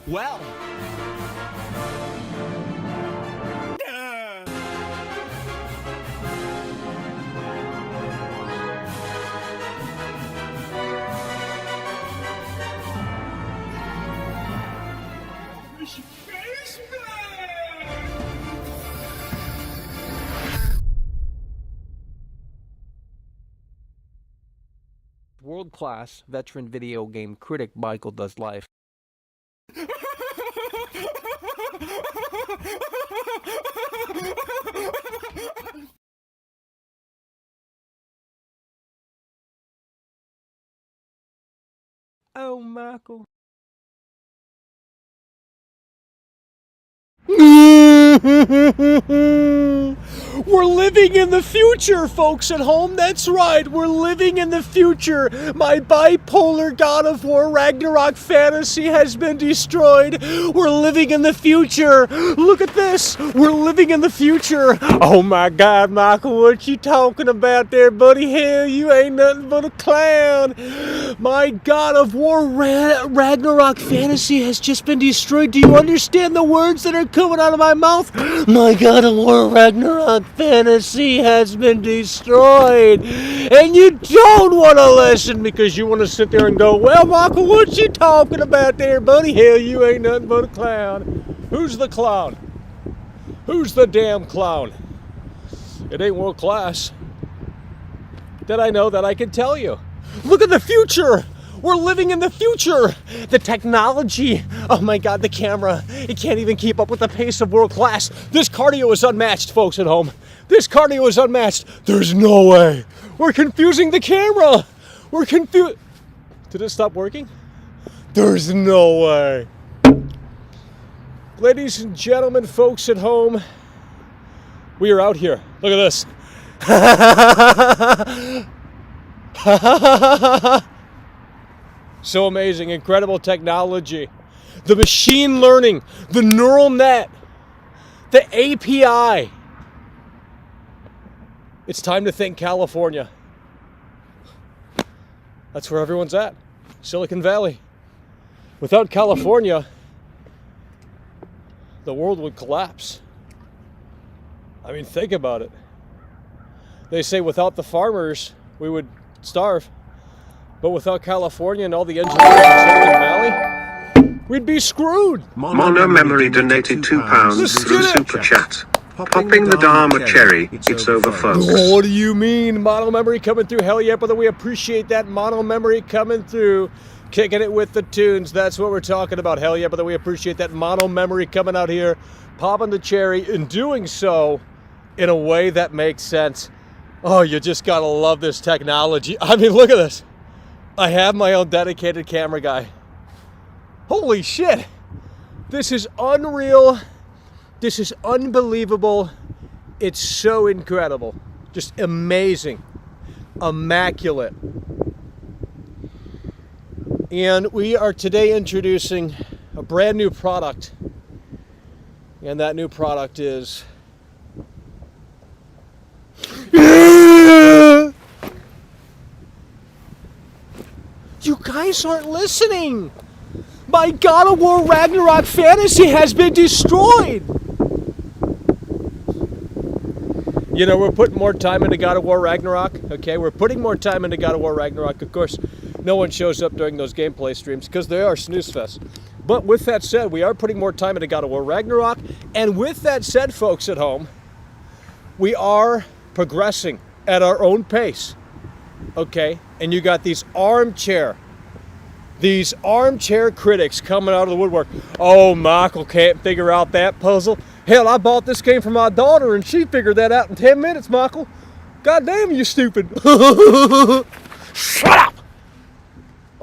Well. World-class veteran video game critic Michael Does Life. Oh, Michael. We're living in the future, folks at home. That's right. We're living in the future. My bipolar God of War Ragnarok fantasy has been destroyed. We're living in the future. Look at this. We're living in the future. Oh my God, Michael, what you talking about there, buddy? Hell, you ain't nothing but a clown. My God of War Ragnarok fantasy has just been destroyed. Do you understand the words that are coming out of my mouth? My God of War Ragnarok fantasy has been destroyed. And you don't want to listen because you want to sit there and go, well, Michael, what you talking about there, buddy? Hell, you ain't nothing but a clown. Who's the clown? Who's the damn clown? It ain't world class. That I know that I can tell you. Look at the future. We're living in the future. The technology, oh my God, the camera, it can't even keep up with the pace of world class. This cardio is unmatched, folks at home. This cardio is unmatched. There's no way. We're confusing the camera. We're confused. Did it stop working? There's no way. Ladies and gentlemen, folks at home, we are out here. Look at this. So amazing, incredible technology. The machine learning, the neural net, the API. It's time to think California. That's where everyone's at, Silicon Valley. Without California, the world would collapse. I mean, think about it. They say without the farmers, we would starve. But without California and all the engineers in Silicon Valley, we'd be screwed. Mono Memory donated £2 through Super Chat. Popping the Dahmer cherry, it's over, folks. What do you mean? Mono Memory coming through. Hell yeah, brother, we appreciate that. Mono Memory coming through. Kicking it with the tunes. That's what we're talking about. Hell yeah, brother, we appreciate that. Mono Memory coming out here, popping the cherry, and doing so in a way that makes sense. Oh, you just gotta love this technology. I mean, look at this. I have my own dedicated camera guy. Holy shit. This is unreal. This is unbelievable. It's so incredible. Just amazing. Immaculate. And we are today introducing a brand new product. And that new product is... You guys aren't listening. My God of War Ragnarok fantasy has been destroyed. You know, we're putting more time into God of War Ragnarok. Okay, we're putting more time into God of War Ragnarok. Of course, no one shows up during those gameplay streams because they are snooze fest. But with that said, we are putting more time into God of War Ragnarok. And with that said, folks at home, we are progressing at our own pace. Okay, and you got these armchair critics coming out of the woodwork. Oh, Michael can't figure out that puzzle. Hell, I bought this game for my daughter and she figured that out in 10 minutes, Michael. God damn, you stupid. Shut up.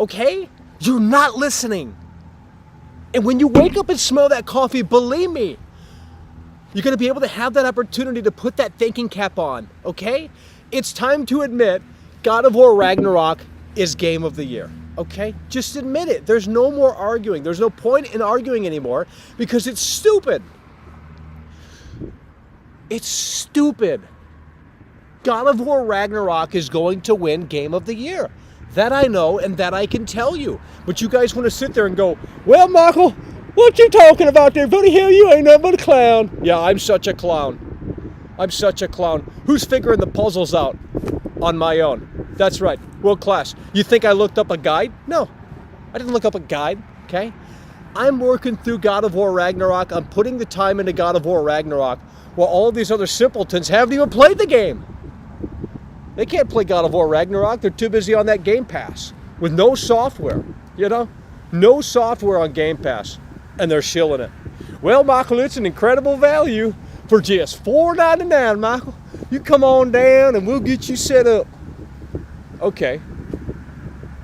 Okay? You're not listening. And when you wake up and smell that coffee, believe me, you're going to be able to have that opportunity to put that thinking cap on, okay? It's time to admit God of War Ragnarok is Game of the Year, okay? Just admit it. There's no more arguing. There's no point in arguing anymore because it's stupid. It's stupid. God of War Ragnarok is going to win Game of the Year. That I know and that I can tell you. But you guys want to sit there and go, well, Michael, what you talking about there? Buddy, hell, you ain't nothing but a clown. Yeah, I'm such a clown. I'm such a clown. Who's figuring the puzzles out on my own? That's right, world class. You think I looked up a guide? No, I didn't look up a guide, okay? I'm working through God of War Ragnarok. I'm putting the time into God of War Ragnarok while all of these other simpletons haven't even played the game. They can't play God of War Ragnarok. They're too busy on that Game Pass with no software, you know? No software on Game Pass, and they're shilling it. Well, Michael, it's an incredible value for just $4.99, Michael. You come on down and we'll get you set up. Okay.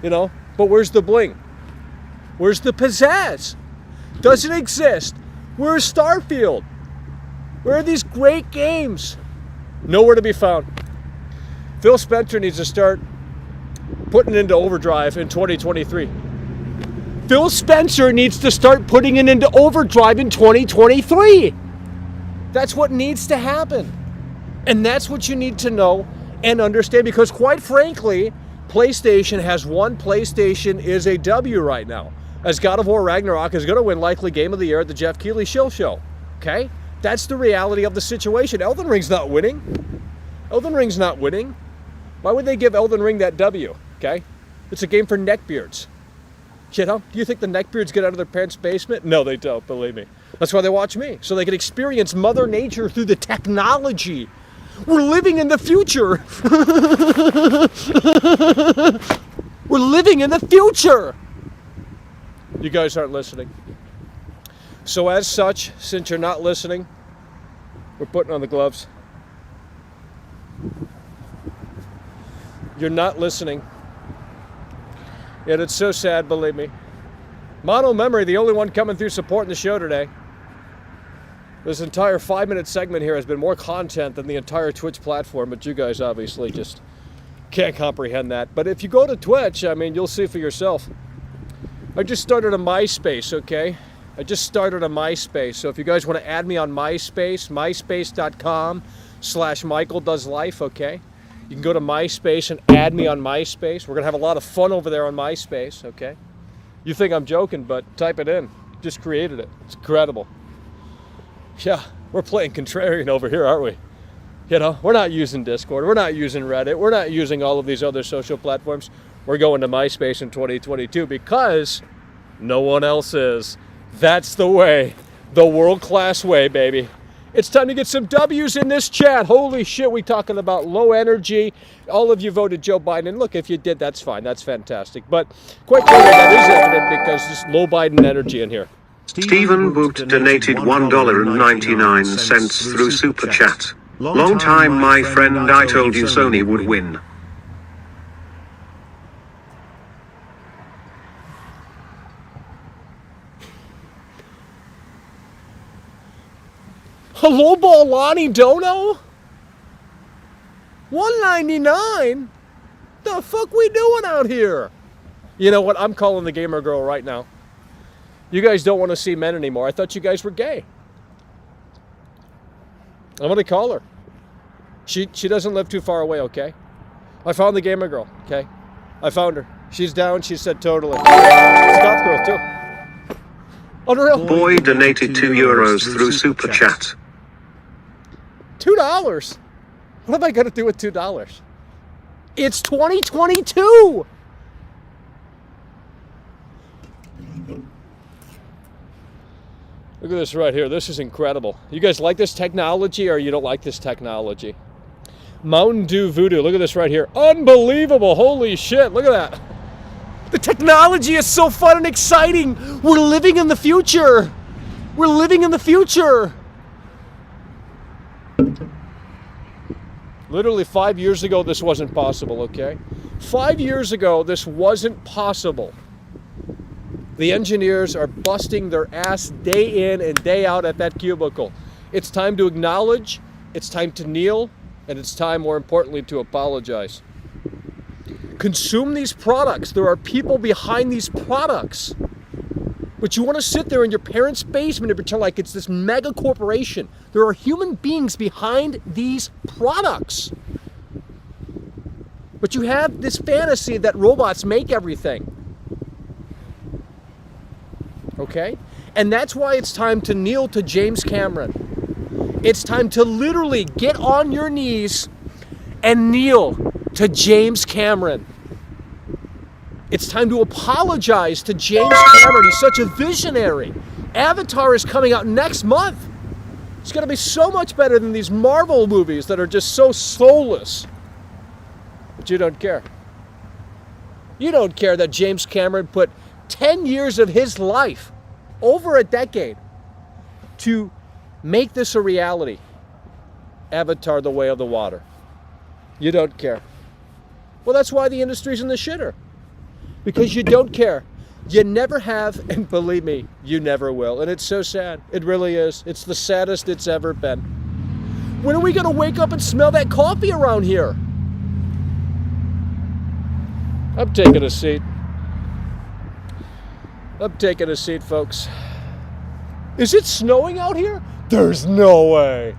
You know, but where's the bling? Where's the pizzazz? Doesn't exist. Where's Starfield? Where are these great games? Nowhere to be found. Phil Spencer needs to start putting it into overdrive in 2023. Phil Spencer needs to start putting it into overdrive in 2023. That's what needs to happen. And that's what you need to know and understand, because quite frankly, PlayStation has won. PlayStation is a W right now, as God of War Ragnarok is going to win likely Game of the Year at the Jeff Keighley Shill Show. Okay? That's the reality of the situation. Elden Ring's not winning. Elden Ring's not winning. Why would they give Elden Ring that W? Okay? It's a game for neckbeards. You know? Do you think the neckbeards get out of their parents' basement? No, they don't, believe me. That's why they watch me, so they can experience Mother Nature through the technology. We're living in the future. We're living in the future. You guys aren't listening. So as such, since you're not listening, we're putting on the gloves. You're not listening. Yet it's so sad, believe me. Mono Memory, the only one coming through supporting the show today. This entire 5-minute segment here has been more content than the entire Twitch platform, but you guys obviously just can't comprehend that. But if you go to Twitch, I mean, you'll see for yourself. I just started a MySpace, okay? I just started a MySpace. So if you guys want to add me on MySpace, myspace.com/MichaelDoesLife, okay? You can go to MySpace and add me on MySpace. We're going to have a lot of fun over there on MySpace, okay? You think I'm joking, but type it in. Just created it. It's incredible. Yeah, we're playing contrarian over here, aren't we? You know, we're not using Discord. We're not using Reddit. We're not using all of these other social platforms. We're going to MySpace in 2022 because no one else is. That's the way. The world-class way, baby. It's time to get some W's in this chat. Holy shit, we talking about low energy. All of you voted Joe Biden. And look, if you did, that's fine. That's fantastic. But quite clearly, that is evident because there's low Biden energy in here. Stephen Boot donated $1.99 through Super Chat. Long time, my friend, I told you Sony would win. Hello, ball Lonnie Dono? $1.99? The fuck we doing out here? You know what? I'm calling the gamer girl right now. You guys don't want to see men anymore. I thought you guys were gay. I'm going to call her. She doesn't live too far away, okay? I found the gamer girl, okay? I found her. She's down. She said totally. It's a goth girl, too. Unreal. Boy donated €2 through Super Chat. $2? What am I going to do with $2? It's 2022! Look at this right here. This is incredible. You guys like this technology or you don't like this technology? Mountain Dew Voodoo. Look at this right here. Unbelievable. Holy shit. Look at that. The technology is so fun and exciting. We're living in the future. We're living in the future. Literally 5 years ago, this wasn't possible, okay? 5 years ago, this wasn't possible. The engineers are busting their ass day in and day out at that cubicle. It's time to acknowledge, it's time to kneel, and it's time, more importantly, to apologize. Consume these products. There are people behind these products. But you want to sit there in your parents' basement and pretend like it's this mega corporation. There are human beings behind these products. But you have this fantasy that robots make everything. Okay? And that's why it's time to kneel to James Cameron. It's time to literally get on your knees and kneel to James Cameron. It's time to apologize to James Cameron. He's such a visionary. Avatar is coming out next month. It's going to be so much better than these Marvel movies that are just so soulless. But you don't care. You don't care that James Cameron put 10 years of his life, over a decade, to make this a reality. Avatar: The Way of the Water. You don't care. Well, that's why the industry's in the shitter. Because you don't care. You never have, and believe me, you never will. And it's so sad. It really is. It's the saddest it's ever been. When are we going to wake up and smell that coffee around here? I'm taking a seat. I'm taking a seat, folks. Is it snowing out here? There's no way.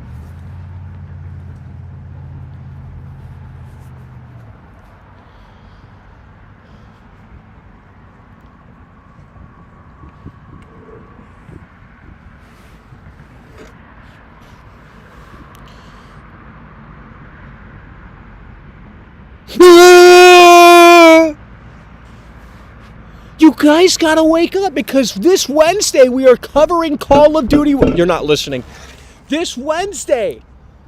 You guys gotta wake up, because this Wednesday we are covering Call of Duty. You're not listening. This Wednesday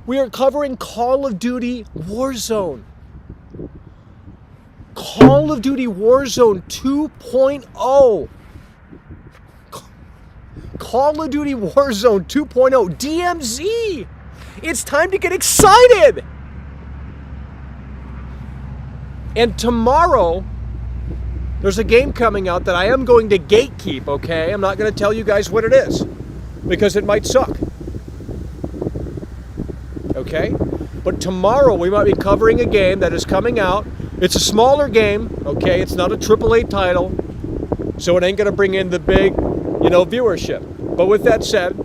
we are covering Call of Duty Warzone. Call of Duty Warzone 2.0. Call of Duty Warzone 2.0. DMZ. It's time to get excited. And tomorrow, there's a game coming out that I am going to gatekeep, okay? I'm not going to tell you guys what it is, because it might suck. Okay? But tomorrow we might be covering a game that is coming out. It's a smaller game, okay? It's not a AAA title, so it ain't going to bring in the big, viewership. But with that said,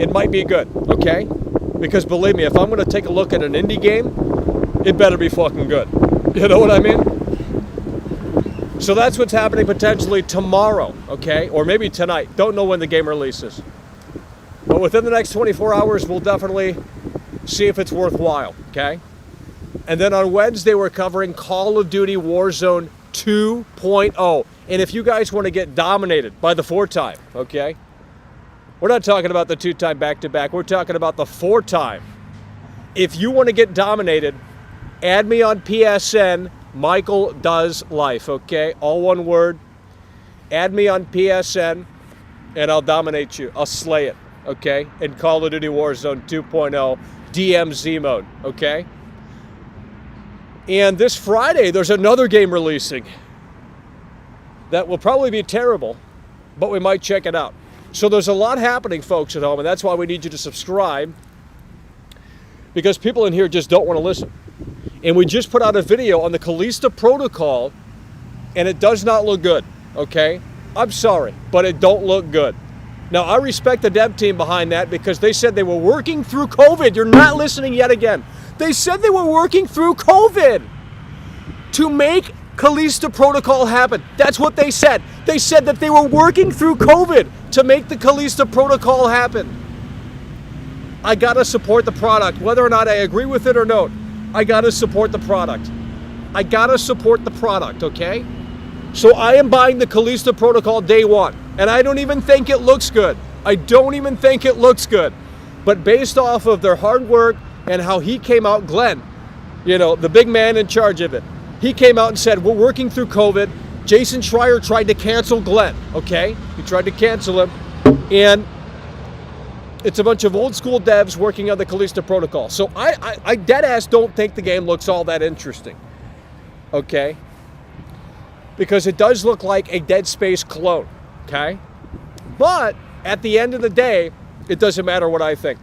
it might be good, okay? Because believe me, if I'm going to take a look at an indie game, it better be fucking good. You know what I mean? So that's what's happening potentially tomorrow, okay? Or maybe tonight. Don't know when the game releases. But within the next 24 hours, we'll definitely see if it's worthwhile, okay? And then on Wednesday, we're covering Call of Duty Warzone 2.0. And if you guys want to get dominated by the 4-time, okay? We're not talking about the 2-time back-to-back. We're talking about the 4-time. If you want to get dominated, add me on PSN, Michael Does Life, okay? All one word. Add me on PSN, and I'll dominate you. I'll slay it, okay? In Call of Duty Warzone 2.0 DMZ mode, okay? And this Friday, there's another game releasing that will probably be terrible, but we might check it out. So there's a lot happening, folks at home, and that's why we need you to subscribe, because people in here just don't want to listen. And we just put out a video on the Calisto Protocol, and it does not look good, okay? I'm sorry, but it don't look good. Now, I respect the dev team behind that, because they said they were working through COVID. You're not listening yet again. They said they were working through COVID to make Calisto Protocol happen. That's what they said. They said that they were working through COVID to make the Calisto Protocol happen. I gotta support the product, whether or not I agree with it or not. I gotta support the product. I gotta support the product, okay? So I am buying the Calisto Protocol day one, and I don't even think it looks good. I don't even think it looks good. But based off of their hard work and how he came out, Glenn, the big man in charge of it, he came out and said, we're working through COVID. Jason Schreier tried to cancel Glenn, okay? He tried to cancel him, and it's a bunch of old school devs working on the Calisto Protocol. So I dead ass don't think the game looks all that interesting. okay? Because it does look like a Dead Space clone, okay? But at the end of the day, it doesn't matter what I think.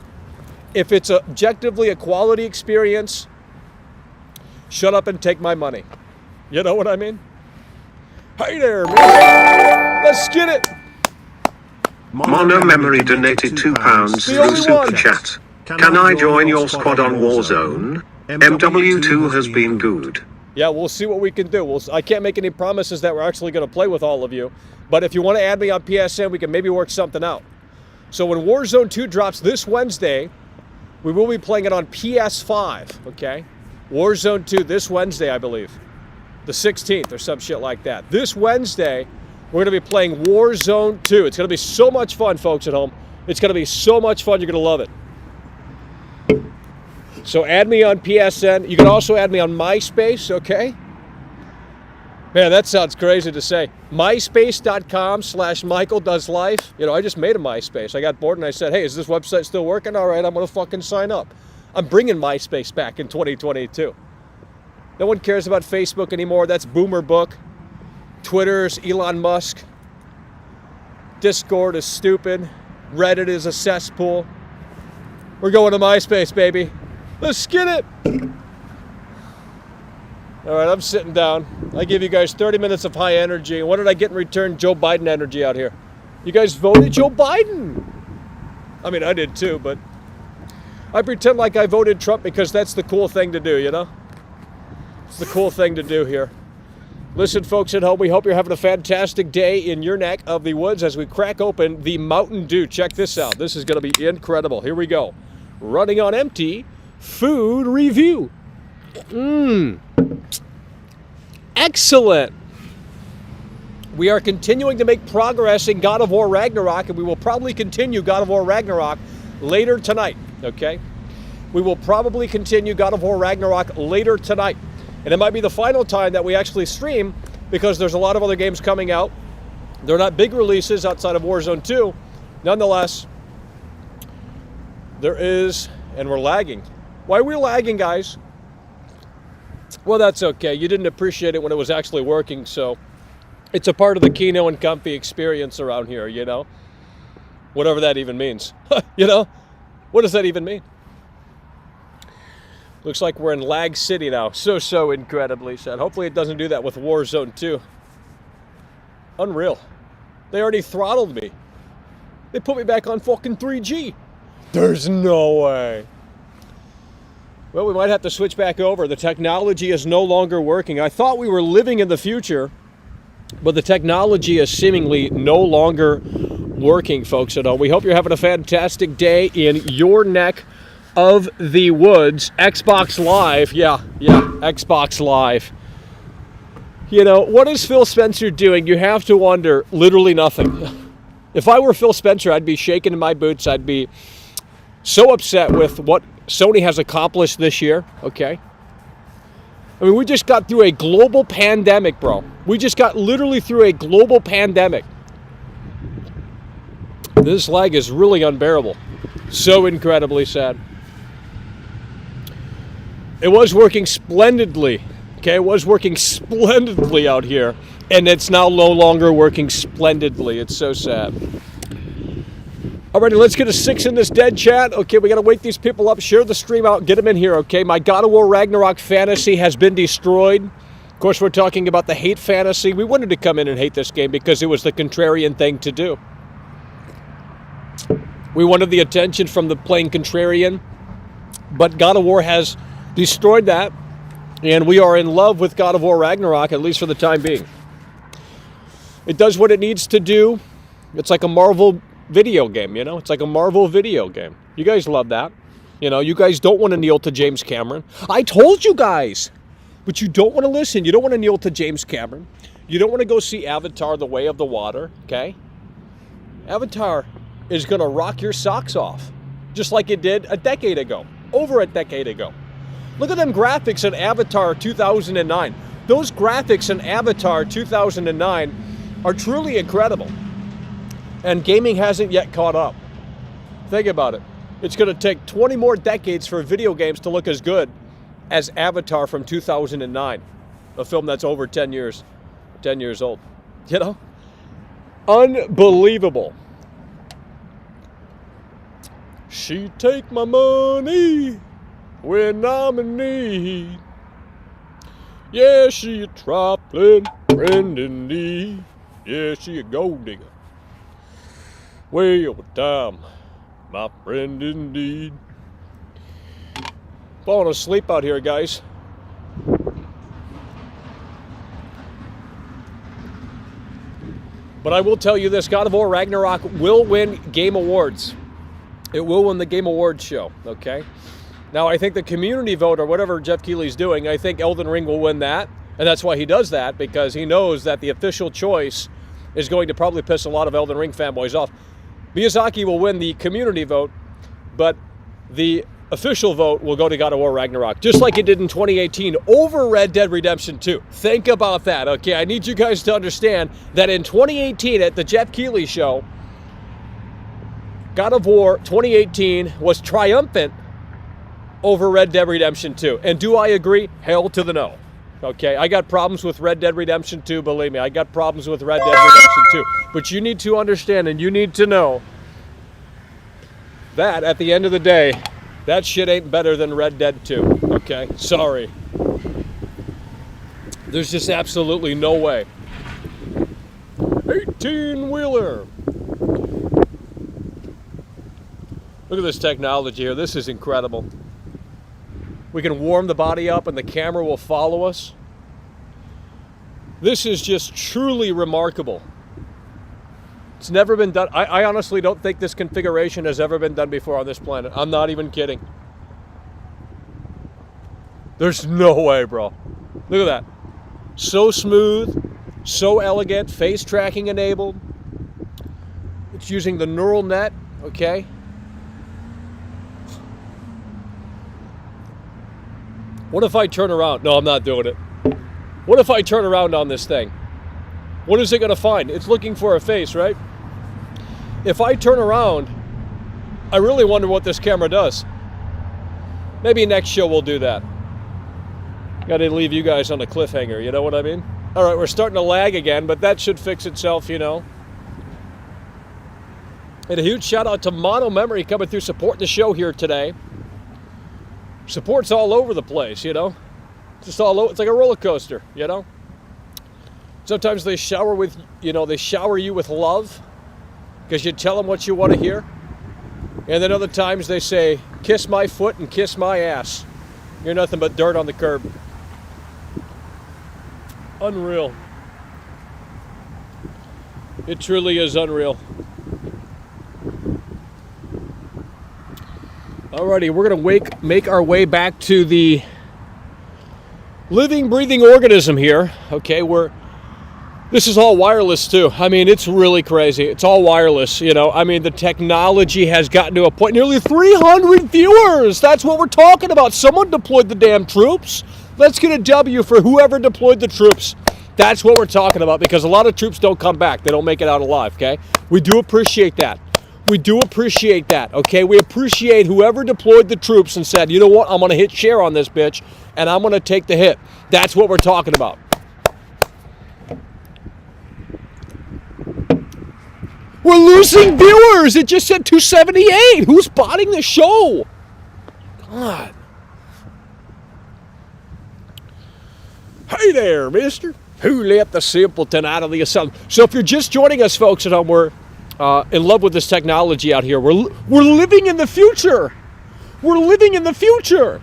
If it's objectively a quality experience, shut up and take my money. You know what I mean? Hey there, man. Let's get it. Mono Memory donated £2 through Super Chat. Can I join your squad on Warzone? MW2 has been good. Yeah, we'll see what we can do. I can't make any promises that we're actually going to play with all of you. But if you want to add me on PSN, we can maybe work something out. So when Warzone 2 drops this Wednesday, we will be playing it on PS5, okay? Warzone 2 this Wednesday, I believe. The 16th or some shit like that. This Wednesday, we're going to be playing Warzone 2. It's going to be so much fun, folks at home. It's going to be so much fun. You're going to love it. So add me on PSN. You can also add me on MySpace, okay? Man, that sounds crazy to say. MySpace.com/MichaelDoesLife. You know, I just made a MySpace. I got bored and I said, hey, is this website still working? All right, I'm going to fucking sign up. I'm bringing MySpace back in 2022. No one cares about Facebook anymore. That's boomer book. Twitter's Elon Musk. Discord is stupid. Reddit is a cesspool. We're going to MySpace, baby. Let's get it. All right, I'm sitting down. I give you guys 30 minutes of high energy. And what did I get in return? Joe Biden energy out here. You guys voted Joe Biden. I mean, I did too, but I pretend like I voted Trump because that's the cool thing to do, you know? It's the cool thing to do here. Listen, folks at home, we hope you're having a fantastic day in your neck of the woods as we crack open the Mountain Dew. Check this out. This is going to be incredible. Here we go. Running on empty, food review. Excellent. We are continuing to make progress in God of War Ragnarok, and we will probably continue God of War Ragnarok later tonight, okay? We will probably continue God of War Ragnarok later tonight. And it might be the final time that we actually stream because there's a lot of other games coming out. They're not big releases outside of Warzone 2. Nonetheless, there is, and we're lagging. Why are we lagging, guys? Well, that's okay. You didn't appreciate it when it was actually working, so it's a part of the Kino and Comfy experience around here, you know? Whatever that even means. You know? What does that even mean? Looks like we're in Lag City now. So incredibly sad. Hopefully it doesn't do that with Warzone 2. Unreal. They already throttled me. They put me back on fucking 3G. There's no way. Well, we might have to switch back over. The technology is no longer working. I thought we were living in the future, but the technology is seemingly no longer working, folks at home. We hope you're having a fantastic day in your neck of the woods. Xbox Live. Yeah, Xbox Live. You know, what is Phil Spencer doing? You have to wonder. Literally nothing. If I were Phil Spencer, I'd be shaking in my boots. I'd be so upset with what Sony has accomplished this year, okay? I mean, we just got through a global pandemic, bro. We just got literally through a global pandemic. This lag is really unbearable. So incredibly sad. It was working splendidly, okay? It was working splendidly out here, and it's now no longer working splendidly. It's so sad. Alrighty, let's get a 6 in this dead chat. Okay, we got to wake these people up. Share the stream out. Get them in here, okay? My God of War Ragnarok fantasy has been destroyed. Of course, we're talking about the hate fantasy. We wanted to come in and hate this game because it was the contrarian thing to do. We wanted the attention from the playing contrarian, but God of War has destroyed that, and we are in love with God of War Ragnarok, at least for the time being. It does what it needs to do. It's like a Marvel video game, you know? It's like a Marvel video game. You guys love that. You know, you guys don't want to kneel to James Cameron. I told you guys! But you don't want to listen. You don't want to kneel to James Cameron. You don't want to go see Avatar: The Way of the Water, okay? Avatar is going to rock your socks off, just like it did a decade ago, over a decade ago. Look at them graphics in Avatar 2009. Those graphics in Avatar 2009 are truly incredible. And gaming hasn't yet caught up. Think about it. It's going to take 20 more decades for video games to look as good as Avatar from 2009. a film that's over 10 years old. You know? Unbelievable. She take my money when I'm in need. Yeah, she a trifling friend indeed. Yeah, she a gold digger. Way over time, my friend indeed. Falling asleep out here, guys. But I will tell you this, God of War Ragnarok will win Game Awards. It will win the Game Awards show, okay? Now, I think the community vote, or whatever Jeff Keighley's doing, I think Elden Ring will win that. And that's why he does that, because he knows that the official choice is going to probably piss a lot of Elden Ring fanboys off. Miyazaki will win the community vote, but the official vote will go to God of War Ragnarok, just like it did in 2018 over Red Dead Redemption 2. Think about that, okay? I need you guys to understand that in 2018 at the Jeff Keighley show, God of War 2018 was triumphant over Red Dead Redemption 2. And do I agree? Hell to the no. Okay, I got problems with Red Dead Redemption 2, believe me. I got problems with Red Dead Redemption 2. But you need to understand and you need to know that at the end of the day, that shit ain't better than Red Dead 2, okay? Sorry. There's just absolutely no way. 18-wheeler. Look at this technology here. This is incredible. We can warm the body up and the camera will follow us. This is just truly remarkable. It's never been done. I honestly don't think this configuration has ever been done before on this planet. I'm not even kidding. There's no way, bro. Look at that. So smooth, so elegant, face tracking enabled. It's using the neural net, okay? What if I turn around? No, I'm not doing it. What if I turn around on this thing? What is it going to find? It's looking for a face, right? If I turn around, I really wonder what this camera does. Maybe next show we'll do that. Got to leave you guys on a cliffhanger, you know what I mean? All right, we're starting to lag again, but that should fix itself, you know. And a huge shout out to Mono Memory coming through supporting the show here today. Support's all over the place, you know. Just all over. It's like a roller coaster, you know. Sometimes they shower with, you know, they shower you with love because you tell them what you want to hear. And then other times they say, kiss my foot and kiss my ass. You're nothing but dirt on the curb. Unreal. It truly is unreal. Alrighty, we're going to make our way back to the living, breathing organism here. Okay, this is all wireless too. I mean, it's really crazy. It's all wireless, you know. I mean, the technology has gotten to a point. Nearly 300 viewers. That's what we're talking about. Someone deployed the damn troops. Let's get a W for whoever deployed the troops. That's what we're talking about, because a lot of troops don't come back. They don't make it out alive, okay? We do appreciate that. We do appreciate that, okay? We appreciate whoever deployed the troops and said, you know what, I'm going to hit share on this bitch, and I'm going to take the hit. That's what we're talking about. We're losing viewers. It just said 278. Who's botting the show? God. Hey there, mister. Who let the simpleton out of the asylum? So if you're just joining us, folks, at home, we're in love with this technology out here. We're living in the future. We're living in the future.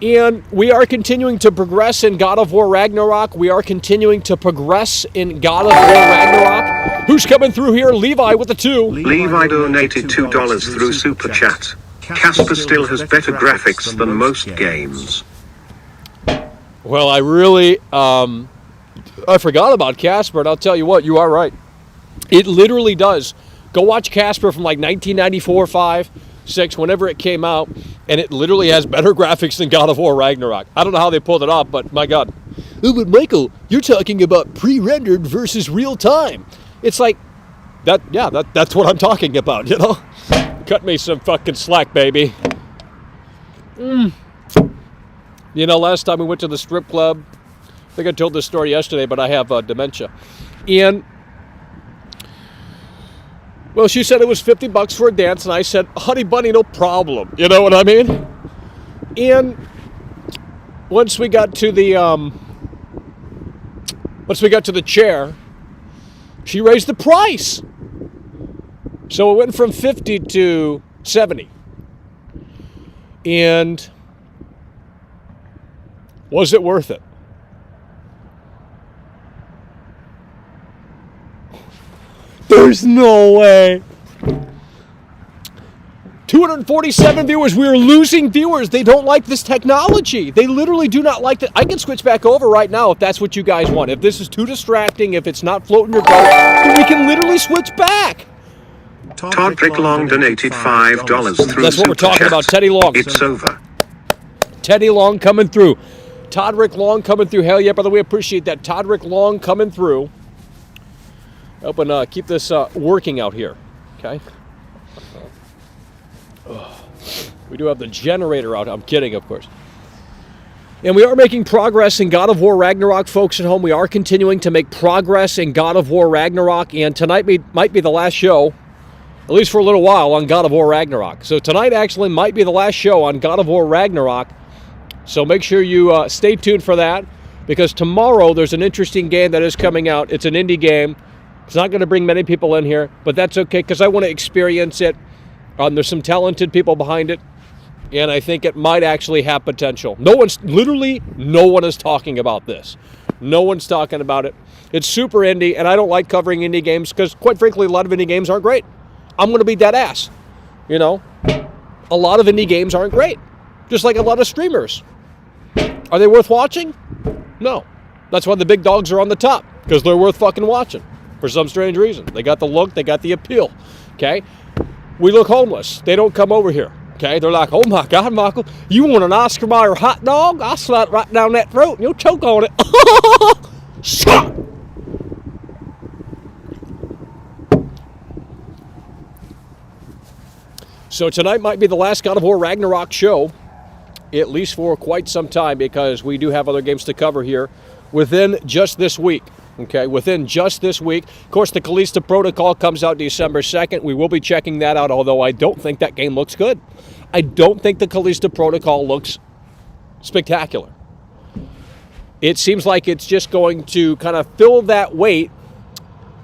And we are continuing to progress in God of War Ragnarok. We are continuing to progress in God of War Ragnarok. Who's coming through here? Levi with the 2. Levi donated $2 through Super Chat. Casper still has better graphics than most games. Well, I really, I forgot about Casper, and I'll tell you what, you are right. It literally does. Go watch Casper from like 1994, 5, 6, whenever it came out, and it literally has better graphics than God of War Ragnarok. I don't know how they pulled it off, but my God. Oh, but Michael, you're talking about pre-rendered versus real time. It's like, that's what I'm talking about, you know? Cut me some fucking slack, baby. You know, last time we went to the strip club, I think I told this story yesterday, but I have dementia. And, well, she said it was $50 for a dance, and I said, honey bunny, no problem. You know what I mean? And once we got to the chair, she raised the price. So it went from 50 to 70. And was it worth it? There's no way. 247 viewers. We're losing viewers. They don't like this technology. They literally do not like it. I can switch back over right now if that's what you guys want. If this is too distracting, if it's not floating your boat, then we can literally switch back. Todd Rick Long donated $5 through That's what we're talking Super about. Chat. Teddy Long. It's over. Teddy Long coming through. Todd Rick Long coming through. Hell yeah, brother. We appreciate that. Todd Rick Long coming through. Help and keep this working out here. Okay. We do have the generator out. I'm kidding, of course. And we are making progress in God of War Ragnarok, folks at home. We are continuing to make progress in God of War Ragnarok. And tonight might be the last show, at least for a little while, on God of War Ragnarok. So tonight actually might be the last show on God of War Ragnarok. So make sure you stay tuned for that, because tomorrow there's an interesting game that is coming out. It's an indie game. It's not going to bring many people in here, but that's okay, because I want to experience it. There's some talented people behind it, and I think it might actually have potential. No one is talking about this. No one's talking about it. It's super indie, and I don't like covering indie games because, quite frankly, a lot of indie games aren't great. I'm going to be dead ass. You know, a lot of indie games aren't great, just like a lot of streamers. Are they worth watching? No. That's why the big dogs are on the top, because they're worth fucking watching for some strange reason. They got the look, they got the appeal. Okay? We look homeless. They don't come over here. Okay? They're like, oh my God, Michael, you want an Oscar Mayer hot dog? I'll slide it right down that throat and you'll choke on it. Stop! So tonight might be the last God of War Ragnarok show, at least for quite some time, because we do have other games to cover here within just this week. Okay, within just this week. Of course, the Calisto Protocol comes out December 2nd. We will be checking that out, although I don't think that game looks good. I don't think the Calisto Protocol looks spectacular. It seems like it's just going to kind of fill that wait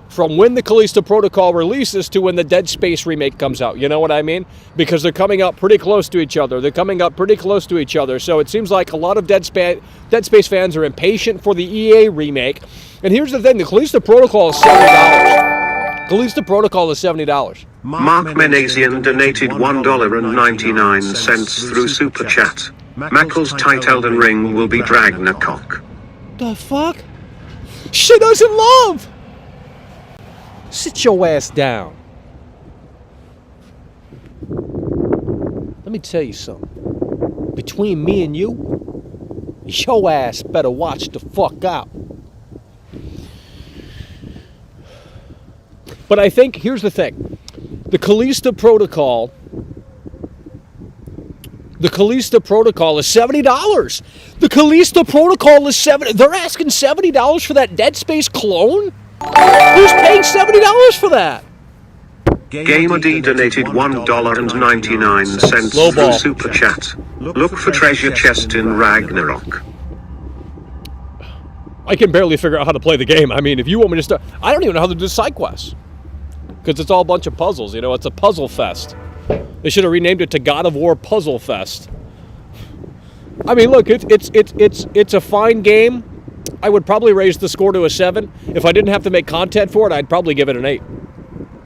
from when the Calisto Protocol releases to when the Dead Space remake comes out. You know what I mean? Because they're coming up pretty close to each other. So it seems like a lot of Dead Space fans are impatient for the EA remake. And here's the thing, the Calisto Protocol is $70. Calisto Protocol is $70. Mark Menazian donated $1.99 through Super Chat. Mackle's tight Elden Ring will be Ragnarok. The fuck? She doesn't love! Sit your ass down. Let me tell you something. Between me and you, your ass better watch the fuck out. But I think, here's the thing. The Calisto Protocol is $70. The Calisto Protocol is $70. They're asking $70 for that Dead Space clone? Who's paying $70 for that? Gamer D donated $1.99 through Super Chat. Look for treasure chest in Ragnarok. I can barely figure out how to play the game. I mean, if you want me to start... I don't even know how to do side quests. Because it's all a bunch of puzzles, you know? It's a puzzle fest. They should have renamed it to God of War Puzzle Fest. I mean, look, it's a fine game. I would probably raise the score to a 7. If I didn't have to make content for it, I'd probably give it an 8.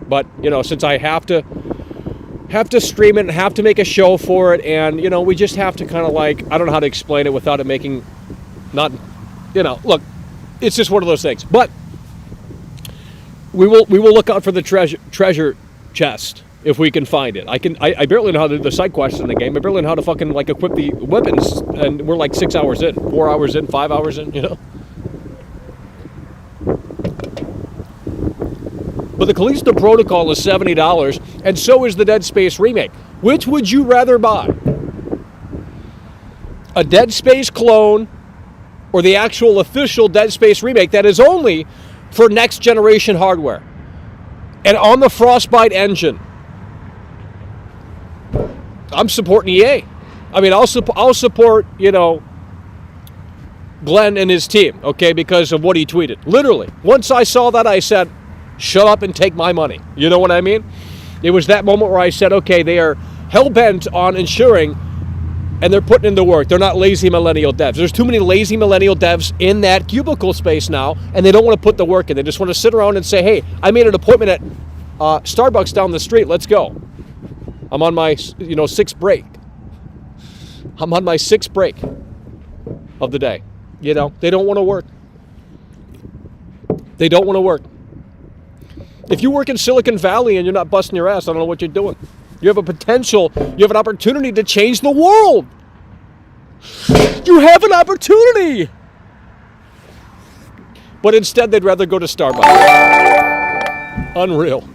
But, you know, since I have to stream it and have to make a show for it, and, you know, we just have to kind of like, I don't know how to explain it without it making, not, you know, look, it's just one of those things. But we will look out for the treasure chest if we can find it. I barely know how to do the side quests in the game. I barely know how to fucking like equip the weapons, and we're like 6 hours in, 4 hours in, 5 hours in, you know. But the Calisto Protocol is $70, and so is the Dead Space remake. Which would you rather buy? A Dead Space clone or the actual official Dead Space remake that is only for next generation hardware and on the Frostbite engine, I'm supporting EA. I mean, I'll support, you know, Glenn and his team, okay, because of what he tweeted. Literally, once I saw that, I said, shut up and take my money. You know what I mean? It was that moment where I said, okay, they are hell-bent on ensuring, and they're putting in the work. They're not lazy millennial devs. There's too many lazy millennial devs in that cubicle space now, and they don't want to put the work in. They just want to sit around and say, hey, I made an appointment at Starbucks down the street. Let's go. I'm on my, you know, sixth break. I'm on my sixth break of the day. You know, they don't want to work. They don't want to work. If you work in Silicon Valley and you're not busting your ass, I don't know what you're doing. You have a potential, you have an opportunity to change the world. You have an opportunity. But instead, they'd rather go to Starbucks. Unreal.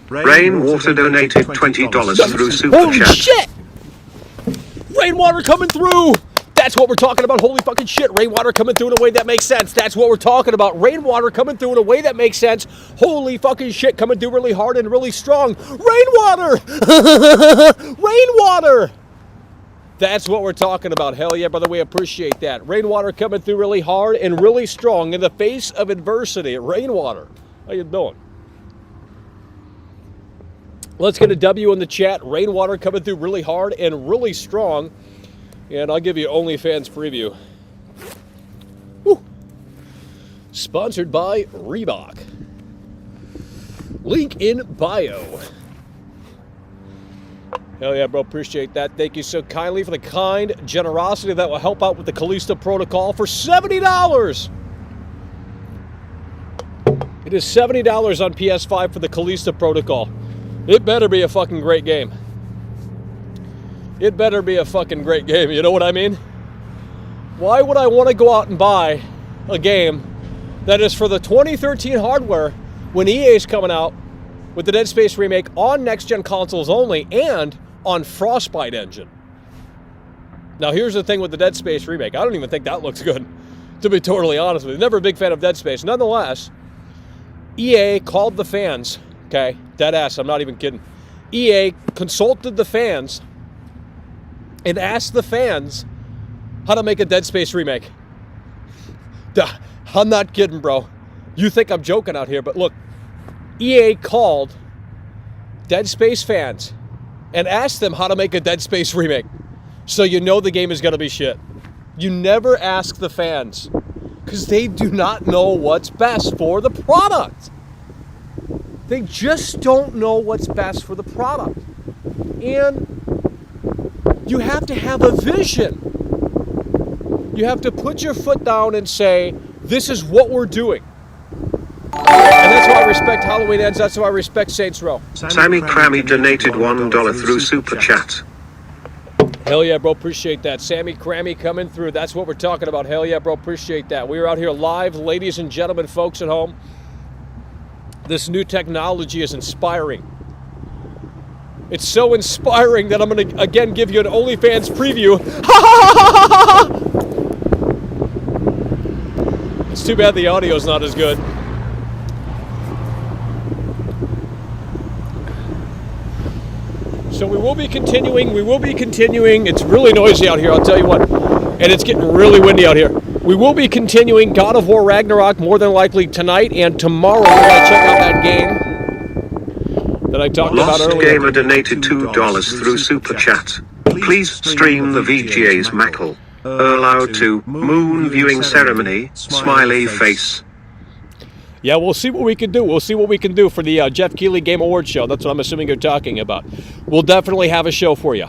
Rainwater donated $20 through Super Holy Chat. shit! Rainwater coming through! That's what we're talking about. Holy fucking shit. Rainwater coming through in a way that makes sense. That's what we're talking about. Rainwater coming through in a way that makes sense. Holy fucking shit. Coming through really hard and really strong. Rainwater! Rainwater! That's what we're talking about. Hell yeah, brother. We appreciate that. Rainwater coming through really hard and really strong in the face of adversity. Rainwater. How you doing? Let's get a W in the chat. Rainwater coming through really hard and really strong. And I'll give you OnlyFans preview. Woo. Sponsored by Reebok. Link in bio. Hell yeah, bro. Appreciate that. Thank you so kindly for the kind generosity that will help out with the Calisto Protocol for $70. It is $70 on PS5 for the Calisto Protocol. It better be a fucking great game. It better be a fucking great game, you know what I mean? Why would I want to go out and buy a game that is for the 2013 hardware when EA is coming out with the Dead Space remake on next-gen consoles only and on Frostbite engine? Now, here's the thing with the Dead Space remake. I don't even think that looks good, to be totally honest with you. Never a big fan of Dead Space. Nonetheless, EA called the fans, okay? Dead ass, I'm not even kidding. EA consulted the fans and asked the fans how to make a Dead Space remake. I'm not kidding, bro. You think I'm joking out here, but look, EA called Dead Space fans and asked them how to make a Dead Space remake. So you know the game is going to be shit. You never ask the fans because they do not know what's best for the product. They just don't know what's best for the product. And you have to have a vision. You have to put your foot down and say, this is what we're doing. And that's why I respect Halloween Ends. That's why I respect Saints Row. Sammy Crammy donated $1 through Super Chat. Hell yeah, bro. Appreciate that. Sammy Crammy coming through. That's what we're talking about. Hell yeah, bro. Appreciate that. We are out here live, ladies and gentlemen, folks at home. This new technology is inspiring. It's so inspiring that I'm going to, again, give you an OnlyFans preview. It's too bad the audio's not as good. So we will be continuing. It's really noisy out here, I'll tell you what. And it's getting really windy out here. We will be continuing God of War Ragnarok more than likely tonight and tomorrow. We're going to check out that game that I talked about Lost earlier. Gamer donated $2 through Super Chat. Please stream the VGA's Mackle. Allowed to moon viewing ceremony, smiley face. Yeah, we'll see what we can do. We'll see what we can do for the Jeff Keighley Game Awards show. That's what I'm assuming you're talking about. We'll definitely have a show for you.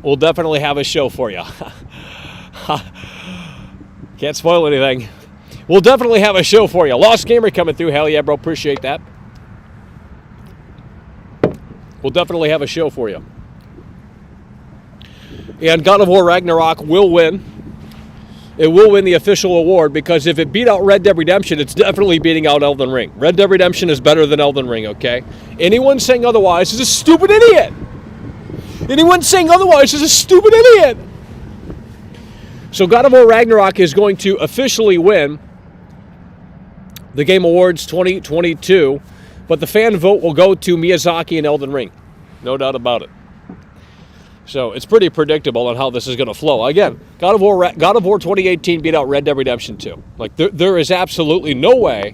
We'll definitely have a show for you. Can't spoil anything. We'll definitely have a show for you. Lost Gamer coming through. Hell yeah, bro. Appreciate that. We'll definitely have a show for you. And God of War Ragnarok will win. It will win the official award because if it beat out Red Dead Redemption, it's definitely beating out Elden Ring. Red Dead Redemption is better than Elden Ring, okay? Anyone saying otherwise is a stupid idiot. Anyone saying otherwise is a stupid idiot. So God of War Ragnarok is going to officially win the Game Awards 2022, but the fan vote will go to Miyazaki and Elden Ring. No doubt about it. So it's pretty predictable on how this is going to flow. Again, God of War 2018 beat out Red Dead Redemption 2. Like, there is absolutely no way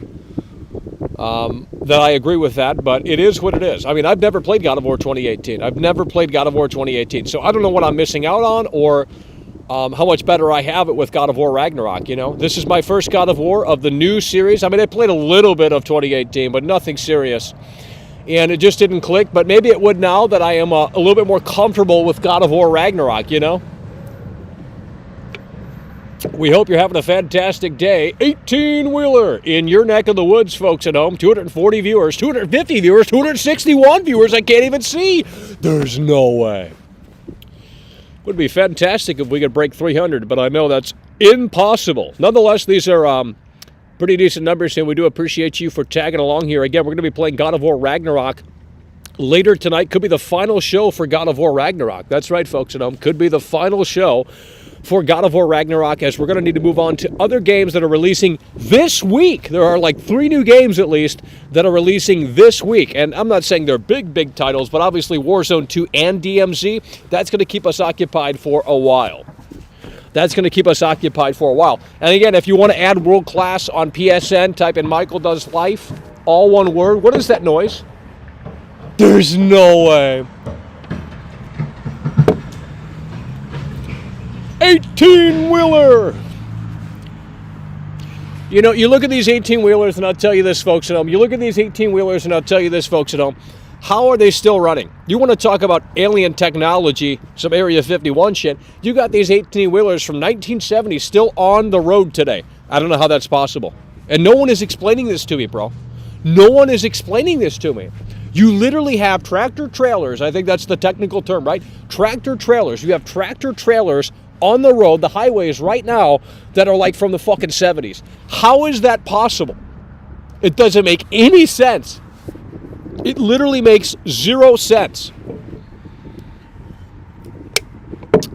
that I agree with that, but it is what it is. I mean, I've never played God of War 2018. I've never played God of War 2018. So I don't know what I'm missing out on, or how much better I have it with God of War Ragnarok, you know? This is my first God of War of the new series. I mean, I played a little bit of 2018, but nothing serious. And it just didn't click, but maybe it would now that I am a little bit more comfortable with God of War Ragnarok, you know? We hope you're having a fantastic day. 18-wheeler in your neck of the woods, folks at home. 240 viewers, 250 viewers, 261 viewers I can't even see. There's no way. Would be fantastic if we could break 300, but I know that's impossible. Nonetheless, these are pretty decent numbers, and we do appreciate you for tagging along here. Again, we're going to be playing God of War Ragnarok later tonight. Could be the final show for God of War Ragnarok. That's right, folks at home. Could be the final show for God of War Ragnarok, as we're going to need to move on to other games that are releasing this week. There are like 3 new games at least that are releasing this week. And I'm not saying they're big titles, but obviously Warzone 2 and DMZ, that's going to keep us occupied for a while. That's going to keep us occupied for a while. And again, if you want to add World Class on PSN, type in Michael Does Life, all one word. What is that noise? There's no way. 18-wheeler. You know, you look at these 18-wheelers, and I'll tell you this, folks at home. You look at these 18-wheelers, and I'll tell you this, folks at home. How are they still running? You want to talk about alien technology, some Area 51 shit. You got these 18-wheelers from 1970 still on the road today. I don't know how that's possible. And no one is explaining this to me, bro. No one is explaining this to me. You literally have tractor trailers. I think that's the technical term, right? Tractor trailers. You have tractor trailers on the road, the highways right now, that are like from the fucking 70s. How is that possible? It doesn't make any sense. It literally makes 0 sense.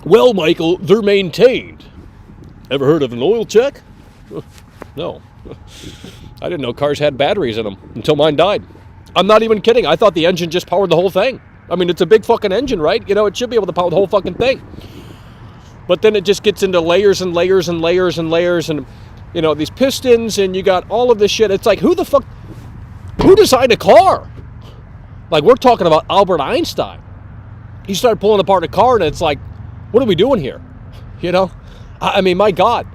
Well, Michael, they're maintained. Ever heard of an oil check? No. I didn't know cars had batteries in them until mine died. I'm not even kidding. I thought the engine just powered the whole thing. I mean, it's a big fucking engine, right? You know, it should be able to power the whole fucking thing. But then it just gets into layers and layers and layers and layers and, you know, these pistons, and you got all of this shit. It's like, who designed a car? Like, we're talking about Albert Einstein. He started pulling apart a car, and it's like, what are we doing here? You know? I mean, my God.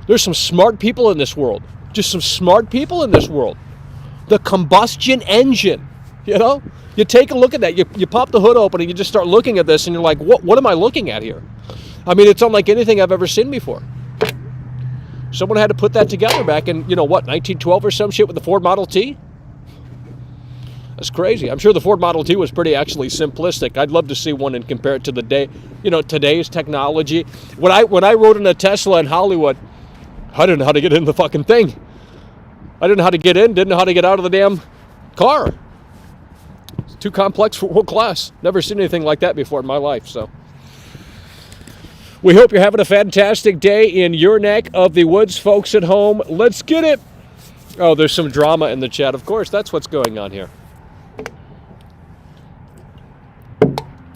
There's some smart people in this world. Just some smart people in this world. The combustion engine, you know? You take a look at that. You pop the hood open, and you just start looking at this, and you're like, what am I looking at here? I mean, it's unlike anything I've ever seen before. Someone had to put that together back in, 1912 or some shit with the Ford Model T? That's crazy. I'm sure the Ford Model T was pretty actually simplistic. I'd love to see one and compare it to the day, today's technology. When I rode in a Tesla in Hollywood, I didn't know how to get in the fucking thing. I didn't know how to get in, didn't know how to get out of the damn car. It's too complex for world class. Never seen anything like that before in my life, so. We hope you're having a fantastic day in your neck of the woods, folks at home. Let's get it. Oh, there's some drama in the chat. Of course, that's what's going on here.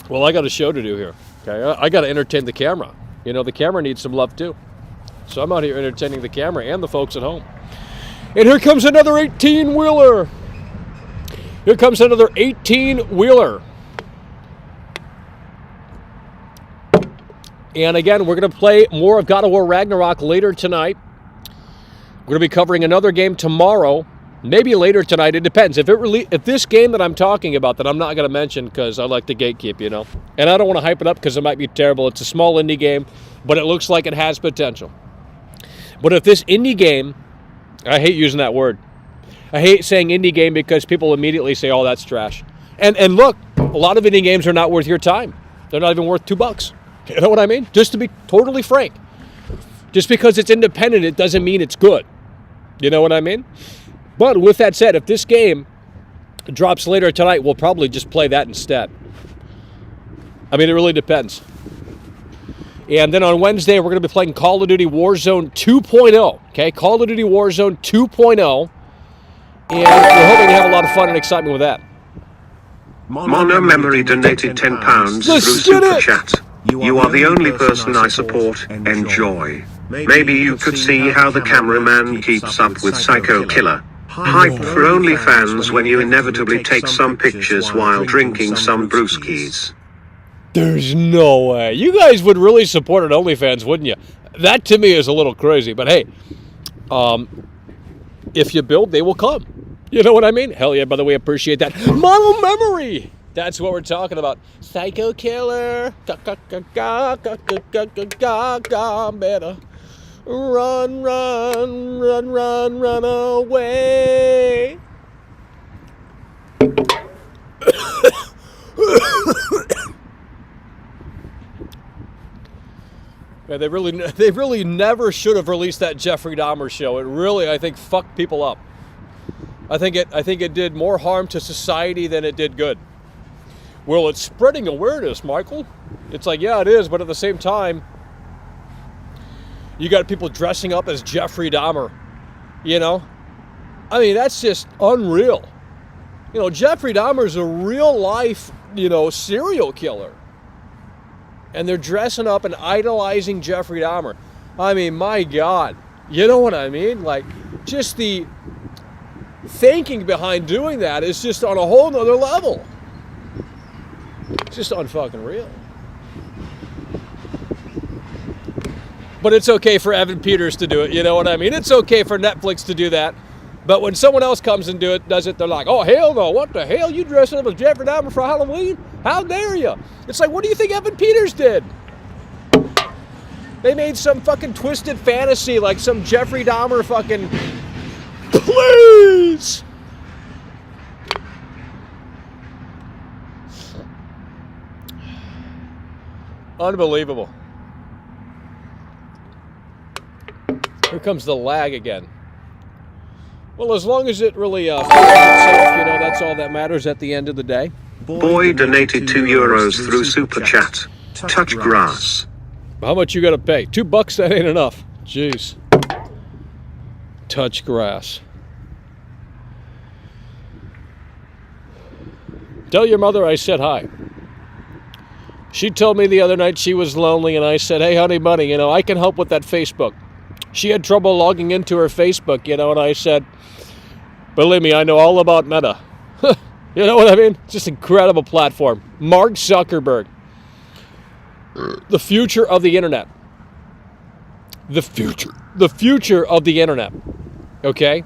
Well, I got a show to do here. Okay, I got to entertain the camera. The camera needs some love too. So I'm out here entertaining the camera and the folks at home. And here comes another 18-wheeler. Here comes another 18-wheeler. And again, we're going to play more of God of War Ragnarok later tonight. We're going to be covering another game tomorrow, maybe later tonight. It depends. If this game that I'm talking about that I'm not going to mention because I like to gatekeep, and I don't want to hype it up because it might be terrible. It's a small indie game, but it looks like it has potential. But if this indie game, I hate using that word. I hate saying indie game because people immediately say, oh, that's trash. And look, a lot of indie games are not worth your time. They're not even worth $2. You know what I mean? Just to be totally frank. Just because it's independent, it doesn't mean it's good. You know what I mean? But with that said, if this game drops later tonight, we'll probably just play that instead. I mean, it really depends. And then on Wednesday, we're going to be playing Call of Duty Warzone 2.0. Okay, Call of Duty Warzone 2.0. And we're hoping to have a lot of fun and excitement with that. Mono Memory donated £10 through Super Chat. You are the only person I support. Enjoy. Maybe you could see how the cameraman keeps up with Psycho Killer. Hype for OnlyFans when you inevitably take some pictures while drinking some brewskis. There's no way. You guys would really support an OnlyFans, wouldn't you? That to me is a little crazy. But hey, if you build, they will come. You know what I mean? Hell yeah, by the way, appreciate that. Model memory! That's what we're talking about. Psycho Killer. Better run, run, run, run, run away. Yeah, they really never should have released that Jeffrey Dahmer show. It really, I think, fucked people up. I think it did more harm to society than it did good. Well, it's spreading awareness, Michael. It's like, yeah, it is, but at the same time, you got people dressing up as Jeffrey Dahmer, you know? I mean, that's just unreal. You know, Jeffrey Dahmer's a real life, serial killer. And they're dressing up and idolizing Jeffrey Dahmer. I mean, my God. You know what I mean? Like, just the thinking behind doing that is just on a whole nother level. It's just unfucking real. But it's okay for Evan Peters to do it, you know what I mean? It's okay for Netflix to do that. But when someone else comes and does it, they're like, oh, hell no, what the hell? You dressing up as Jeffrey Dahmer for Halloween? How dare you? It's like, what do you think Evan Peters did? They made some fucking twisted fantasy, like some Jeffrey Dahmer fucking... Please! Unbelievable. Here comes the lag again. Well, as long as it really fixes itself, that's all that matters at the end of the day. Boy donated €2 through Super Chat. Touch grass. How much you gotta pay? $2, that ain't enough. Jeez. Touch grass. Tell your mother I said hi. She told me the other night she was lonely, and I said, hey, honey bunny, I can help with that Facebook. She had trouble logging into her Facebook, and I said, believe me, I know all about Meta. You know what I mean? It's just an incredible platform. Mark Zuckerberg. The future of the internet. The future of the internet. Okay?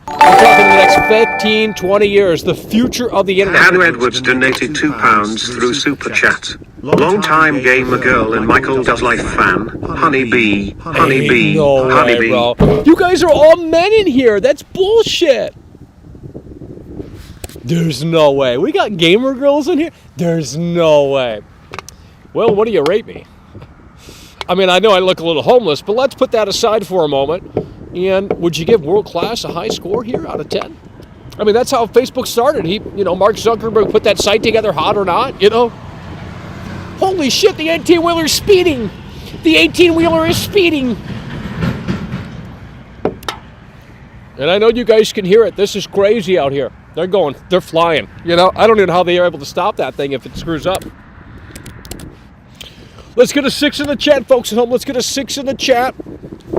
I'm talking the next 15, 20 years. The future of the internet. Hannah Edwards donated £2 through Super Chat. Long time gamer girl and Michael Does Life fan. Honeybee. Honeybee. No Honeybee. way, bro. You guys are all men in here. That's bullshit. There's no way. We got gamer girls in here? There's no way. Well, what do you rate me? I mean, I know I look a little homeless, but let's put that aside for a moment. And would you give World Class a high score here out of 10? I mean, that's how Facebook started. Mark Zuckerberg put that site together, hot or not, Holy shit, the 18-wheeler's speeding. The 18-wheeler is speeding. And I know you guys can hear it. This is crazy out here. They're flying. I don't even know how they are able to stop that thing if it screws up. Let's get a 6 in the chat, folks at home. Let's get a 6 in the chat.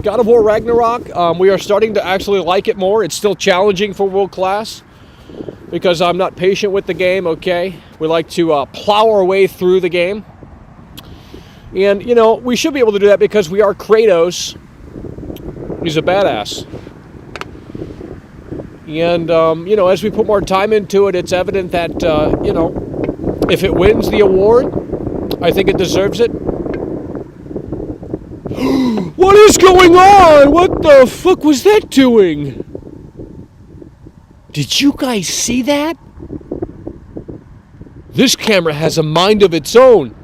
God of War Ragnarok. We are starting to actually like it more. It's still challenging for World Class because I'm not patient with the game, okay? We like to plow our way through the game. And, we should be able to do that because we are Kratos. He's a badass. And, as we put more time into it, it's evident that, if it wins the award, I think it deserves it. What is going on? What the fuck was that doing? Did you guys see that? This camera has a mind of its own.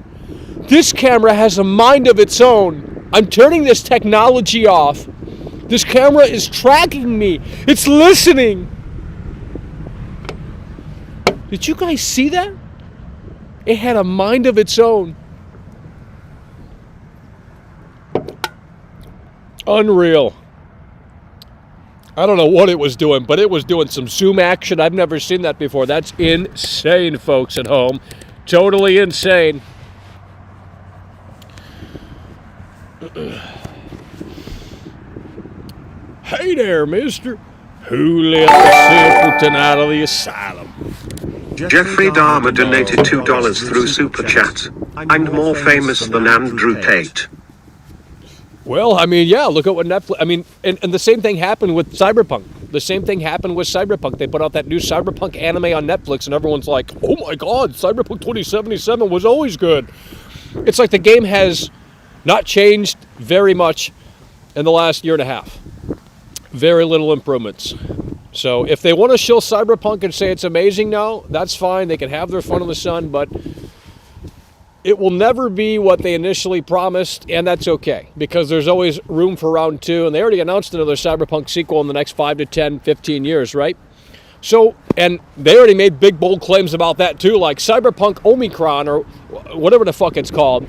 This camera has a mind of its own. I'm turning this technology off. This camera is tracking me. It's listening. Did you guys see that? It had a mind of its own. Unreal. I don't know what it was doing, but it was doing some zoom action. I've never seen that before. That's insane, folks at home. Totally insane. Hey there, mister. Who let the simpleton out of the asylum? Jeffrey Dahmer donated $2 through Super Chat. I'm more famous than Andrew Tate. Well, I mean, yeah, look at what Netflix... I mean, and the same thing happened with Cyberpunk. The same thing happened with Cyberpunk. They put out that new Cyberpunk anime on Netflix, and everyone's like, oh my god, Cyberpunk 2077 was always good. It's like the game has not changed very much in the last year and a half. Very little improvements. So if they want to shill Cyberpunk and say it's amazing now, that's fine. They can have their fun in the sun, but it will never be what they initially promised, and that's okay, because there's always room for round two, and they already announced another Cyberpunk sequel in the next 5 to 10, 15 years, right? So, and they already made big, bold claims about that too, like Cyberpunk Omicron, or whatever the fuck it's called,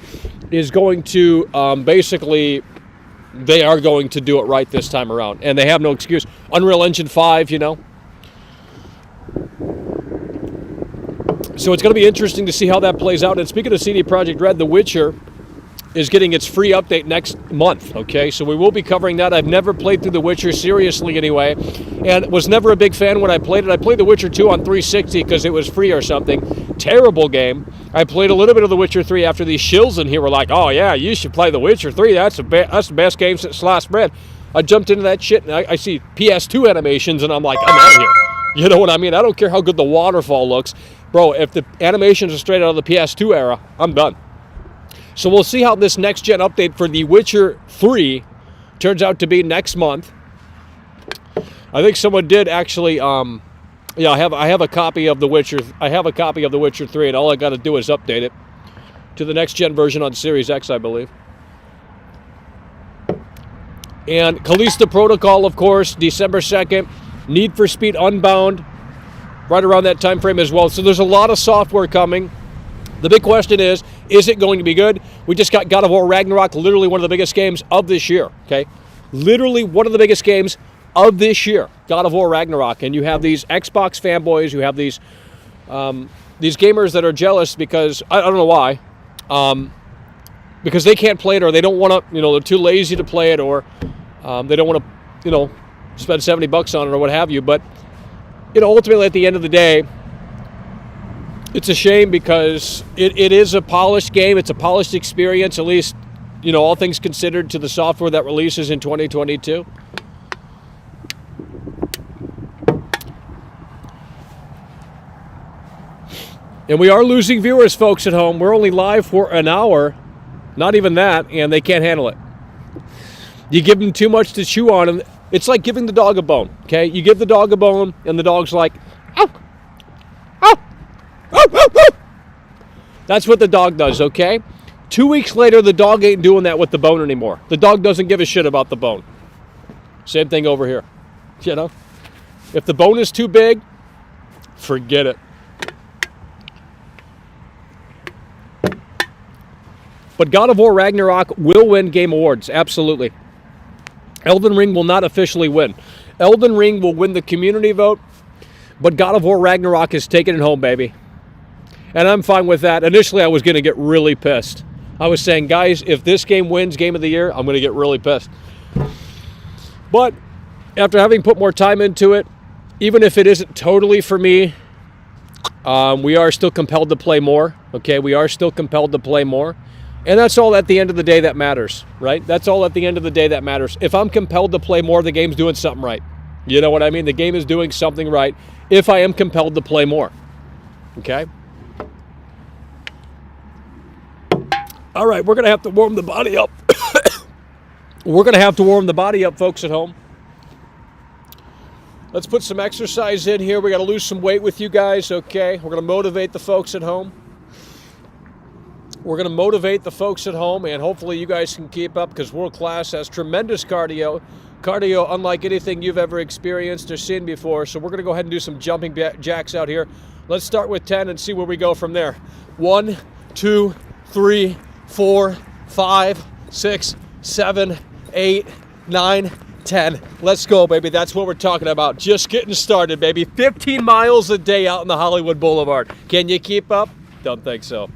is going to basically... They are going to do it right this time around, and they have no excuse. Unreal Engine 5, you know. So it's going to be interesting to see how that plays out. And speaking of CD Projekt Red, The Witcher is getting its free update next month, okay? So we will be covering that. I've never played through The Witcher, seriously anyway, and was never a big fan when I played it. I played The Witcher 2 on 360 because it was free or something. Terrible game. I played a little bit of The Witcher 3 after these shills in here were like, oh yeah, you should play The Witcher 3. That's the best game since sliced bread. I jumped into that shit, and I see PS2 animations, and I'm like, I'm out of here. You know what I mean? I don't care how good the waterfall looks. Bro, if the animations are straight out of the PS2 era, I'm done. So we'll see how this next-gen update for The Witcher 3 turns out to be next month. I think someone did actually... Yeah, I have a copy of The Witcher. I have a copy of The Witcher 3, and all I got to do is update it to the next gen version on Series X, I believe. And Calisto Protocol, of course, December 2nd. Need for Speed Unbound, right around that time frame as well. So there's a lot of software coming. The big question is it going to be good? We just got God of War Ragnarok, literally one of the biggest games of this year, okay? Literally one of the biggest games of this year, God of War Ragnarok. And you have these Xbox fanboys, you have these gamers that are jealous because, I don't know why, because they can't play it, or they don't want to, they're too lazy to play it, or they don't want to, spend $70 on it or what have you. But, ultimately at the end of the day, it's a shame because it is a polished game. It's a polished experience, at least, all things considered, to the software that releases in 2022. And we are losing viewers, folks at home. We're only live for an hour, not even that, and they can't handle it. You give them too much to chew on, and it's like giving the dog a bone, okay? You give the dog a bone, and the dog's like, ow, ow, ow, ow, ow. That's what the dog does, okay? 2 weeks later, the dog ain't doing that with the bone anymore. The dog doesn't give a shit about the bone. Same thing over here, If the bone is too big, forget it. But God of War Ragnarok will win Game Awards, absolutely. Elden Ring will not officially win. Elden Ring will win the community vote, but God of War Ragnarok is taking it home, baby. And I'm fine with that. Initially, I was going to get really pissed. I was saying, guys, if this game wins Game of the Year, I'm going to get really pissed. But after having put more time into it, even if it isn't totally for me, we are still compelled to play more, okay? We are still compelled to play more. And that's all at the end of the day that matters, right? That's all at the end of the day that matters. If I'm compelled to play more, the game's doing something right. You know what I mean? The game is doing something right if I am compelled to play more, okay? All right, we're going to have to warm the body up. We're going to have to warm the body up, folks at home. Let's put some exercise in here. We got to lose some weight with you guys, okay? We're going to motivate the folks at home. We're going to motivate the folks at home, and hopefully you guys can keep up, because World Class has tremendous cardio. Cardio unlike anything you've ever experienced or seen before. So we're going to go ahead and do some jumping jacks out here. Let's start with 10 and see where we go from there. 1, 2, 3, 4, 5, 6, 7, 8, 9, 10. Let's go, baby. That's what we're talking about. Just getting started, baby. 15 miles a day out in the Hollywood Boulevard. Can you keep up? Don't think so.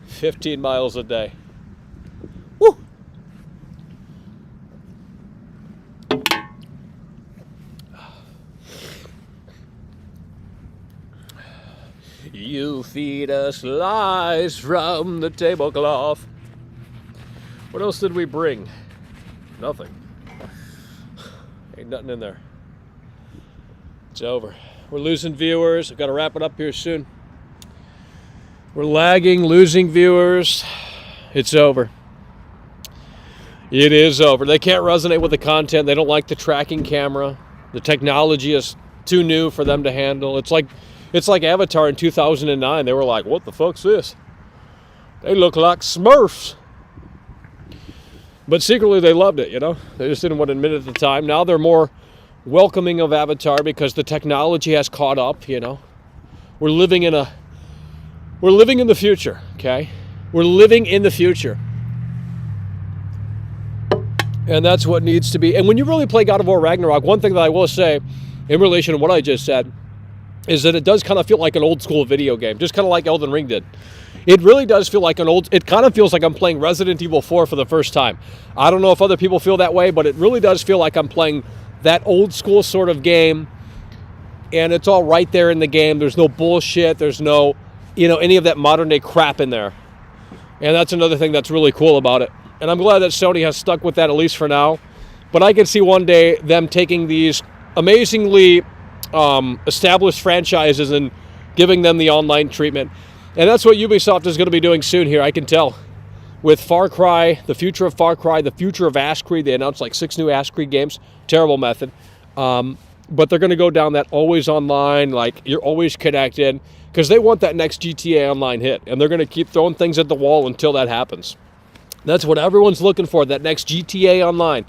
15 miles a day. Woo! You feed us lies from the tablecloth. What else did we bring? Nothing. Ain't nothing in there. It's over. We're losing viewers. I've got to wrap it up here soon. We're lagging, losing viewers. It's over. It is over. They can't resonate with the content. They don't like the tracking camera. The technology is too new for them to handle. It's like Avatar in 2009. They were like, what the fuck's this? They look like Smurfs. But secretly they loved it, you know? They just didn't want to admit it at the time. Now they're more welcoming of Avatar because the technology has caught up, you know? We're living in the future, okay? We're living in the future. And that's what needs to be. And when you really play God of War Ragnarok, one thing that I will say in relation to what I just said is that it does kind of feel like an old school video game, just kind of like Elden Ring did. It really does feel like it kind of feels like I'm playing Resident Evil 4 for the first time. I don't know if other people feel that way, but it really does feel like I'm playing that old school sort of game, and it's all right there in the game. There's no bullshit. There's no, any of that modern day crap in there. And that's another thing that's really cool about it. And I'm glad that Sony has stuck with that, at least for now. But I can see one day them taking these amazingly established franchises and giving them the online treatment. And that's what Ubisoft is going to be doing soon here, I can tell. With Far Cry, the future of Far Cry, the future of Ash Creed. They announced like 6 new Ash Creed games. Terrible method. But they're going to go down that always online, like you're always connected, because they want that next GTA Online hit. And they're going to keep throwing things at the wall until that happens. That's what everyone's looking for, that next GTA Online.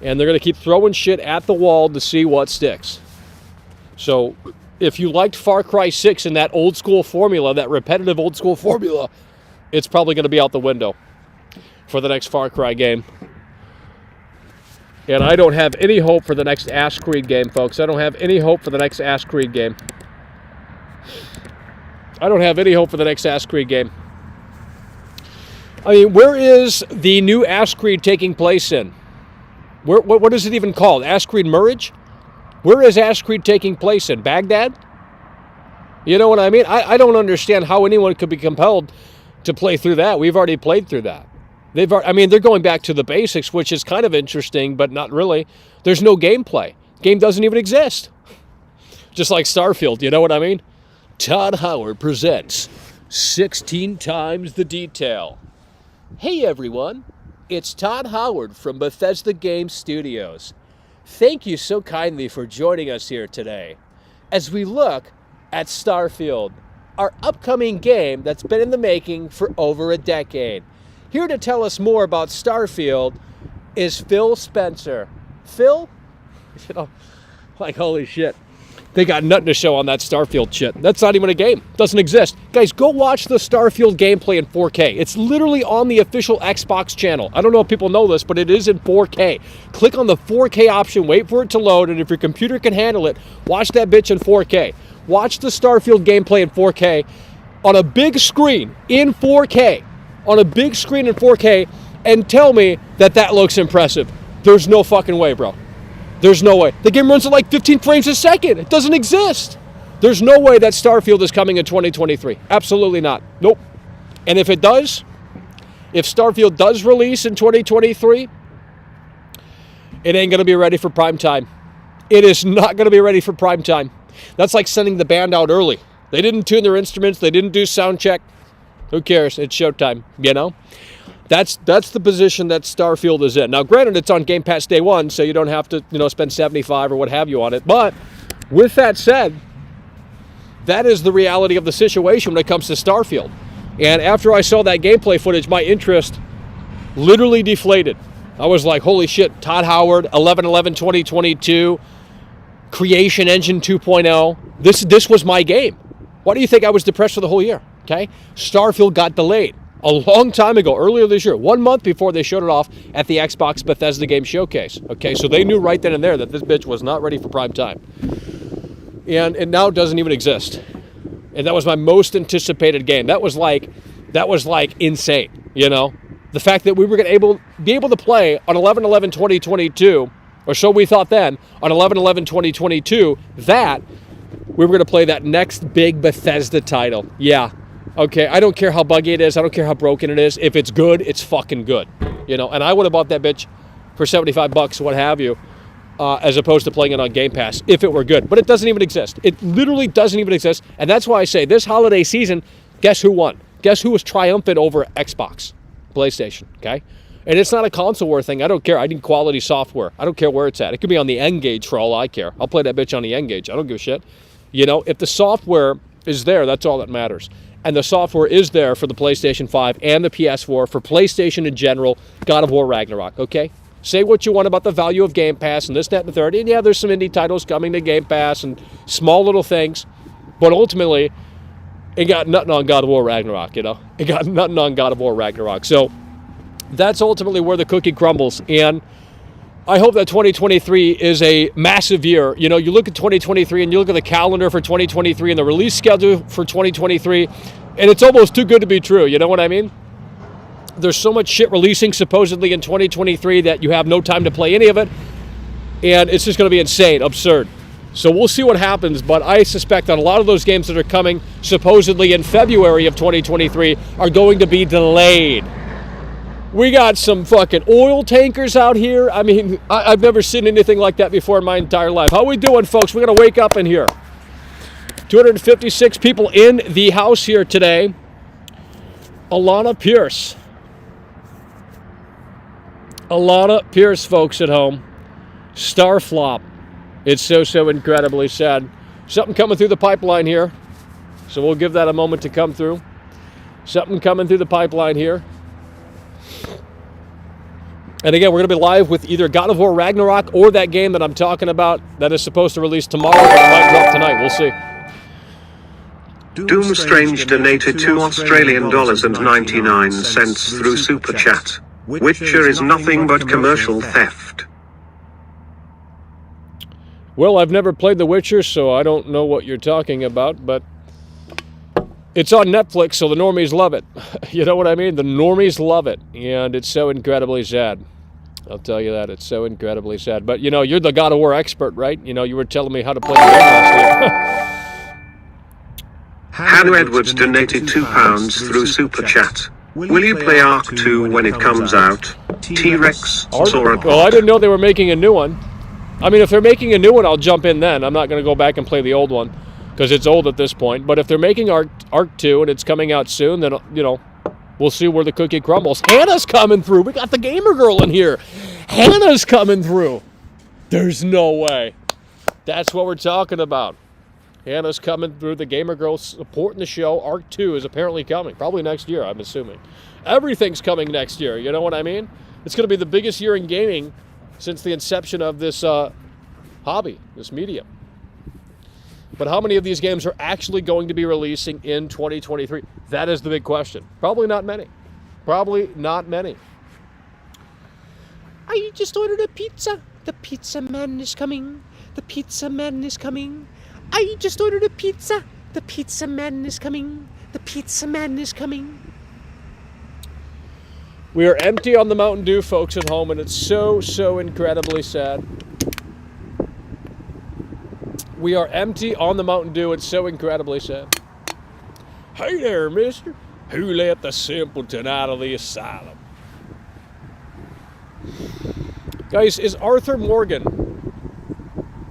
And they're going to keep throwing shit at the wall to see what sticks. So if you liked Far Cry 6 in that old school formula, that repetitive old school formula, it's probably going to be out the window for the next Far Cry game. And I don't have any hope for the next Ash Creed game, folks. I don't have any hope for the next Ash Creed game. I don't have any hope for the next Ash Creed game. I mean, where is the new Ash Creed taking place in? What is it even called? Ash Creed Mirage? Where is Ash Creed taking place in? Baghdad? You know what I mean? I don't understand how anyone could be compelled to play through that. We've already played through that. They're going back to the basics, which is kind of interesting, but not really. There's no gameplay. Game doesn't even exist. Just like Starfield, you know what I mean? Todd Howard presents 16 times the detail. Hey everyone, it's Todd Howard from Bethesda Game Studios. Thank you so kindly for joining us here today as we look at Starfield, our upcoming game that's been in the making for over a decade. Here to tell us more about Starfield is Phil Spencer. Phil? Holy shit. They got nothing to show on that Starfield shit. That's not even a game. Doesn't exist. Guys, go watch the Starfield gameplay in 4K. It's literally on the official Xbox channel. I don't know if people know this, but it is in 4K. Click on the 4K option, wait for it to load, and if your computer can handle it, watch that bitch in 4K. Watch the Starfield gameplay in 4K on a big screen in 4K. On a big screen in 4K, and tell me that looks impressive. There's no fucking way, bro. There's no way. The game runs at like 15 frames a second. It doesn't exist. There's no way that Starfield is coming in 2023. Absolutely not. Nope. And if it does, if Starfield does release in 2023, it ain't going to be ready for prime time. It is not going to be ready for prime time. That's like sending the band out early. They didn't tune their instruments. They didn't do sound check. Who cares? It's showtime, you know? That's the position that Starfield is in. Now, granted, it's on Game Pass day one, so you don't have to, spend $75 or what have you on it. But with that said, that is the reality of the situation when it comes to Starfield. And after I saw that gameplay footage, my interest literally deflated. I was like, holy shit, Todd Howard, 11/11/2022, Creation Engine 2.0. This was my game. Why do you think I was depressed for the whole year? Okay? Starfield got delayed. a long time ago, earlier this year, 1 month before they showed it off at the Xbox Bethesda Game Showcase. Okay, so they knew right then and there that this bitch was not ready for prime time. And it now doesn't even exist. And that was my most anticipated game. That was like insane, you know? The fact that we were going to be able to play on 11/11/2022, or so we thought then, on 11/11/2022, that we were going to play that next big Bethesda title. Yeah. Okay, I don't care how buggy it is. I don't care how broken it is. If it's good, it's fucking good. You know, and I would have bought that bitch for $75, what have you, as opposed to playing it on Game Pass, if it were good. But it doesn't even exist. It literally doesn't even exist. And that's why I say this holiday season, guess who won? Guess who was triumphant over Xbox? PlayStation, okay? And it's not a console war thing. I don't care. I need quality software. I don't care where it's at. It could be on the N-Gage for all I care. I'll play that bitch on the N-Gage. I don't give a shit. You know, if the software is there, that's all that matters. And the software is there for the PlayStation 5 and the PS4, for PlayStation in general, God of War Ragnarok, okay? Say what you want about the value of Game Pass and this, that, and the third. And yeah, there's some indie titles coming to Game Pass and small little things. But ultimately, it got nothing on God of War Ragnarok, you know? It got nothing on God of War Ragnarok. So that's ultimately where the cookie crumbles. And I hope that 2023 is a massive year. You know, you look at 2023 and you look at the calendar for 2023 and the release schedule for 2023, and it's almost too good to be true. You know what I mean? There's so much shit releasing supposedly in 2023 that you have no time to play any of it, and it's just going to be insane, absurd. So we'll see what happens, but I suspect that a lot of those games that are coming supposedly in February of 2023 are going to be delayed. We got some fucking oil tankers out here. I mean, I've never seen anything like that before in my entire life. How we doing, folks? We're going to wake up in here. 256 people in the house here today. Alana Pierce, folks at home. Starflop. It's so incredibly sad. Something coming through the pipeline here. So we'll give that a moment to come through. Something coming through the pipeline here. And again, we're going to be live with either God of War Ragnarok or that game that I'm talking about that is supposed to release tomorrow, but it might drop tonight. We'll see. Doom Strange donated $2.99 through Super Chat. Witcher is nothing but commercial theft. Well, I've never played The Witcher, so I don't know what you're talking about, but it's on Netflix, so the normies love it. You know what I mean? The normies love it, and it's so incredibly sad. I'll tell you that. It's so incredibly sad. But, you know, you're the God of War expert, right? You know, you were telling me how to play the game last night. Hannah Edwards donated £2 through Super Chat. Will you play Ark 2 when it comes out? T-Rex, Sauropod. Well, I didn't know they were making a new one. I mean, if they're making a new one, I'll jump in then. I'm not going to go back and play the old one, because it's old at this point. But if they're making Ark 2 and it's coming out soon, then, you know, we'll see where the cookie crumbles. Hannah's coming through. We got the gamer girl in here. Hannah's coming through. There's no way. That's what we're talking about. Hannah's coming through. The gamer girl supporting the show. Ark 2 is apparently coming. Probably next year, I'm assuming. Everything's coming next year. You know what I mean? It's going to be the biggest year in gaming since the inception of this hobby, this medium. But how many of these games are actually going to be releasing in 2023? That is the big question. Probably not many. Probably not many. I just ordered a pizza. The pizza man is coming. The pizza man is coming. I just ordered a pizza. The pizza man is coming. The pizza man is coming. We are empty on the Mountain Dew, folks at home, and it's so incredibly sad. We are empty on the Mountain Dew. It's so incredibly sad. Hey there, mister. Who let the simpleton out of the asylum? Guys, is Arthur Morgan...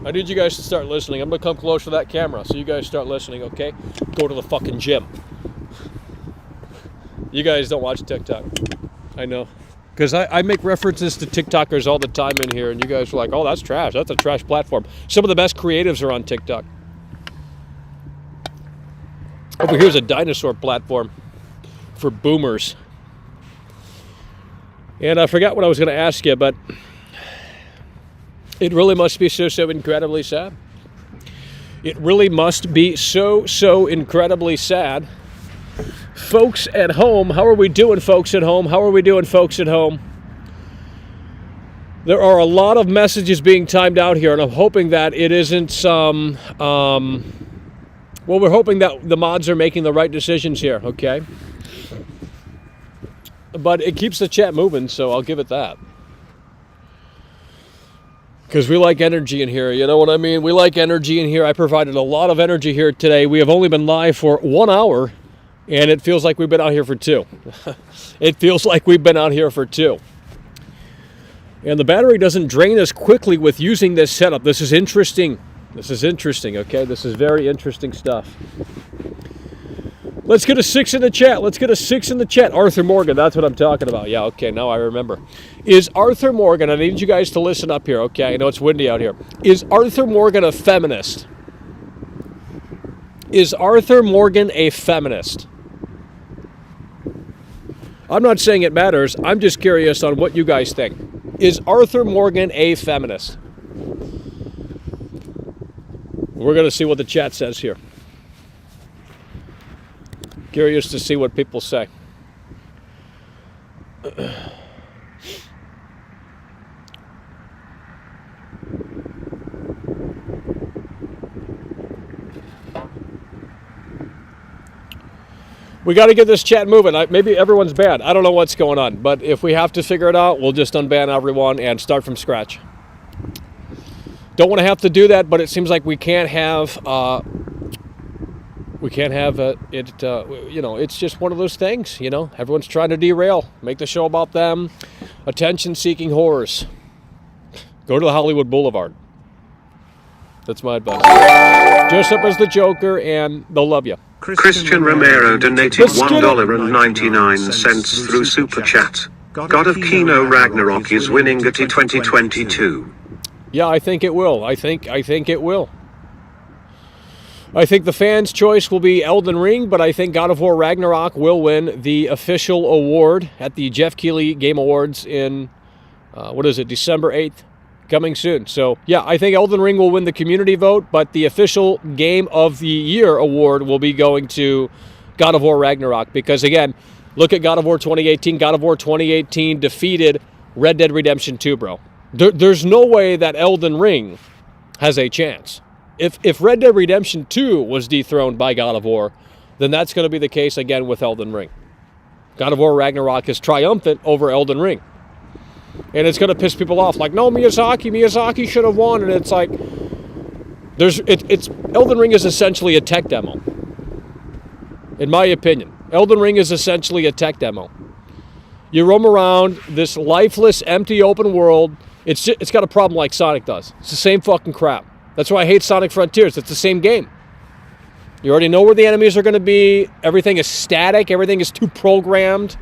I need you guys to start listening. I'm going to come close to that camera, so you guys start listening, okay? Go to the fucking gym. You guys don't watch TikTok. I know. Because I make references to TikTokers all the time in here, and you guys are like, oh, that's trash. That's a trash platform. Some of the best creatives are on TikTok. Over here's a dinosaur platform for boomers. And I forgot what I was going to ask you, but it really must be so incredibly sad. It really must be so incredibly sad Folks at home, how are we doing, folks at home? How are we doing, folks at home? There are a lot of messages being timed out here, and I'm hoping that it isn't some... well, we're hoping that the mods are making the right decisions here, okay? But it keeps the chat moving, so I'll give it that. Because we like energy in here, you know what I mean? We like energy in here. I provided a lot of energy here today. We have only been live for 1 hour, and it feels like we've been out here for 2. It feels like we've been out here for 2. And the battery doesn't drain as quickly with using this setup. This is interesting. This is interesting, okay? This is very interesting stuff. Let's get a 6 in the chat. Let's get a 6 in the chat. Arthur Morgan, that's what I'm talking about. Yeah, okay, now I remember. Is Arthur Morgan, I need you guys to listen up here, okay? I know it's windy out here. Is Arthur Morgan a feminist? Is Arthur Morgan a feminist? I'm not saying it matters. I'm just curious on what you guys think. Is Arthur Morgan a feminist? We're going to see what the chat says here. Curious to see what people say. We got to get this chat moving. Maybe everyone's bad. I don't know what's going on. But if we have to figure it out, we'll just unban everyone and start from scratch. Don't want to have to do that, but it seems like we can't have... you know, it's just one of those things, you know. Everyone's trying to derail. Make the show about them. Attention-seeking whores. Go to the Hollywood Boulevard. That's my advice. Dress up as the Joker and they'll love you. Christian Romero donated $1.99 through Super Chat. God of Kino Ragnarok is winning at 2022. Yeah, I think it will. I think it will. I think the fans' choice will be Elden Ring, but I think God of War Ragnarok will win the official award at the Jeff Keighley Game Awards in, December 8th? Coming soon. So, yeah, I think Elden Ring will win the community vote, but the official Game of the Year award will be going to God of War Ragnarok. Because, again, look at God of War 2018. God of War 2018 defeated Red Dead Redemption 2, bro. There's no way that Elden Ring has a chance. If Red Dead Redemption 2 was dethroned by God of War, then that's going to be the case again with Elden Ring. God of War Ragnarok is triumphant over Elden Ring. And it's going to piss people off. Like, no, Miyazaki should have won. And it's like, Elden Ring is essentially a tech demo. In my opinion. Elden Ring is essentially a tech demo. You roam around this lifeless, empty, open world. It's got a problem like Sonic does. It's the same fucking crap. That's why I hate Sonic Frontiers. It's the same game. You already know where the enemies are going to be. Everything is static. Everything is too programmed,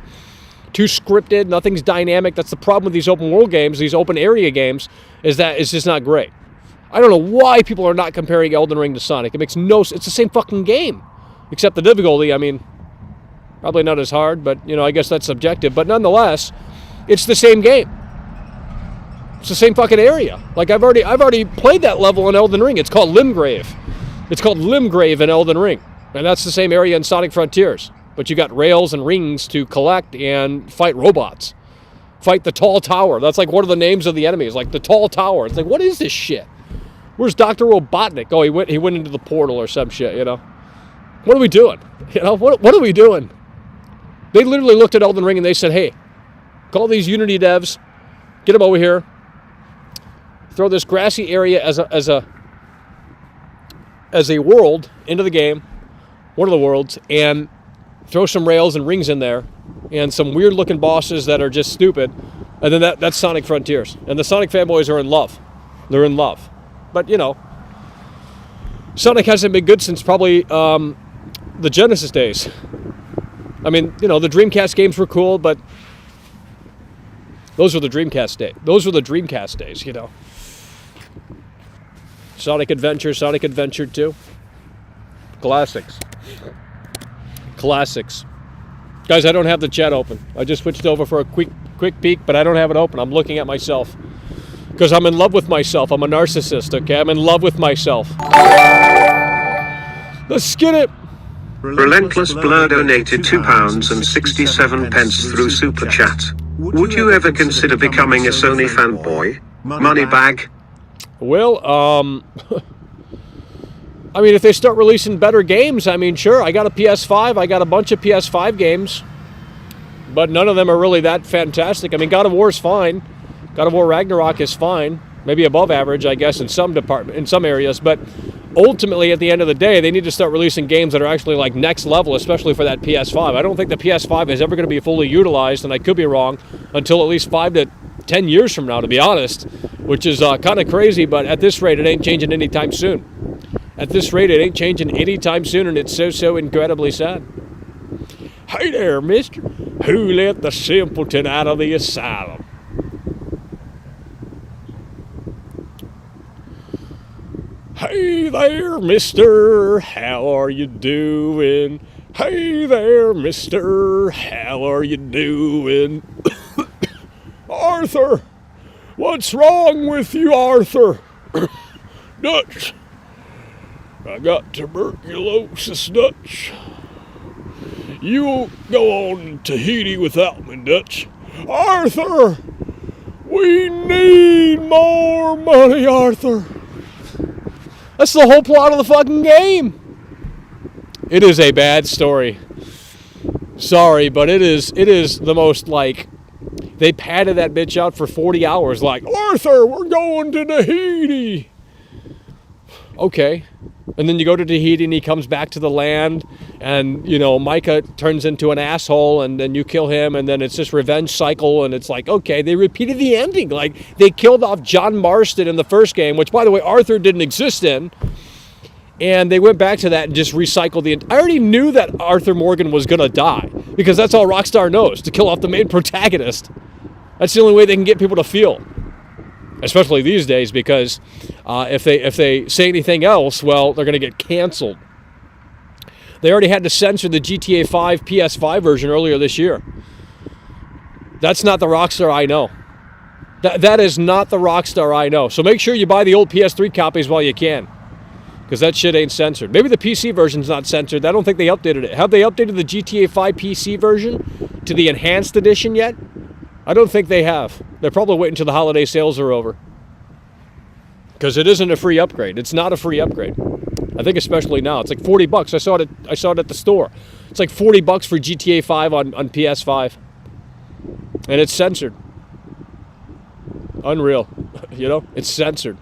too scripted. Nothing's dynamic. That's the problem with these open world games, these open area games, is that it's just not great. I don't know why people are not comparing Elden Ring to Sonic. It makes no sense. It's the same fucking game. Except the difficulty, I mean, probably not as hard, but, you know, I guess that's subjective. But nonetheless, it's the same game. It's the same fucking area. Like, I've already played that level in Elden Ring. It's called Limgrave. It's called Limgrave in Elden Ring. And that's the same area in Sonic Frontiers. But you got rails and rings to collect and fight robots. Fight the Tall Tower. That's like one of the names of the enemies. Like, the Tall Tower. It's like, what is this shit? Where's Dr. Robotnik? Oh, he went into the portal or some shit, you know? What are we doing? You know, what are we doing? They literally looked at Elden Ring and they said, hey, call these Unity devs, get them over here, throw this grassy area as a world into the game, one of the worlds, and throw some rails and rings in there, and some weird-looking bosses that are just stupid, and then that's Sonic Frontiers. And the Sonic fanboys are in love. They're in love. But, you know, Sonic hasn't been good since probably the Genesis days. I mean, you know, the Dreamcast games were cool, but those were the Dreamcast days. Those were the Dreamcast days, you know. Sonic Adventure 2. Classics. Guys, I don't have the chat open. I just switched over for a quick peek, but I don't have it open. I'm looking at myself. Because I'm in love with myself. I'm a narcissist, okay? I'm in love with myself. Let's get it. Relentless Blur donated £2.67 through Super Chat. Would you ever consider becoming a Sony fanboy? Moneybag? Well, I mean, if they start releasing better games, I mean, sure. I got a PS5. I got a bunch of PS5 games. But none of them are really that fantastic. I mean, God of War is fine. God of War Ragnarok is fine. Maybe above average, I guess, in some areas. But ultimately, at the end of the day, they need to start releasing games that are actually like next level, especially for that PS5. I don't think the PS5 is ever going to be fully utilized, and I could be wrong, until at least 5 to 10 years from now, to be honest, which is kind of crazy. But at this rate, it ain't changing anytime soon. At this rate, it ain't changing anytime soon, and it's so incredibly sad. Hey there, mister. Who let the simpleton out of the asylum? Hey there, mister. How are you doing? Hey there, mister. How are you doing? Arthur. What's wrong with you, Arthur? Dutch. I got tuberculosis, Dutch. You won't go on Tahiti without me, Dutch. Arthur! We need more money, Arthur. That's the whole plot of the fucking game. It is a bad story. Sorry, but it is the most, like, they padded that bitch out for 40 hours like, Arthur, we're going to Tahiti. Okay. And then you go to Tahiti and he comes back to the land and, you know, Micah turns into an asshole and then you kill him and then it's this revenge cycle and it's like, okay, they repeated the ending. Like, they killed off John Marston in the first game, which, by the way, Arthur didn't exist in. And they went back to that and just recycled the... I already knew that Arthur Morgan was going to die because that's all Rockstar knows, to kill off the main protagonist. That's the only way they can get people to feel. Especially these days, because if they say anything else, well, they're going to get canceled. They already had to censor the GTA 5 PS5 version earlier this year. That's not the Rockstar I know. That is not the Rockstar I know. So make sure you buy the old PS3 copies while you can, because that shit ain't censored. Maybe the PC version's not censored. I don't think they updated it. Have they updated the GTA 5 PC version to the enhanced edition yet? I don't think they have. They're probably waiting until the holiday sales are over. Because it isn't a free upgrade. It's not a free upgrade. I think especially now. It's like $40. I saw it at the store. It's like $40 for GTA 5 on PS5. And it's censored. Unreal. You know? It's censored.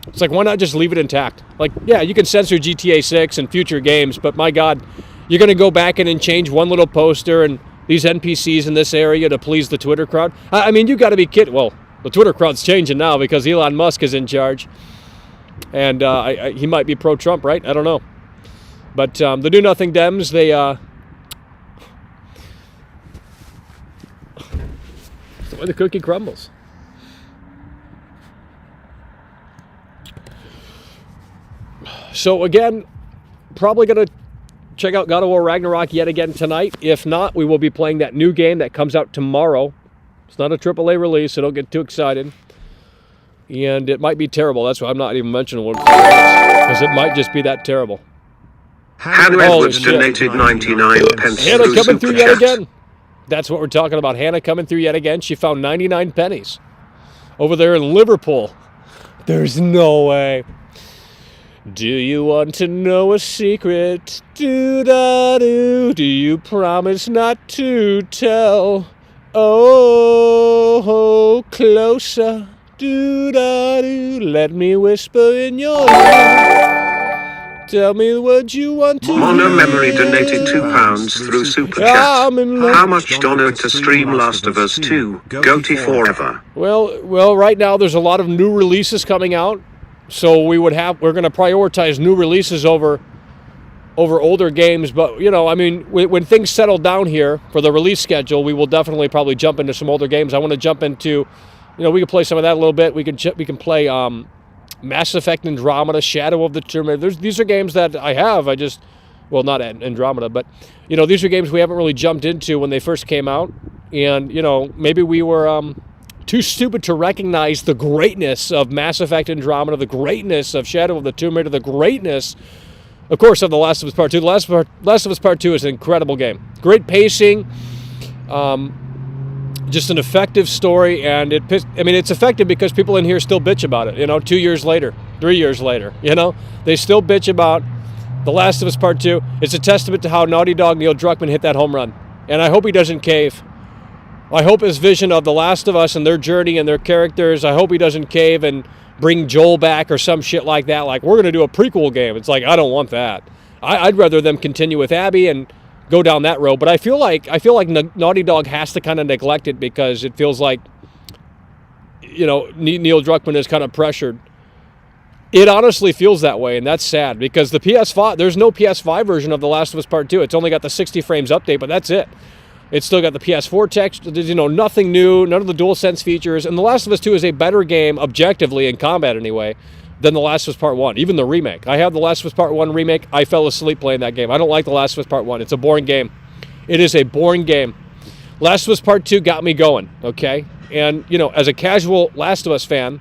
It's like, why not just leave it intact? Like, yeah, you can censor GTA 6 and future games, but my God, you're going to go back in and change one little poster and these NPCs in this area to please the Twitter crowd? I mean, you got to be kidding. Well, the Twitter crowd's changing now because Elon Musk is in charge. And he might be pro-Trump, right? I don't know. But the Do Nothing Dems, they... That's the way the cookie crumbles. So again, probably going to check out God of War Ragnarok yet again tonight. If not, we will be playing that new game that comes out tomorrow. It's not a AAA release, so don't get too excited. And it might be terrible. That's why I'm not even mentioning what it is, because it might just be that terrible. Hannah Edwards donated 99 pence. Hannah coming through yet again. That's what we're talking about. Hannah coming through yet again. She found 99 pennies over there in Liverpool. There's no way. Do you want to know a secret? Do-da-do. Do you promise not to tell? Oh, closer. Do-da-do. Let me whisper in your ear. Tell me what you want to Mono hear. Memory donated £2 through Super Chat. How much donor to stream Last of Us 2? Goatee forever. Well, right now there's a lot of new releases coming out. So we're going to prioritize new releases over older games. But, you know, I mean, when things settle down here for the release schedule, we will definitely probably jump into some older games. I want to jump into, you know, we can play some of that a little bit. We can play Mass Effect Andromeda, Shadow of the Tomb Raider. These are games that I have. Well, not Andromeda, but, you know, these are games we haven't really jumped into when they first came out. And, you know, maybe we were too stupid to recognize the greatness of Mass Effect Andromeda, the greatness of Shadow of the Tomb Raider, the greatness Of course, of The Last of Us Part 2. The Last of Us Part 2 is an incredible game. Great pacing, just an effective story, and it's effective because people in here still bitch about it, 2 years later, 3 years later, They still bitch about The Last of Us Part 2. It's a testament to how Naughty Dog Neil Druckmann hit that home run. And I hope he doesn't cave. I hope his vision of The Last of Us and their journey and their characters, I hope he doesn't cave and bring Joel back or some shit like that. Like, we're going to do a prequel game. It's like, I don't want that. I'd rather them continue with Abby and go down that road. But I feel like Naughty Dog has to kind of neglect it because it feels like, Neil Druckmann is kind of pressured. It honestly feels that way, and that's sad because the PS5, there's no PS5 version of The Last of Us Part 2. It's only got the 60 frames update, but that's it. It's still got the PS4 text, nothing new, none of the DualSense features. And The Last of Us 2 is a better game, objectively, in combat anyway, than The Last of Us Part 1, even the remake. I have The Last of Us Part 1 remake. I fell asleep playing that game. I don't like The Last of Us Part 1. It's a boring game. It is a boring game. Last of Us Part 2 got me going, okay? And, as a casual Last of Us fan,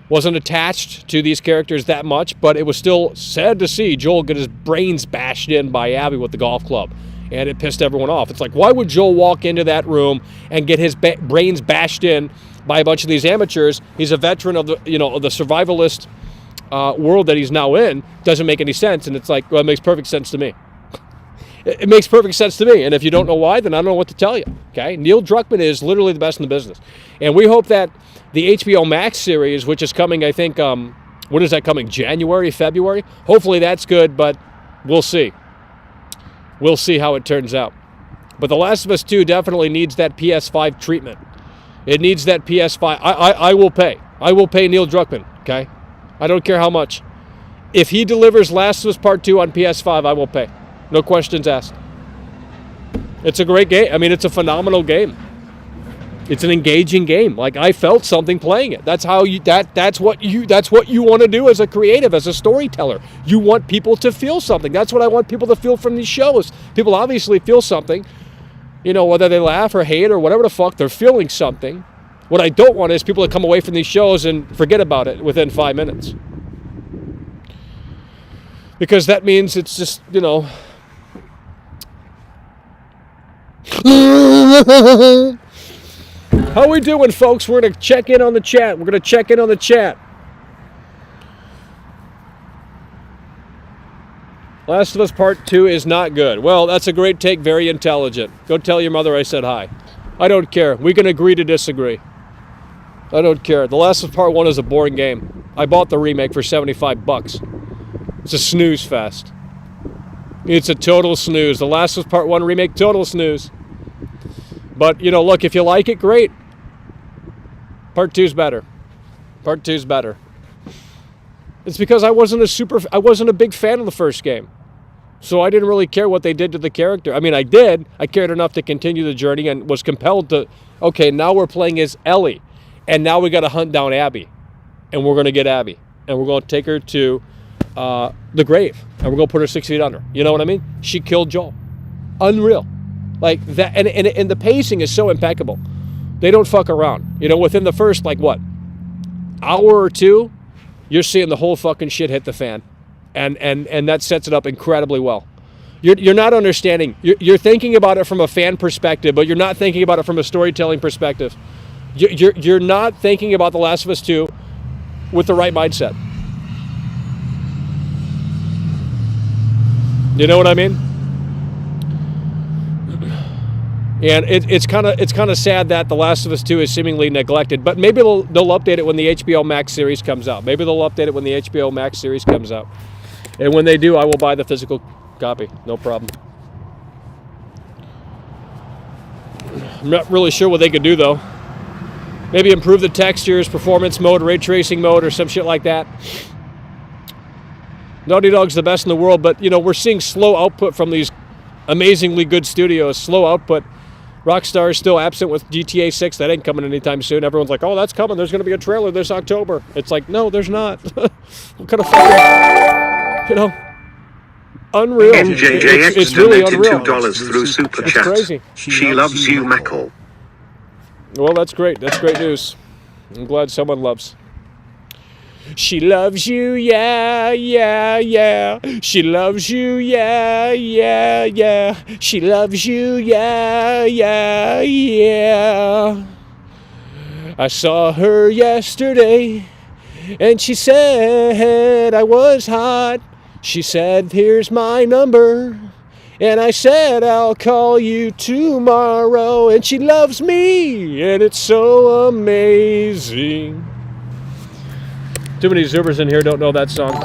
wasn't attached to these characters that much, but it was still sad to see Joel get his brains bashed in by Abby with the golf club. And it pissed everyone off. It's like, why would Joel walk into that room and get his brains bashed in by a bunch of these amateurs? He's a veteran of the, of the survivalist world that he's now in. Doesn't make any sense. And it's like, well, it makes perfect sense to me. It makes perfect sense to me. And if you don't know why, then I don't know what to tell you. Okay? Neil Druckmann is literally the best in the business. And we hope that the HBO Max series, which is coming, I think, when is that coming? January, February? Hopefully that's good, but we'll see. We'll see how it turns out. But The Last of Us 2 definitely needs that PS5 treatment. It needs that PS5. I will pay. I will pay Neil Druckmann, okay? I don't care how much. If he delivers Last of Us Part 2 on PS5, I will pay. No questions asked. It's a great game. It's a phenomenal game. It's an engaging game. Like, I felt something playing it. That's how you that's what you want to do as a creative, as a storyteller. You want people to feel something. That's what I want people to feel from these shows. People obviously feel something. Whether they laugh or hate or whatever the fuck, they're feeling something. What I don't want is people to come away from these shows and forget about it within 5 minutes. Because that means it's just, How we doing, folks? We're going to check in on the chat. Last of Us Part 2 is not good. Well, that's a great take. Very intelligent. Go tell your mother I said hi. I don't care. We can agree to disagree. I don't care. The Last of Us Part 1 is a boring game. I bought the remake for $75. It's a snooze fest. It's a total snooze. The Last of Us Part 1 remake, total snooze. But, look, if you like it, great. Part 2's better. Part 2's better. It's because I wasn't a big fan of the first game. So I didn't really care what they did to the character. I did. I cared enough to continue the journey and was compelled to, okay, now we're playing as Ellie. And now we got to hunt down Abby. And we're going to get Abby. And we're going to take her to the grave. And we're going to put her 6 feet under. You know what I mean? She killed Joel. Unreal. Like that, and the pacing is so impeccable. They don't fuck around. Within the first, hour or two, you're seeing the whole fucking shit hit the fan. And that sets it up incredibly well. You're not understanding. You're thinking about it from a fan perspective, but you're not thinking about it from a storytelling perspective. You're not thinking about The Last of Us 2 with the right mindset. You know what I mean? And it's kind of sad that The Last of Us 2 is seemingly neglected, but maybe they'll update it when the HBO Max series comes out. And when they do, I will buy the physical copy. No problem. I'm not really sure what they could do, though. Maybe improve the textures, performance mode, ray tracing mode, or some shit like that. Naughty Dog's the best in the world, but, we're seeing slow output from these amazingly good studios. Slow output. Rockstar is still absent with GTA 6. That ain't coming anytime soon. Everyone's like, oh, that's coming. There's going to be a trailer this October. It's like, no, there's not. What kind of fucking, unreal. NJJX it's really unreal. $2 through Super Chat. Crazy. She loves you, Mackle. Well, that's great. That's great news. I'm glad someone loves. She loves you, yeah, yeah, yeah. She loves you, yeah, yeah, yeah. She loves you, yeah, yeah, yeah. I saw her yesterday, and she said I was hot. She said, here's my number. And I said, I'll call you tomorrow. And she loves me, and it's so amazing. Too many Zoomers in here don't know that song.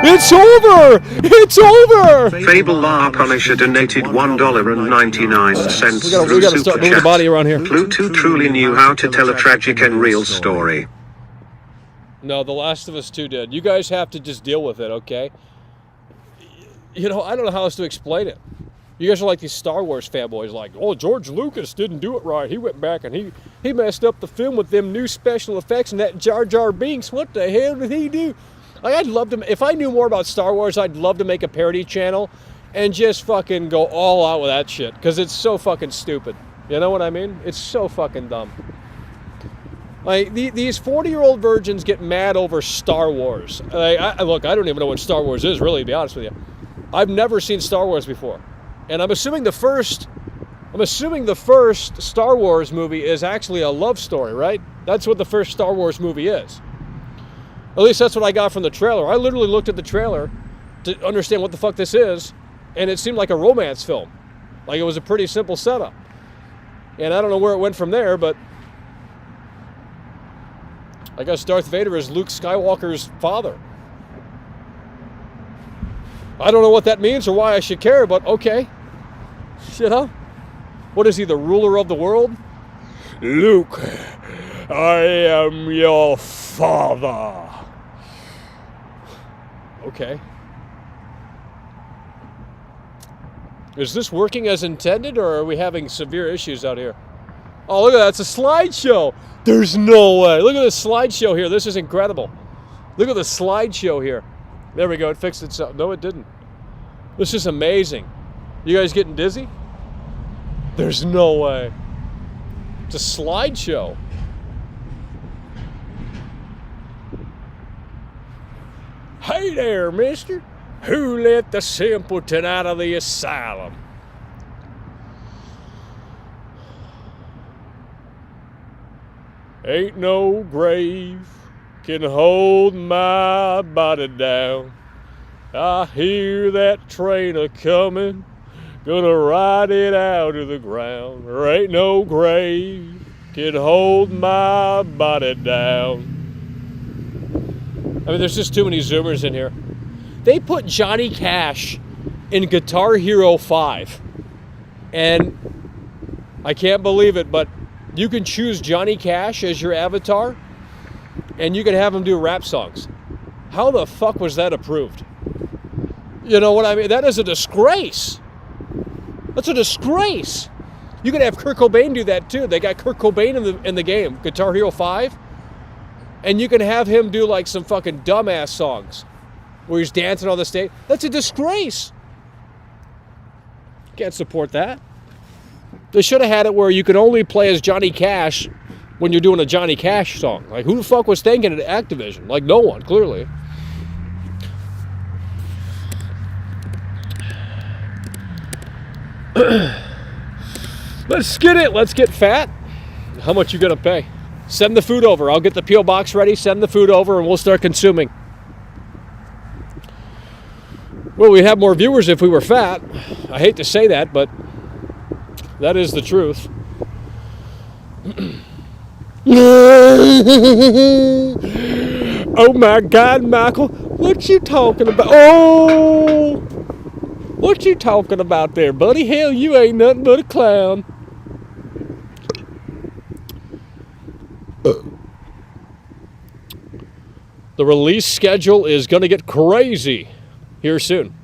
It's over! It's over! Fable La Punisher donated $1.99 We gotta start moving the body around here. Pluto truly knew how to tell a tragic and real story. No, The Last of Us 2 did. You guys have to just deal with it, okay? You know, I don't know how else to explain it. You guys are like these Star Wars fanboys, like, oh, George Lucas didn't do it right. He went back and he messed up the film with them new special effects and that Jar Jar Binks. What the hell did he do? Like, I'd love to, if I knew more about Star Wars, I'd love to make a parody channel and just fucking go all out with that shit, because it's so fucking stupid. You know what I mean? It's so fucking dumb. Like, these 40-year-old virgins get mad over Star Wars. Like, look, I don't even know what Star Wars is, really, to be honest with you. I've never seen Star Wars before. And I'm assuming the first Star Wars movie is actually a love story, right? That's what the first Star Wars movie is. At least that's what I got from the trailer. I literally looked at the trailer to understand what the fuck this is, and it seemed like a romance film. Like, it was a pretty simple setup. And I don't know where it went from there, but I guess Darth Vader is Luke Skywalker's father. I don't know what that means or why I should care, but okay. You know? What is he, the ruler of the world? Luke, I am your father. Okay. Is this working as intended, or are we having severe issues out here? Oh, look at that. It's a slideshow. There's no way. Look at this slideshow here. This is incredible. Look at the slideshow here. There we go. It fixed itself. No, it didn't. This is amazing. You guys getting dizzy? There's no way. It's a slideshow. Hey there, mister. Who let the simpleton out of the asylum? Ain't no grave can hold my body down. I hear that train a-comin', gonna ride it out of the ground. There ain't no grave can hold my body down. I mean, there's just too many Zoomers in here. They put Johnny Cash in Guitar Hero 5. And I can't believe it, but you can choose Johnny Cash as your avatar, and you can have him do rap songs. How the fuck was that approved? You know what I mean? That is a disgrace. That's a disgrace. You could have Kurt Cobain do that too. They got Kurt Cobain in the game, Guitar Hero 5. And you can have him do like some fucking dumbass songs where he's dancing on the stage. That's a disgrace. Can't support that. They should have had it where you could only play as Johnny Cash when you're doing a Johnny Cash song. Like, who the fuck was thinking at Activision? Like, no one, clearly. Let's get it. Let's get fat. How much you gonna pay? Send the food over. I'll get the P.O. box ready. Send the food over, and we'll start consuming. Well, we'd have more viewers if we were fat. I hate to say that, but that is the truth. Oh my God, Michael, what you talking about? Oh, what you talking about there, buddy? Hell, you ain't nothing but a clown. The release schedule is going to get crazy here soon.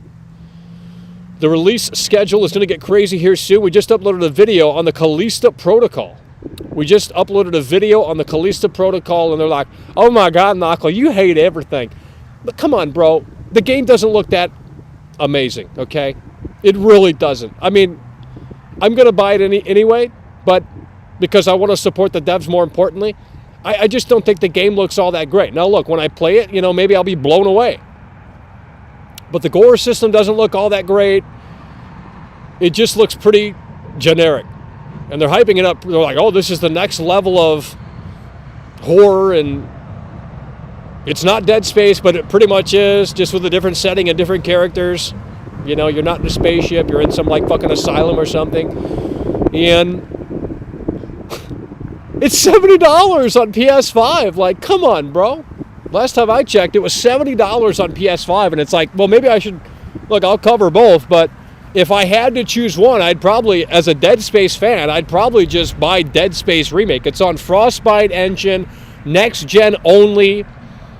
The release schedule is going to get crazy here soon. We just uploaded a video on the Calisto Protocol. And they're like, oh my God, Knuckle, you hate everything. But come on, bro. The game doesn't look that amazing, okay? It really doesn't. I mean, I'm going to buy it anyway, but because I want to support the devs more importantly, I just don't think the game looks all that great. Now, look, when I play it, you know, maybe I'll be blown away. But the gore system doesn't look all that great. It just looks pretty generic. And they're hyping it up. They're like, oh, this is the next level of horror. And it's not Dead Space, but it pretty much is, just with a different setting and different characters. You know, you're not in a spaceship. You're in some, like, fucking asylum or something. And it's $70 on PS5. Like, come on, bro. Last time I checked, it was $70 on PS5. And it's like, well, maybe I should... Look, I'll cover both, but if I had to choose one, I'd probably, as a Dead Space fan, I'd probably just buy Dead Space Remake. It's on Frostbite engine, next gen only.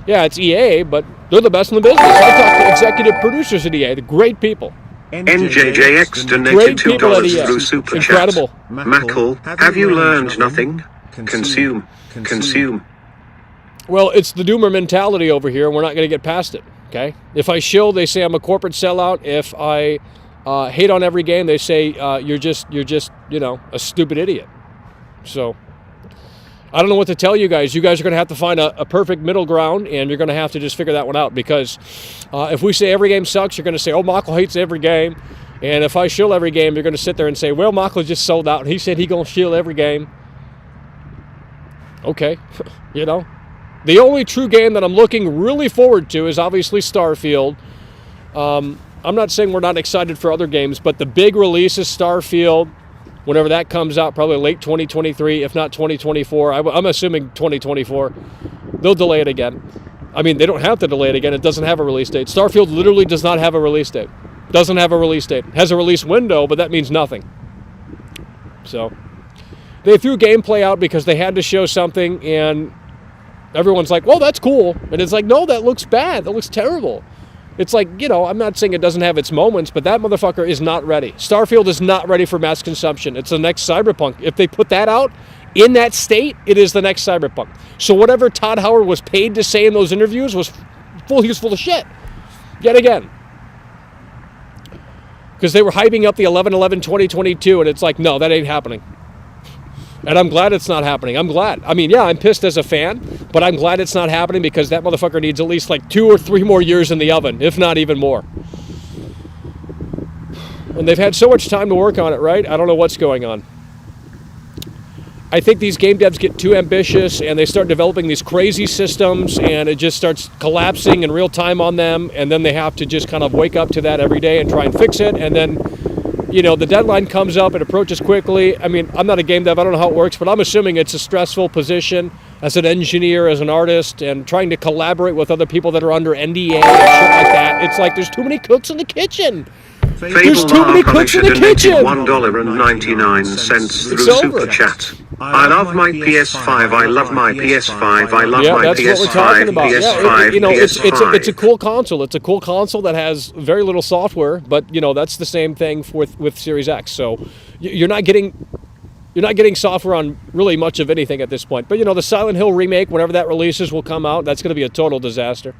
Yeah, it's EA, but they're the best in the business. I talked to executive producers at EA. They're great people. NJJX donated Great people at $2 EA. through Super Incredible. Chat. Mackle, have you learned nothing? Consume. Well, it's the doomer mentality over here, and we're not going to get past it, okay? If I shill, they say I'm a corporate sellout. If I hate on every game, they say you're just, you know, a stupid idiot. So I don't know what to tell you guys. You guys are going to have to find a perfect middle ground, and you're going to have to just figure that one out, because if we say every game sucks, you're going to say, oh, Michael hates every game. And if I shill every game, you're going to sit there and say, well, Michael just sold out, and he said he's going to shill every game. Okay, you know. The only true game that I'm looking really forward to is obviously Starfield. I'm not saying we're not excited for other games, but the big release is Starfield. Whenever that comes out, probably late 2023, if not 2024. I'm assuming 2024. They'll delay it again. I mean, they don't have to delay it again. It doesn't have a release date. Starfield literally does not have a release date. Doesn't have a release date. Has a release window, but that means nothing. So they threw gameplay out because they had to show something, and everyone's like, well, that's cool. And it's like, no, that looks bad. That looks terrible. It's like, you know, I'm not saying it doesn't have its moments, but that motherfucker is not ready. Starfield is not ready for mass consumption. It's the next Cyberpunk. If they put that out in that state, it is the next Cyberpunk. So whatever Todd Howard was paid to say in those interviews was he was full of shit. Yet again. Because they were hyping up the 11/11/2022, and it's like, no, that ain't happening. And I'm glad it's not happening. I'm glad. I mean, yeah, I'm pissed as a fan, but I'm glad it's not happening, because that motherfucker needs at least like 2 or 3 more years in the oven, if not even more. And they've had so much time to work on it, right? I don't know what's going on. I think these game devs get too ambitious, and they start developing these crazy systems, and it just starts collapsing in real time on them, and then they have to just kind of wake up to that every day and try and fix it, and then, you know, the deadline comes up, it approaches quickly. I mean, I'm not a game dev, I don't know how it works, but I'm assuming it's a stressful position as an engineer, as an artist, and trying to collaborate with other people that are under NDA and shit like that. It's like there's too many cooks in the kitchen. There's too many cooks in the kitchen. $1.99 through Super Chat. I love my PS5. I love my PS5. I love my that's PS5. What we're talking about. PS5. You know, PS5. it's a cool console. It's a cool console that has very little software, but you know that's the same thing with Series X. So you're not getting software on really much of anything at this point. But you know, the Silent Hill remake, whenever that releases, will come out. That's going to be a total disaster.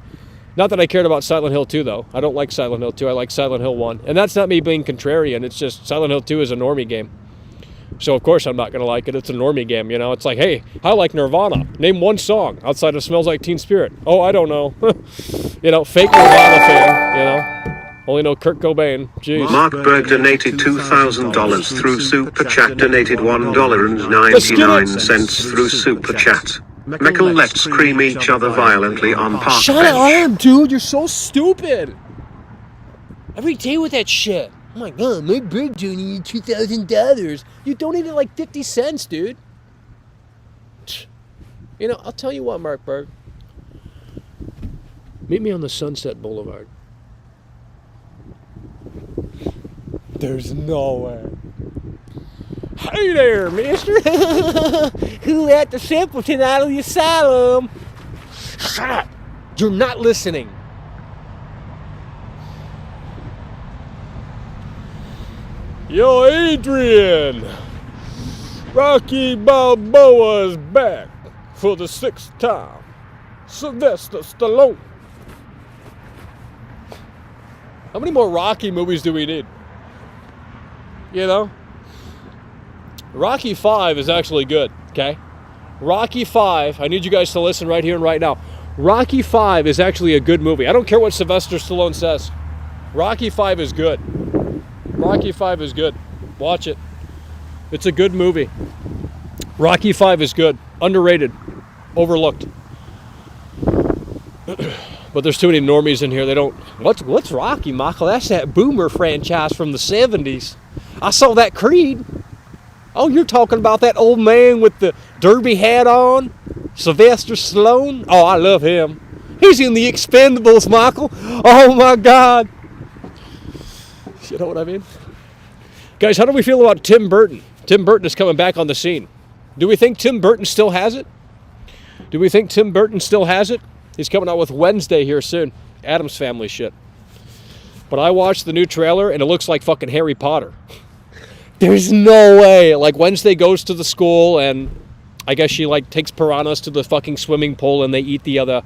Not that I cared about Silent Hill 2, though. I don't like Silent Hill 2. I like Silent Hill 1. And that's not me being contrarian. It's just Silent Hill 2 is a normie game. So, of course, I'm not going to like it. It's a normie game, you know. It's like, hey, I like Nirvana. Name one song outside of Smells Like Teen Spirit. Oh, I don't know. You know, fake Nirvana fan, you know. Only know Kurt Cobain. Jeez. Mark Berg donated $2,000 through Super Chat. Donated $1.99 through Super Chat. Michael, let's scream each other violently on park Shut up, dude. You're so stupid. Every day with that shit. Oh my god, my bird donated $2,000. You donated like 50 cents, dude. You know, I'll tell you what, Mark Berg. Meet me on the Sunset Boulevard. There's no way. Hey there, mister. Who let the simpleton out of the asylum? Shut up. You're not listening. Yo, Adrian. Rocky Balboa's back for the 6th time. Sylvester Stallone. How many more Rocky movies do we need? You know? Rocky 5 is actually good, okay? Rocky 5, I need you guys to listen right here and right now. Rocky 5 is actually a good movie. I don't care what Sylvester Stallone says. Rocky 5 is good. Rocky 5 is good. Watch it. It's a good movie. Rocky 5 is good. Underrated. Overlooked. But there's too many normies in here. They don't... What's Rocky, Michael? That's that Boomer franchise from the 70s. I saw that Creed. Oh, you're talking about that old man with the derby hat on? Sylvester Stallone? Oh, I love him. He's in the Expendables, Michael. Oh, my God. You know what I mean? Guys, how do we feel about Tim Burton? Tim Burton is coming back on the scene. Do we think Tim Burton still has it? Do we think Tim Burton still has it? He's coming out with Wednesday here soon. Addams Family shit. But I watched the new trailer, and it looks like fucking Harry Potter. There's no way. Like, Wednesday goes to the school, and I guess she, like, takes piranhas to the fucking swimming pool, and they eat the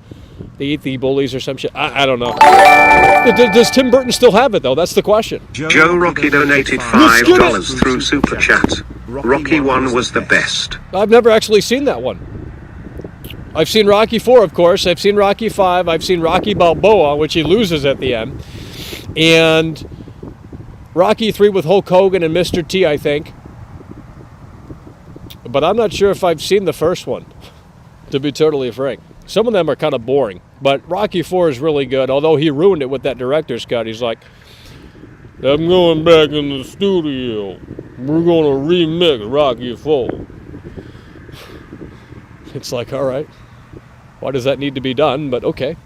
bullies or some shit. I don't know. Does Tim Burton still have it, though? That's the question. Joe Rocky donated $5 through Super Chat. Rocky 1 was the best. I've never actually seen that one. I've seen Rocky 4, of course. I've seen Rocky 5. I've seen Rocky Balboa, which he loses at the end. And Rocky 3 with Hulk Hogan and Mr. T, I think. But I'm not sure if I've seen the first one, to be totally frank. Some of them are kind of boring. But Rocky 4 is really good, although he ruined it with that director's cut. He's like, I'm going back in the studio. We're going to remix Rocky 4. It's like, all right. Why does that need to be done? But okay.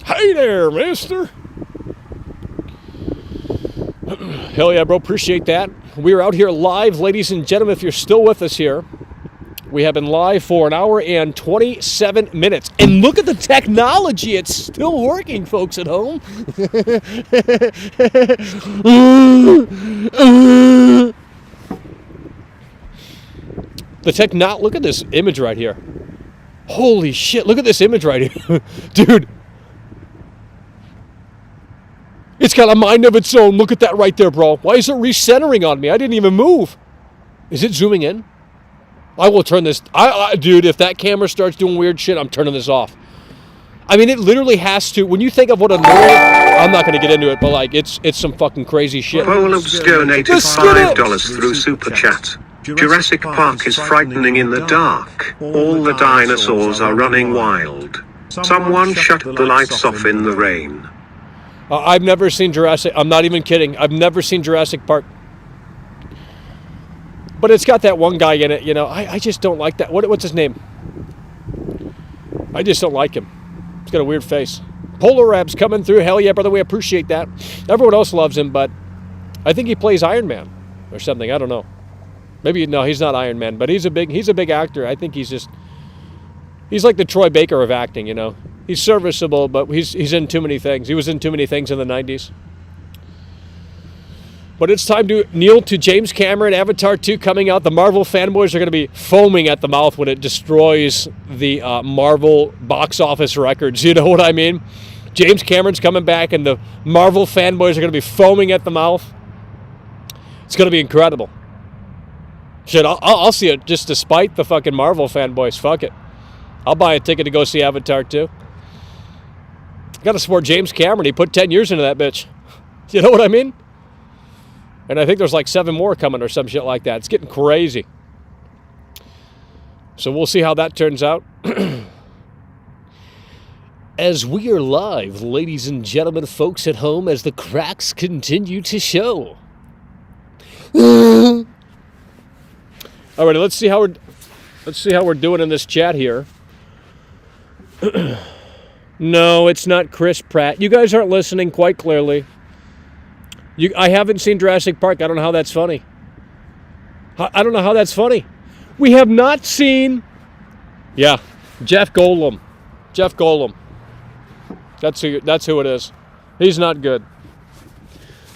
Hey there, mister. Hell yeah, bro. Appreciate that. We are out here live, ladies and gentlemen. If you're still with us here, we have been live for an hour and 27 minutes. And look at the technology. It's still working, folks at home. Look at this image right here. Holy shit, look at this image right here. Dude. It's got a mind of its own. Look at that right there, bro. Why is it recentering on me? I didn't even move. Is it zooming in? I will turn this... Dude, if that camera starts doing weird shit, I'm turning this off. I mean, it literally has to... When you think of what a nerd... I'm not going to get into it, but like, it's some fucking crazy shit. Polovs donated $5 through Super Chat. Jurassic Park is frightening in the dark. All the dinosaurs are running wild. Someone shut the lights off in the rain. I've never seen Jurassic... I'm not even kidding. I've never seen Jurassic Park. But it's got that one guy in it, you know. I just don't like that. What's his name? I just don't like him. He's got a weird face. Polar Rab's coming through. Hell yeah, brother. We appreciate that. Everyone else loves him, but I think he plays Iron Man or something. I don't know. Maybe, no, he's not Iron Man, but he's a big actor. I think he's like the Troy Baker of acting, you know. He's serviceable, but he's in too many things. He was in too many things in the 90s. But it's time to kneel to James Cameron, Avatar 2 coming out. The Marvel fanboys are going to be foaming at the mouth when it destroys the Marvel box office records. You know what I mean? James Cameron's coming back, and the Marvel fanboys are going to be foaming at the mouth. It's going to be incredible. Shit, I'll see it just despite the fucking Marvel fanboys. Fuck it. I'll buy a ticket to go see Avatar 2. Got to support James Cameron. He put 10 years into that bitch. You know what I mean? And I think there's like 7 more coming or some shit like that. It's getting crazy. So we'll see how that turns out. As we are live, ladies and gentlemen, folks at home, as the cracks continue to show. All right, let's see how we're doing in this chat here. No, it's not Chris Pratt. You guys aren't listening quite clearly. I haven't seen Jurassic Park. I don't know how that's funny. I don't know how that's funny. We have not seen... Yeah, Jeff Goldblum. Jeff Goldblum. That's who it is. He's not good.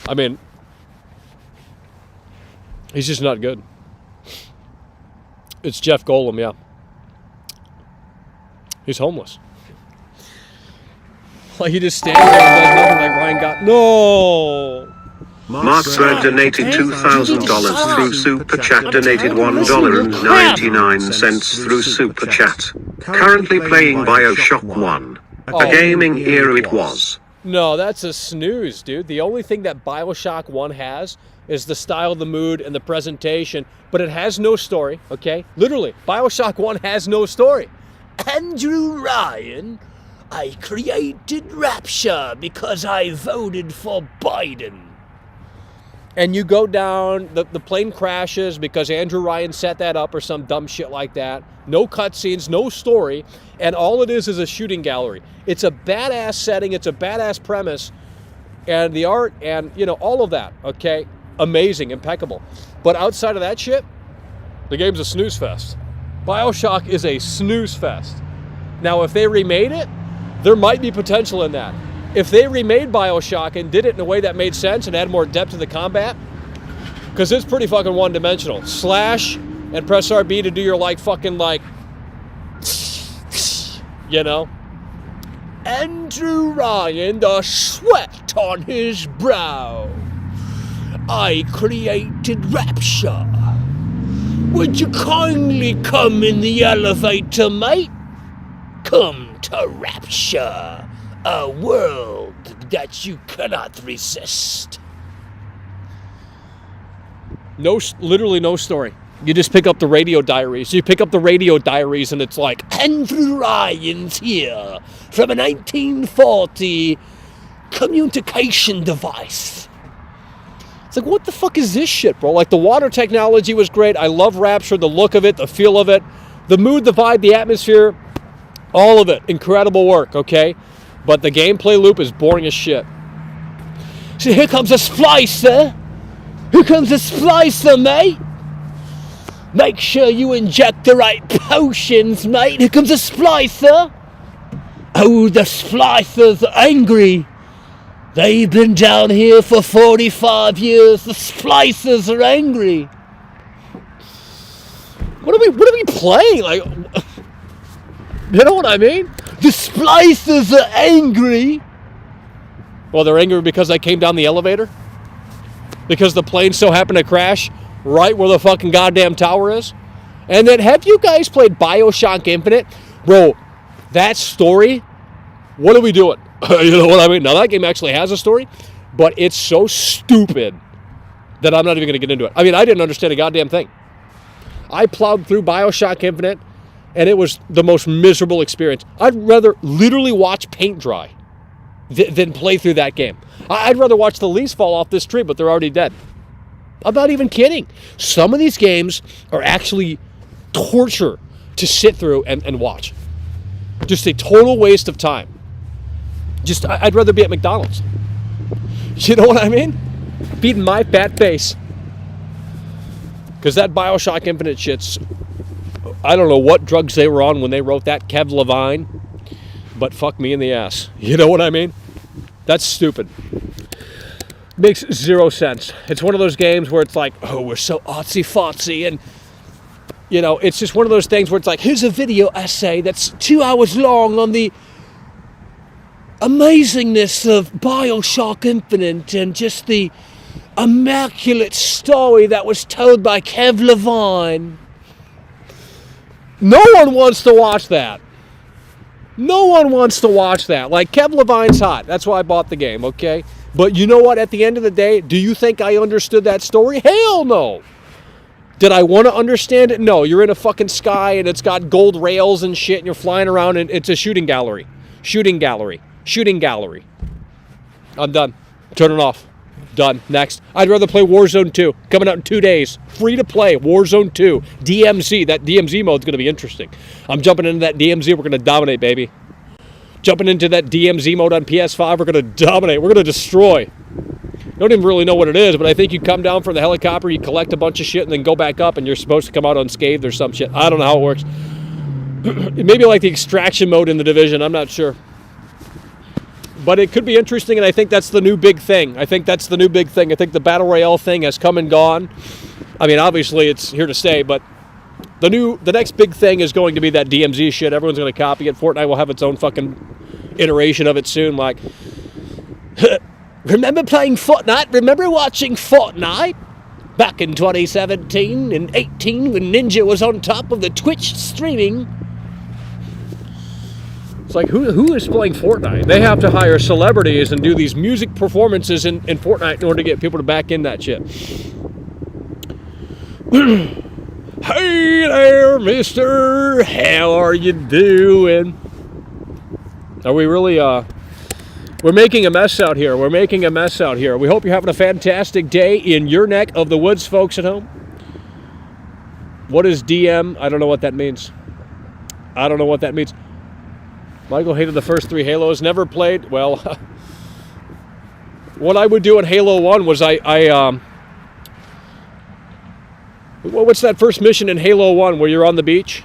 I mean, he's just not good. It's Jeff Goldblum, yeah. He's homeless. Like, he just stands there and does nothing like Ryan Gosling. No! Marksburg donated $2,000 through Super Chat, donated $1.99 through Super Chat. Currently playing Bioshock 1. A gaming era it was. No, that's a snooze, dude. The only thing that Bioshock 1 has is the style, the mood, and the presentation, but it has no story, okay? Literally, Bioshock 1 has no story. Andrew Ryan, I created Rapture because I voted for Biden. And you go down, the plane crashes because Andrew Ryan set that up or some dumb shit like that. No cutscenes, no story, and all it is a shooting gallery. It's a badass setting, it's a badass premise, and the art and, you know, all of that, okay? Amazing, impeccable. But outside of that shit, the game's a snooze fest. Bioshock is a snooze fest. Now, if they remade it, there might be potential in that. If they remade Bioshock and did it in a way that made sense and had more depth to the combat, because it's pretty fucking one-dimensional. Slash and press RB to do your fucking you know. Andrew Ryan, the sweat on his brow. I created Rapture. Would you kindly come in the elevator, mate? Come to Rapture. A world that you cannot resist. No, literally no story. You just pick up the radio diaries. You pick up the radio diaries and it's like, Andrew Ryan's here from a 1940 communication device. It's like, what the fuck is this shit, bro? Like, the water technology was great. I love Rapture, the look of it, the feel of it, the mood, the vibe, the atmosphere, all of it. Incredible work, okay? But the gameplay loop is boring as shit. So here comes a splicer. Here comes a splicer, mate. Make sure you inject the right potions, mate. Here comes a splicer. Oh, the splicers are angry. They've been down here for 45 years. The splicers are angry. What are we playing? Like, you know what I mean? The splicers are angry. Well, they're angry because I came down the elevator? Because the plane so happened to crash right where the fucking goddamn tower is? And then, have you guys played Bioshock Infinite? Bro, that story, what are we doing? You know what I mean? Now, that game actually has a story, but it's so stupid that I'm not even going to get into it. I mean, I didn't understand a goddamn thing. I plowed through Bioshock Infinite, and it was the most miserable experience. I'd rather literally watch paint dry than play through that game. I'd rather watch the leaves fall off this tree, but they're already dead. I'm not even kidding. Some of these games are actually torture to sit through and watch. Just a total waste of time. I'd rather be at McDonald's. You know what I mean? Feeding my fat face. Because that Bioshock Infinite shit's... I don't know what drugs they were on when they wrote that, Kev Levine, but fuck me in the ass. You know what I mean? That's stupid. Makes zero sense. It's one of those games where it's like, oh, we're so artsy-fartsy, and, you know, it's just one of those things where it's like, here's a video essay that's 2 hours long on the amazingness of Bioshock Infinite and just the immaculate story that was told by Kev Levine. No one wants to watch that. No one wants to watch that. Like, Kev Levine's hot. That's why I bought the game, okay? But you know what? At the end of the day, do you think I understood that story? Hell no. Did I want to understand it? No. You're in a fucking sky and it's got gold rails and shit and you're flying around and it's a shooting gallery. Shooting gallery. Shooting gallery. I'm done. Turn it off. Done. Next. I'd rather play Warzone 2. Coming out in 2 days. Free to play. Warzone 2. DMZ. That DMZ mode's going to be interesting. I'm jumping into that DMZ. We're going to dominate, baby. Jumping into that DMZ mode on PS5. We're going to dominate. We're going to destroy. Don't even really know what it is, but I think you come down from the helicopter, you collect a bunch of shit, and then go back up, and you're supposed to come out unscathed or some shit. I don't know how it works. It may be like the extraction mode in The Division. I'm not sure. But it could be interesting, and I think that's the new big thing. I think the Battle Royale thing has come and gone. I mean, obviously, it's here to stay, but the next big thing is going to be that DMZ shit. Everyone's going to copy it. Fortnite will have its own fucking iteration of it soon. Like, Remember playing Fortnite? Remember watching Fortnite? Back in 2017 and 18 when Ninja was on top of the Twitch streaming. It's like, who is playing Fortnite? They have to hire celebrities and do these music performances in Fortnite in order to get people to back in that shit. Hey there, mister. How are you doing? Are we really, we're making a mess out here. We're making a mess out here. We hope you're having a fantastic day in your neck of the woods, folks at home. What is DM? I don't know what that means. I don't know what that means. Michael hated the first 3 Halos. Never played. Well, what I would do in Halo 1 was what's that first mission in Halo 1 where you're on the beach?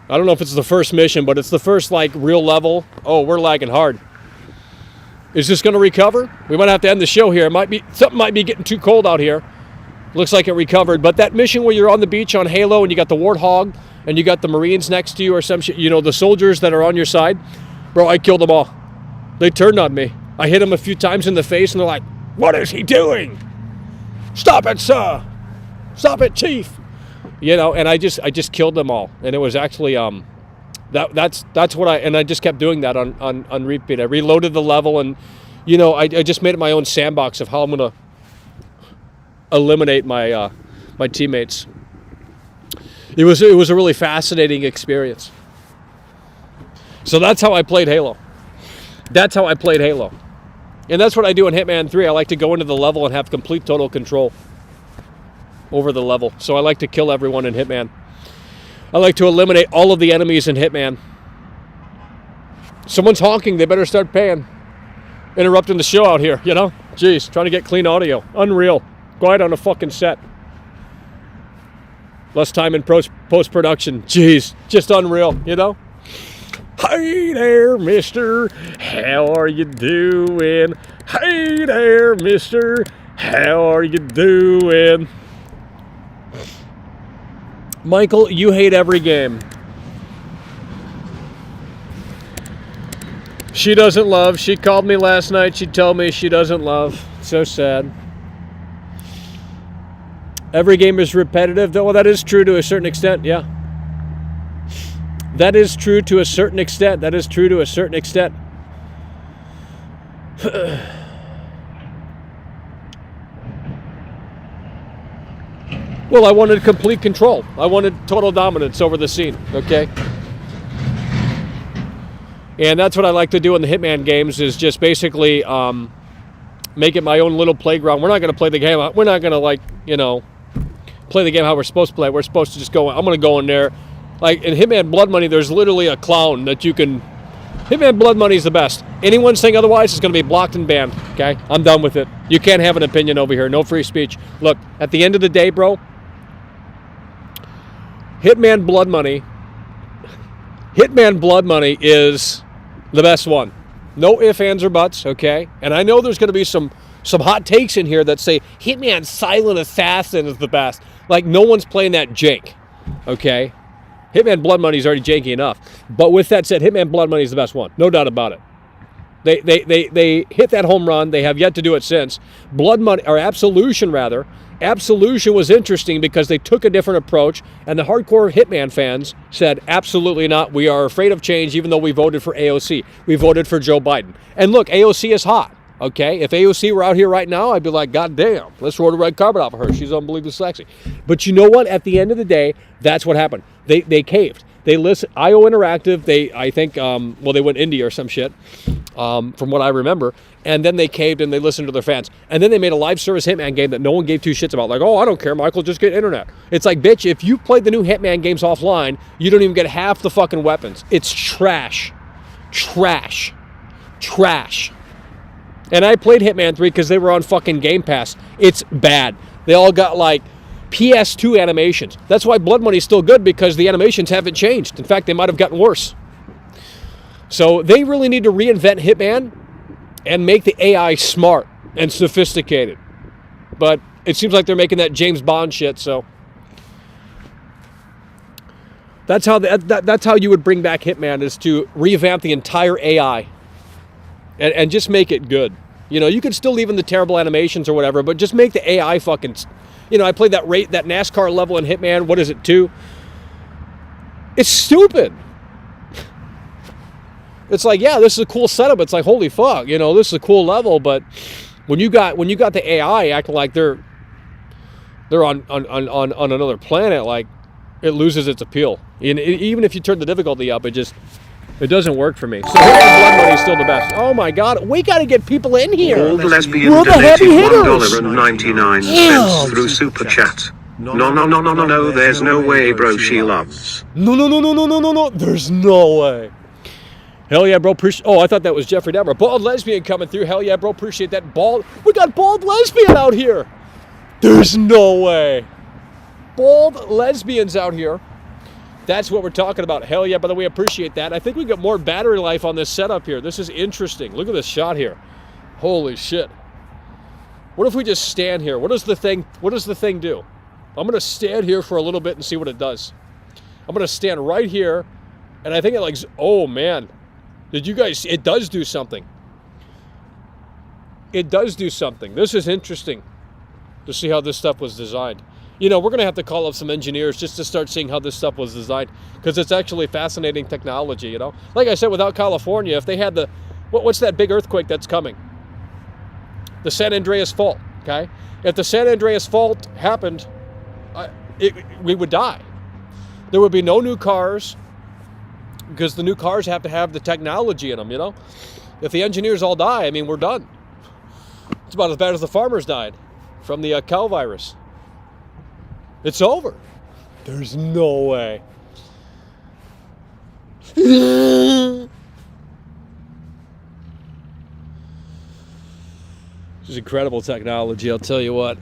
I don't know if it's the first mission, but it's the first, like, real level. Oh, we're lagging hard. Is this going to recover? We might have to end the show here. Something might be getting too cold out here. Looks like it recovered. But that mission where you're on the beach on Halo and you got the Warthog and you got the Marines next to you or some shit, you know, the soldiers that are on your side. Bro, I killed them all. They turned on me. I hit them a few times in the face and they're like, what is he doing? Stop it, sir. Stop it, chief. You know, and I just killed them all. And it was actually, that's what I just kept doing that on repeat. I reloaded the level and, you know, I just made it my own sandbox of how I'm going to eliminate my my teammates. It was a really fascinating experience. So that's how I played Halo. That's how I played Halo. And that's what I do in Hitman 3. I like to go into the level and have complete total control over the level. So I like to kill everyone in Hitman. I like to eliminate all of the enemies in Hitman. Someone's honking, they better start paying. Interrupting the show out here, you know? Jeez, trying to get clean audio. Unreal. Quiet on a fucking set. Less time in post-production. Jeez, just unreal, you know? Hey there, mister. How are you doing? Hey there, mister. How are you doing? Michael, you hate every game. She doesn't love. She called me last night. She told me she doesn't love. So sad. Every game is repetitive. Well, that is true to a certain extent, yeah. That is true to a certain extent. That is true to a certain extent. Well, I wanted complete control. I wanted total dominance over the scene, okay? And that's what I like to do in the Hitman games is just basically make it my own little playground. We're not going to play the game. We're not going to, like, you know, play the game how we're supposed to play. We're supposed to just go, I'm going to go in there. Like, in Hitman Blood Money, there's literally a clown that you can... Hitman Blood Money is the best. Anyone saying otherwise is going to be blocked and banned, okay? I'm done with it. You can't have an opinion over here. No free speech. Look, at the end of the day, bro, Hitman Blood Money is the best one. No ifs, ands, or buts, okay? And I know there's going to be some hot takes in here that say Hitman Silent Assassin is the best. Like, no one's playing that jank, okay? Hitman Blood Money is already janky enough. But with that said, Hitman Blood Money is the best one. No doubt about it. They hit that home run. They have yet to do it since. Blood Money, or Absolution rather. Absolution was interesting because they took a different approach, and the hardcore Hitman fans said, absolutely not. We are afraid of change, even though we voted for AOC. We voted for Joe Biden. And look, AOC is hot, okay? If AOC were out here right now, I'd be like, God damn, let's roll the red carpet off of her. She's unbelievably sexy. But you know what? At the end of the day, that's what happened. They caved. They listened. IO Interactive, they went indie or some shit, from what I remember. And then they caved and they listened to their fans. And then they made a live service Hitman game that no one gave two shits about. Like, oh, I don't care, Michael, just get internet. It's like, bitch, if you played the new Hitman games offline, you don't even get half the fucking weapons. It's trash. Trash. Trash. And I played Hitman 3 because they were on fucking Game Pass. It's bad. They all got, like, PS2 animations. That's why Blood Money is still good, because the animations haven't changed. In fact, they might have gotten worse. So they really need to reinvent Hitman and make the AI smart and sophisticated. But it seems like they're making that James Bond shit, so that's how you would bring back Hitman, is to revamp the entire AI. and just make it good. You know, you could still leave in the terrible animations or whatever, but just make the AI fucking, you know, I played that NASCAR level in Hitman, what is it, 2? It's stupid. It's like, yeah, this is a cool setup. It's like, holy fuck, you know, this is a cool level, but when you got the AI acting like they're on another planet, like, it loses its appeal. And even if you turn the difficulty up, it doesn't work for me. So Blood Money is still the best. Oh my God, we got to get people in here. Old lesbian donated $1.99 through Super Chat. No, there's no way, bro, she loves. No, there's no way. Hell yeah, bro. Oh, I thought that was Jeffrey Dahmer. Bald lesbian coming through. Hell yeah, bro. Appreciate that. We got bald lesbian out here. There's no way. Bald lesbians out here. That's what we're talking about. Hell yeah, by the way, appreciate that. I think we got more battery life on this setup here. This is interesting. Look at this shot here. Holy shit. What if we just stand here? What does the thing do? I'm going to stand here for a little bit and see what it does. I'm going to stand right here, and I think it like, oh man. Did you guys, it does do something. It does do something. This is interesting to see how this stuff was designed. You know, we're going to have to call up some engineers just to start seeing how this stuff was designed, because it's actually fascinating technology, you know? Like I said, without California, if they had what's that big earthquake that's coming? The San Andreas Fault, okay? If the San Andreas Fault happened, we would die. There would be no new cars, because the new cars have to have the technology in them, you know? If the engineers all die, I mean, we're done. It's about as bad as the farmers died from the cow virus. It's over. There's no way. This is incredible technology, I'll tell you what.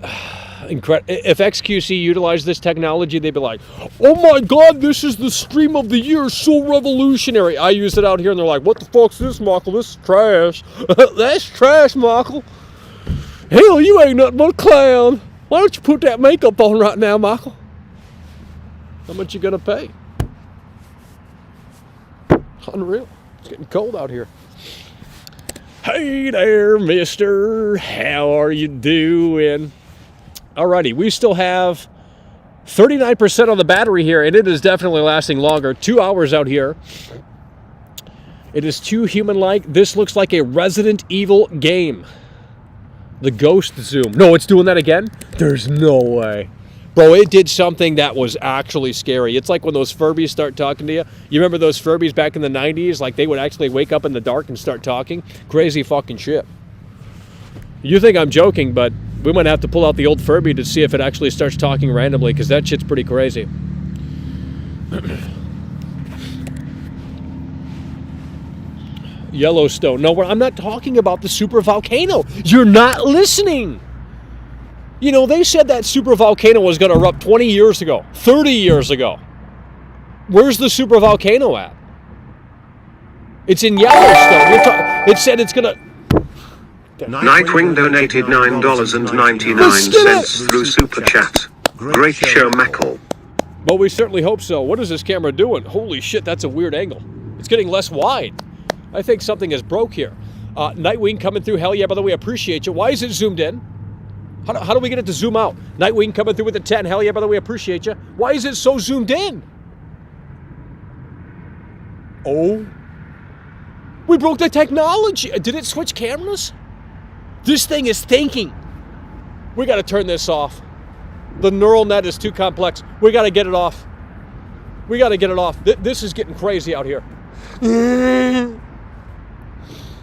If XQC utilized this technology, they'd be like, oh my God, this is the stream of the year, so revolutionary. I use it out here, and they're like, what the fuck's this, Michael? This is trash. That's trash, Michael. Hell, you ain't nothing but a clown. Why don't you put that makeup on right now, Michael? How much you gonna pay? Unreal. It's getting cold out here. Hey there, mister. How are you doing? Alrighty, we still have 39% on the battery here, and it is definitely lasting longer. 2 hours out here. It is too human-like. This looks like a Resident Evil game. The ghost zoom. No, it's doing that again? There's no way. Bro, it did something that was actually scary. It's like when those Furbies start talking to you. You remember those Furbies back in the 90s? Like, they would actually wake up in the dark and start talking? Crazy fucking shit. You think I'm joking, but we might have to pull out the old Furby to see if it actually starts talking randomly, because that shit's pretty crazy. Yellowstone. No, I'm not talking about the super volcano. You're not listening. You know, they said that super volcano was going to erupt 20 years ago, 30 years ago. Where's the super volcano at? It's in Yellowstone. It said it's going to... Nightwing donated $9.99 through Super Chat. Great show, Mackle. Well, we certainly hope so. What is this camera doing? Holy shit, that's a weird angle. It's getting less wide. I think something is broke here. Nightwing coming through. Hell yeah, by the way, appreciate you. Why is it zoomed in? How do we get it to zoom out? Nightwing coming through with the 10. Hell yeah, by the way, appreciate you. Why is it so zoomed in? Oh. We broke the technology. Did it switch cameras? This thing is thinking. We got to turn this off. The neural net is too complex. We got to get it off. We got to get it off. This is getting crazy out here.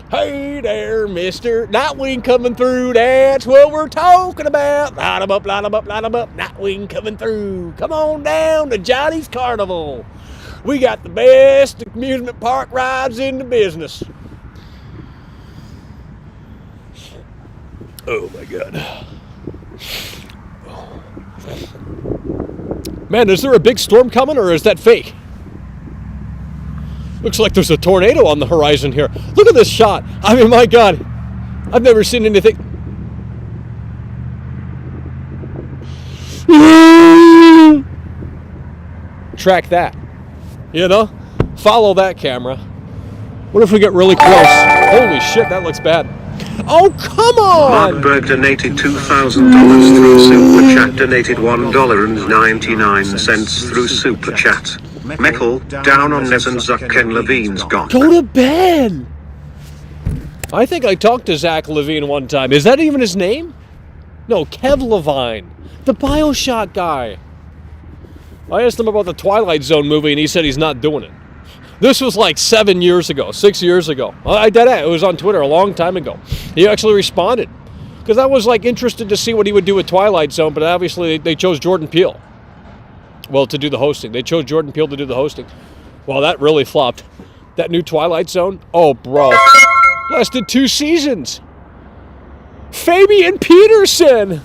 Hey there, mister. Nightwing coming through. That's what we're talking about. Light 'em up, light 'em up, light 'em up. Nightwing coming through. Come on down to Johnny's Carnival. We got the best amusement park rides in the business. Oh my God. Man, is there a big storm coming, or is that fake? Looks like there's a tornado on the horizon here. Look at this shot. I mean, my God. I've never seen anything. Track that. You know? Follow that camera. What if we get really close? Holy shit, that looks bad. Oh, come on! Markberg donated $2,000 through Super Chat, donated $1.99 through Super Chat. Metal, down on Les and Zuck Ken Levine's got. Go to bed! I think I talked to Zach Levine one time. Is that even his name? No, Kev Levine. The Bioshock guy. I asked him about the Twilight Zone movie and he said he's not doing it. This was like 7 years ago, 6 years ago. I did it. It was on Twitter a long time ago. He actually responded. Because I was like interested to see what he would do with Twilight Zone, but obviously they chose Jordan Peele. Well, to do the hosting. They chose Jordan Peele to do the hosting. Well, that really flopped. That new Twilight Zone? Oh, bro. Lasted 2 seasons. Fabian Peterson.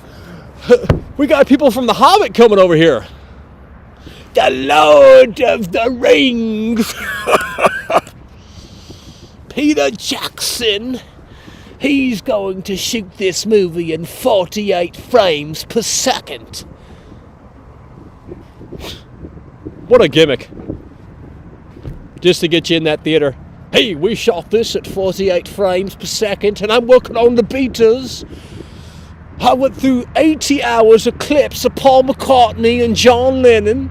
We got people from The Hobbit coming over here. The Lord of the Rings. Peter Jackson. He's going to shoot this movie in 48 frames per second. What a gimmick. Just to get you in that theater. Hey, we shot this at 48 frames per second and I'm working on the betas. I went through 80 hours of clips of Paul McCartney and John Lennon.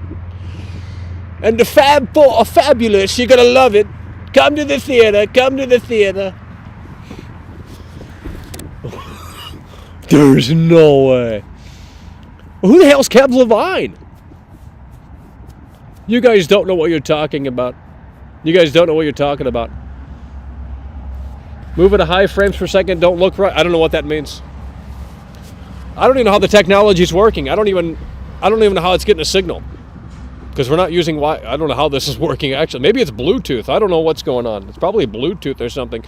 And the Fab Four are fabulous. You're going to love it. Come to the theater. Come to the theater. There's no way. Who the hell's Kev Levine? You guys don't know what you're talking about. You guys don't know what you're talking about. Moving at high frames per second, don't look right. I don't know what that means. I don't even know how the technology's working. I don't even know how it's getting a signal. Because we're not using I don't know how this is working actually. Maybe it's Bluetooth. I don't know what's going on. It's probably Bluetooth or something.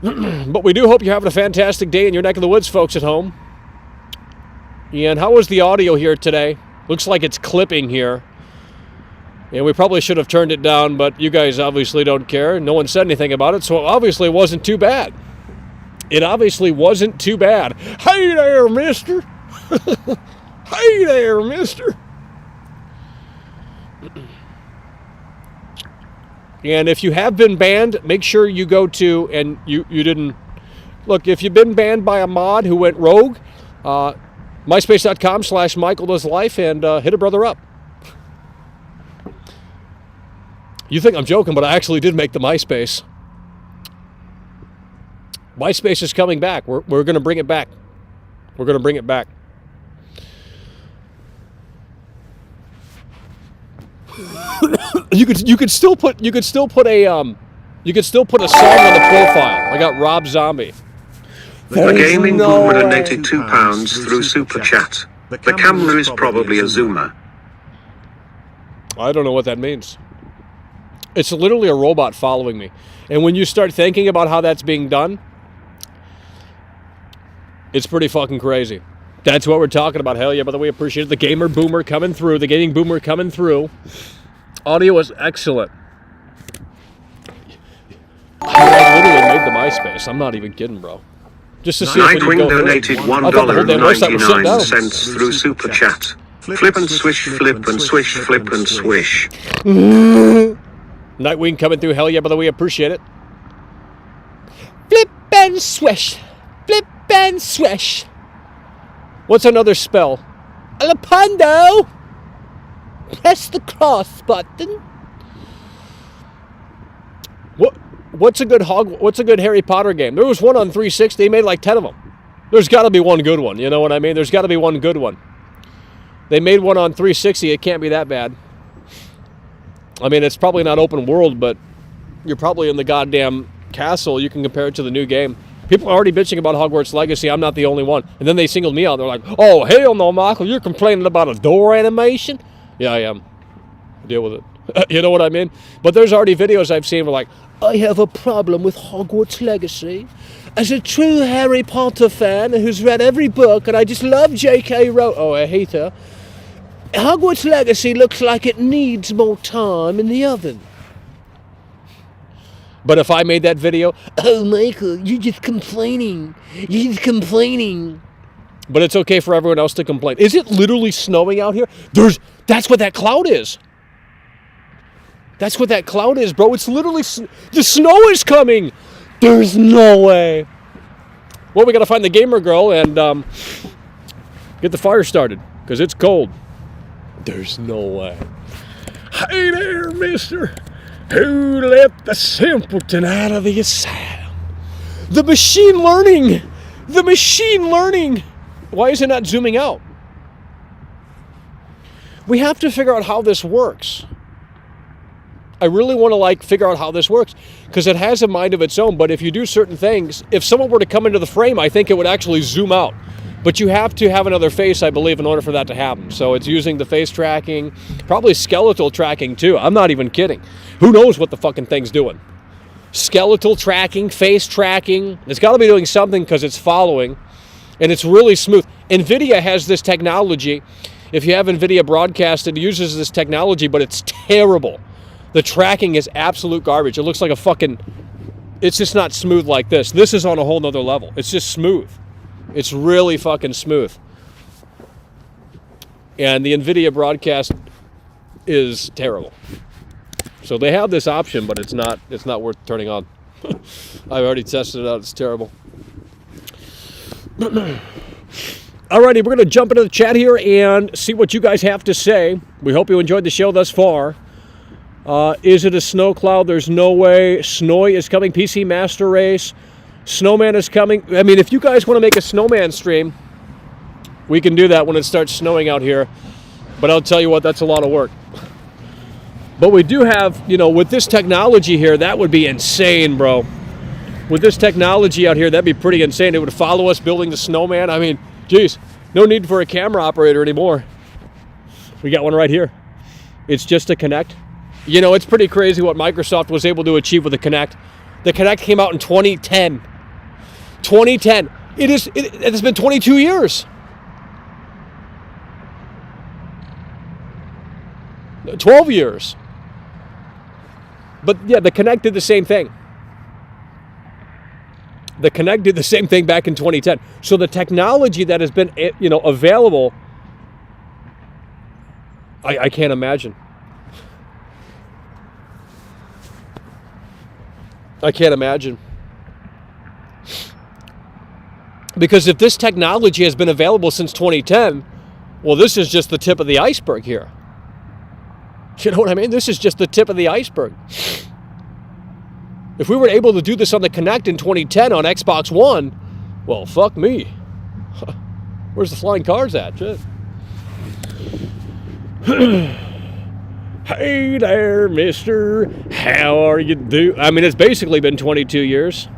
But we do hope you're having a fantastic day in your neck of the woods, folks at home. And how was the audio here today? Looks like it's clipping here. And we probably should have turned it down, but you guys obviously don't care. No one said anything about it, so obviously it wasn't too bad. It obviously wasn't too bad. Hey there, mister. Hey there, mister. And if you have been banned, make sure you go to, and you didn't, look, if you've been banned by a mod who went rogue, myspace.com/MichaelDoesLife and hit a brother up. You think I'm joking, but I actually did make the MySpace. MySpace is coming back. We're going to bring it back. We're going to bring it back. You could still put a song on the profile. I got Rob Zombie. The gaming boomer donated £2 through Super Chat. The camera is probably a zoomer. I don't know what that means. It's literally a robot following me. And when you start thinking about how that's being done, it's pretty fucking crazy. That's what we're talking about. Hell yeah, by the way, appreciate it. The gamer boomer coming through. The gaming boomer coming through. Audio is excellent. I literally made the MySpace. I'm not even kidding, bro. Just to see if we can go donated $1.99 through Super Chat. Flip and swish, flip and swish, flip and swish. Nightwing coming through. Hell yeah, by the way, appreciate it. Flip and swish. Flip and swish. What's another spell? Alapondo. Press the cross button. What's a good Harry Potter game? There was one on 360. They made like 10 of them. There's got to be one good one. You know what I mean? There's got to be one good one. They made one on 360. It can't be that bad. I mean, it's probably not open world, but you're probably in the goddamn castle. You can compare it to the new game. People are already bitching about Hogwarts Legacy. I'm not the only one. And then they singled me out. They're like, oh, hell no, Michael. You're complaining about a door animation? Yeah, I am. Deal with it. You know what I mean? But there's already videos I've seen where like, I have a problem with Hogwarts Legacy. As a true Harry Potter fan who's read every book, and I just love J.K. Rowling. Oh, I hate her. Hogwarts Legacy looks like it needs more time in the oven. But if I made that video, oh, Michael, you're just complaining. You're just complaining. But it's okay for everyone else to complain. Is it literally snowing out here? That's what that cloud is. That's what that cloud is, bro. It's literally... The snow is coming! There's no way. Well, we got to find the gamer girl and get the fire started, because it's cold. There's no way. Hey there, mister. Who let the simpleton out of the asylum? The machine learning. The machine learning. Why is it not zooming out? We have to figure out how this works. I really want to figure out how this works, because it has a mind of its own. But if you do certain things, if someone were to come into the frame, I think it would actually zoom out. But you have to have another face, I believe, in order for that to happen. So it's using the face tracking, probably skeletal tracking too. I'm not even kidding. Who knows what the fucking thing's doing? Skeletal tracking, face tracking. It's got to be doing something, because it's following. And it's really smooth. NVIDIA has this technology. If you have NVIDIA broadcast, it uses this technology, but it's terrible. The tracking is absolute garbage. It looks like a fucking... It's just not smooth like this. This is on a whole nother level. It's just smooth. It's really fucking smooth. And the NVIDIA broadcast is terrible. So they have this option, but it's not worth turning on. I've already tested it out. It's terrible. Alrighty, we're going to jump into the chat here and see what you guys have to say. We hope you enjoyed the show thus far. Is it a snow cloud? There's no way. Snowy is coming. PC Master Race. Snowman is coming. I mean, if you guys want to make a snowman stream, we can do that when it starts snowing out here. But I'll tell you what, that's a lot of work. But we do have, with this technology here, that would be insane, bro. With this technology out here, that'd be pretty insane. It would follow us building the snowman. I mean, geez, no need for a camera operator anymore. We got one right here. It's just a Kinect. It's pretty crazy what Microsoft was able to achieve with the Kinect. The Kinect came out in 2010. 2010. It has been 22 years. 12 years. But yeah, the Kinect did the same thing. The Kinect did the same thing back in 2010. So the technology that has been, available, I can't imagine. I can't imagine. Because if this technology has been available since 2010, well, this is just the tip of the iceberg here. You know what I mean? This is just the tip of the iceberg. If we were able to do this on the Kinect in 2010 on Xbox One, well, fuck me. Where's the flying cars at? Shit. Hey there, mister. How are you doing? I mean, it's basically been 22 years.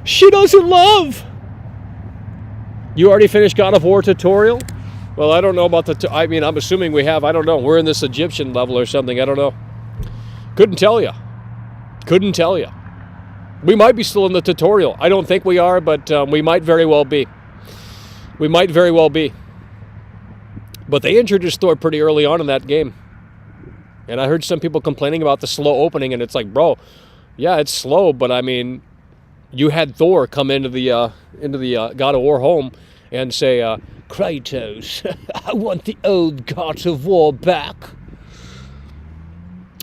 She doesn't love. You already finished God of War tutorial? Well, I don't know about I'm assuming we have. I don't know. We're in this Egyptian level or something. I don't know. Couldn't tell you. Couldn't tell you. We might be still in the tutorial. I don't think we are, but we might very well be. We might very well be. But they introduced Thor pretty early on in that game. And I heard some people complaining about the slow opening, and it's like, bro, yeah, it's slow, but I mean, you had Thor come into the God of War home and say, Kratos, I want the old God of War back.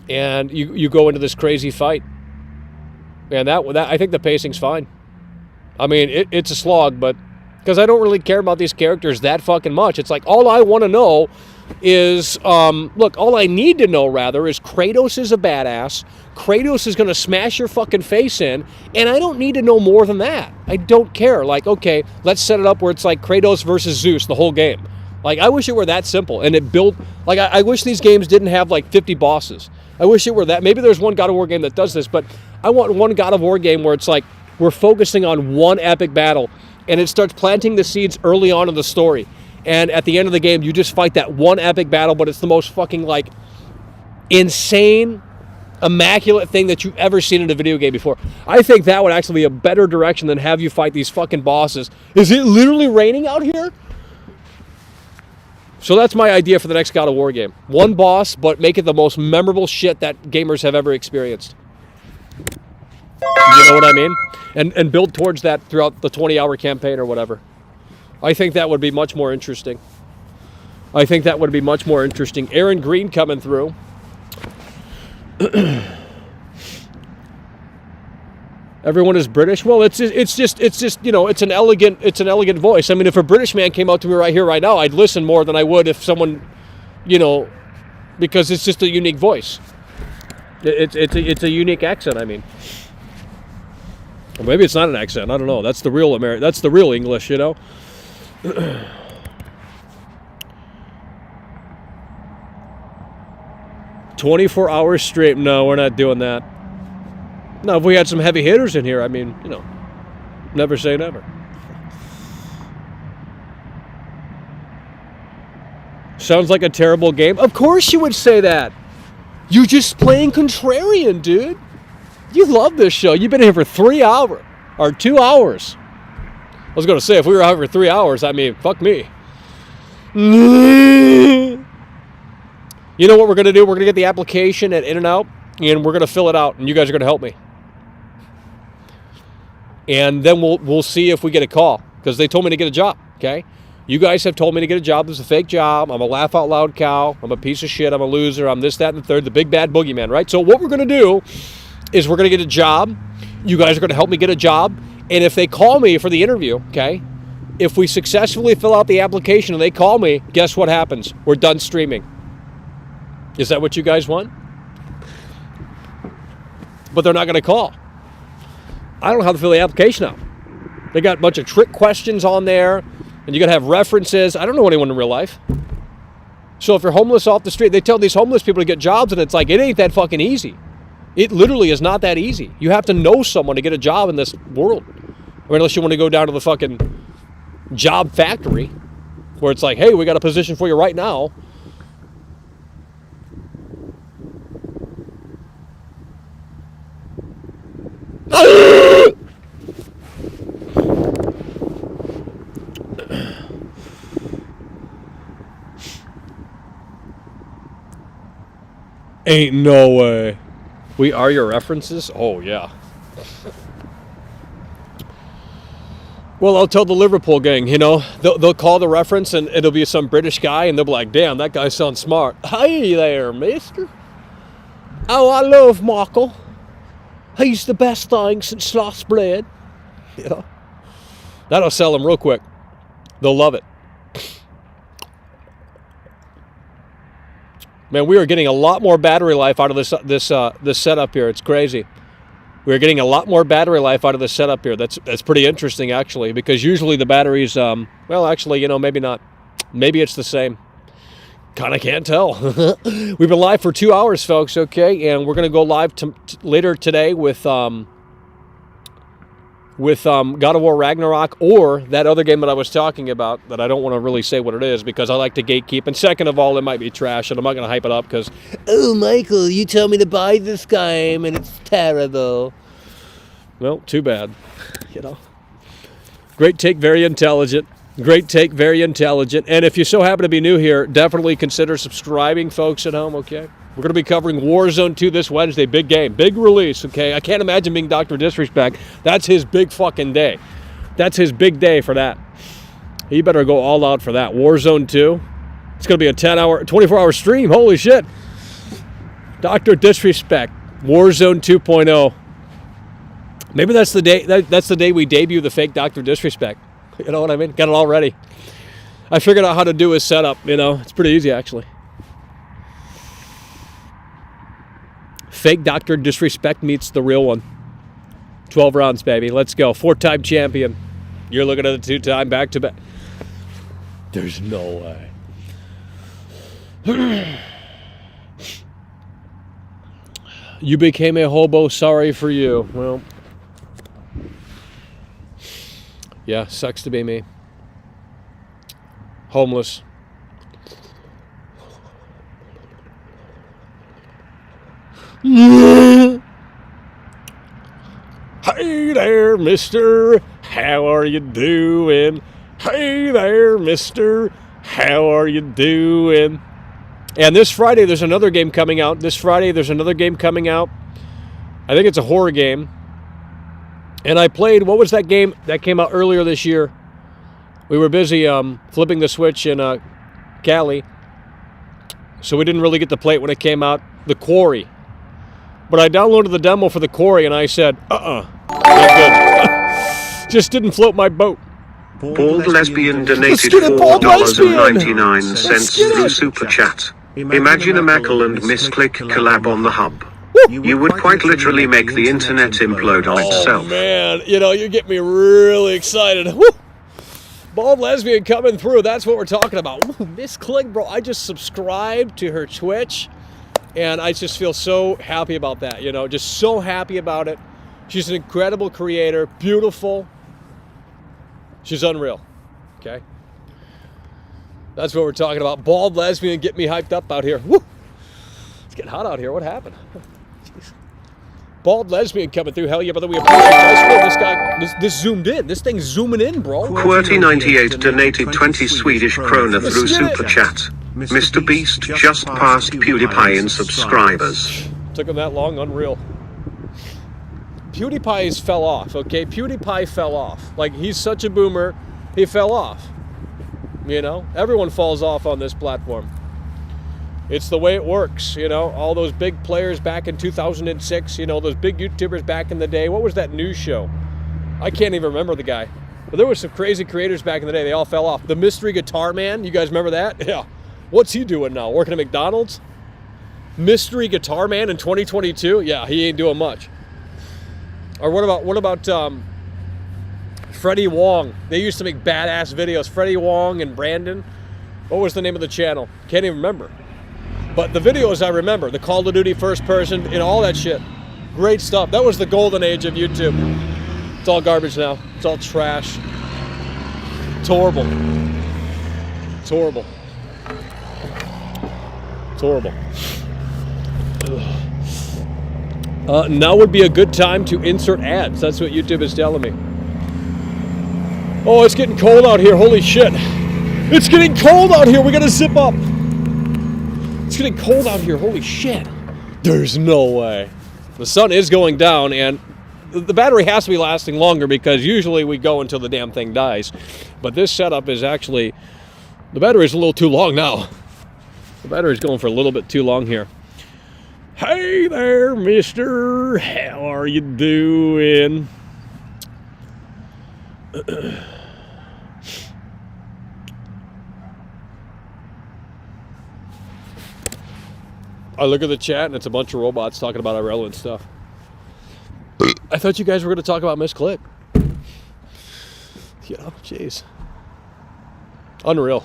And you go into this crazy fight. And that I think the pacing's fine. I mean, it's a slog, but because I don't really care about these characters that fucking much. It's like, all I want to know is, all I need to know, rather, is Kratos is a badass. Kratos is going to smash your fucking face in, and I don't need to know more than that. I don't care. Like, okay, let's set it up where it's like Kratos versus Zeus the whole game. Like, I wish it were that simple, and it built, like, I wish these games didn't have, like, 50 bosses. I wish it were that. Maybe there's one God of War game that does this, but I want one God of War game where it's like, we're focusing on one epic battle, and it starts planting the seeds early on in the story. And at the end of the game, you just fight that one epic battle, but it's the most fucking, like, insane, immaculate thing that you've ever seen in a video game before. I think that would actually be a better direction than have you fight these fucking bosses. Is it literally raining out here? So that's my idea for the next God of War game. One boss, but make it the most memorable shit that gamers have ever experienced. You know what I mean? And build towards that throughout the 20-hour campaign or whatever. I think that would be much more interesting. Aaron Green coming through. Everyone is British. Well, it's just you know, it's an elegant voice. I mean, if a British man came out to me right here, right now, I'd listen more than I would if someone, you know, because it's just a unique voice. It's a unique accent. I mean, or maybe it's not an accent. I don't know. That's the real That's the real English, you know. 24 hours straight. No, we're not doing that. No, if we had some heavy hitters in here, I mean, you know, never say never. Sounds like a terrible game. Of course you would say that. You're just playing contrarian, dude. You love this show. You've been here for 3 hours or 2 hours. I was going to say, if we were out for 3 hours, I mean, fuck me. You know what we're going to do? We're going to get the application at In-N-Out, and we're going to fill it out, and you guys are going to help me. And then we'll see if we get a call, because they told me to get a job, okay? You guys have told me to get a job. This is a fake job. I'm a laugh-out-loud cow. I'm a piece of shit. I'm a loser. I'm this, that, and the third. The big bad boogeyman, right? So what we're going to do is we're going to get a job. You guys are going to help me get a job. And if they call me for the interview, okay, if we successfully fill out the application and they call me, guess what happens? We're done streaming. Is that what you guys want? But they're not going to call. I don't know how to fill the application out. They got a bunch of trick questions on there, and you got to have references. I don't know anyone in real life. So if you're homeless off the street, they tell these homeless people to get jobs, and it's like, it ain't that fucking easy. It literally is not that easy. You have to know someone to get a job in this world. I mean, unless you want to go down to the fucking job factory, where it's like, hey, we got a position for you right now. Ain't no way. We are your references? Oh, yeah. Well, I'll tell the Liverpool gang, you know, they'll call the reference and it'll be some British guy and they'll be like, damn, that guy sounds smart. Hey there, mister. Oh, I love Michael. He's the best thing since sliced bread. You know, that'll sell them real quick. They'll love it. Man, we are getting a lot more battery life out of this setup here. It's crazy. We're getting a lot more battery life out of this setup here. That's pretty interesting, actually, because usually the batteries, well, actually, you know, maybe not. Maybe it's the same. Kind of can't tell. We've been live for 2 hours, folks, okay? And we're going to go live later today with God of War Ragnarok, or that other game that I was talking about that I don't want to really say what it is because I like to gatekeep. And second of all, it might be trash, and I'm not going to hype it up because, oh, Michael, you told me to buy this game, and it's terrible. Well, too bad. You know. Great take, very intelligent. Great take, very intelligent. And if you so happen to be new here, definitely consider subscribing, folks at home, okay? We're going to be covering Warzone 2 this Wednesday. Big game, big release, okay? I can't imagine being Dr. Disrespect. That's his big fucking day. That's his big day for that. He better go all out for that. Warzone 2. It's going to be a 24-hour stream. Holy shit. Dr. Disrespect. Warzone 2.0. Maybe that's the day. That's the day we debut the fake Dr. Disrespect. You know what I mean? Got it all ready. I figured out how to do his setup, you know. It's pretty easy, actually. Fake Dr. Disrespect meets the real one. 12 rounds, baby. Let's go. 4-time champion. You're looking at the 2-time back-to-back. There's no way. You became a hobo. Sorry for you. Well, yeah, sucks to be me. Homeless. Hey there, mister. How are you doing? Hey there, mister. How are you doing? And this Friday, there's another game coming out. I think it's a horror game. And I played, what was that game that came out earlier this year? We were busy flipping the switch in Cali. So we didn't really get to play it when it came out. The Quarry. But I downloaded the demo for the quarry, and I said, not good. Just didn't float my boat. Bald Lesbian donated Bald Lesbian. $4.99 through Super Chat. Imagine a Mackle and Misclick collab on the hub. You would quite literally make the internet implode on itself. Oh, man. You know, you get me really excited. Woo! Bald Lesbian coming through. That's what we're talking about. Ooh, Miss Click, bro. I just subscribed to her Twitch, and I just feel so happy about that. You know, just so happy about it. She's an incredible creator. Beautiful. She's unreal. Okay? That's what we're talking about. Bald Lesbian, get me hyped up out here. Woo! It's getting hot out here. What happened? Jeez. Bald Lesbian coming through. Hell yeah, brother. We appreciate this guy. This zoomed in. This thing's zooming in, bro. QWERTY98 donated 20 Swedish krona through Super Chat. Mr. Beast just passed PewDiePie in subscribers. Took him that long? Unreal. PewDiePie fell off, okay? PewDiePie fell off. Like, he's such a boomer, he fell off. You know? Everyone falls off on this platform. It's the way it works, you know? All those big players back in 2006, you know, those big YouTubers back in the day. What was that news show? I can't even remember the guy. But there were some crazy creators back in the day. They all fell off. The Mystery Guitar Man, you guys remember that? Yeah. What's he doing now? Working at McDonald's? Mystery Guitar Man in 2022? Yeah, he ain't doing much. Or what about Freddie Wong? They used to make badass videos. Freddie Wong and Brandon. What was the name of the channel? Can't even remember. But the videos I remember. The Call of Duty first person and all that shit. Great stuff. That was the golden age of YouTube. It's all garbage now. It's all trash. It's horrible. It's horrible. It's horrible. Ugh. Now would be a good time to insert ads. That's what YouTube is telling me. Oh, it's getting cold out here. Holy shit. It's getting cold out here. We gotta zip up. It's getting cold out here. Holy shit. There's no way. The sun is going down, and the battery has to be lasting longer because usually we go until the damn thing dies. But this setup is actually, the battery's a little too long now. The battery's going for a little bit too long here. Hey there, mister. How are you doing? I look at the chat and it's a bunch of robots talking about irrelevant stuff. I thought you guys were going to talk about Miss Click. You know, jeez. Unreal.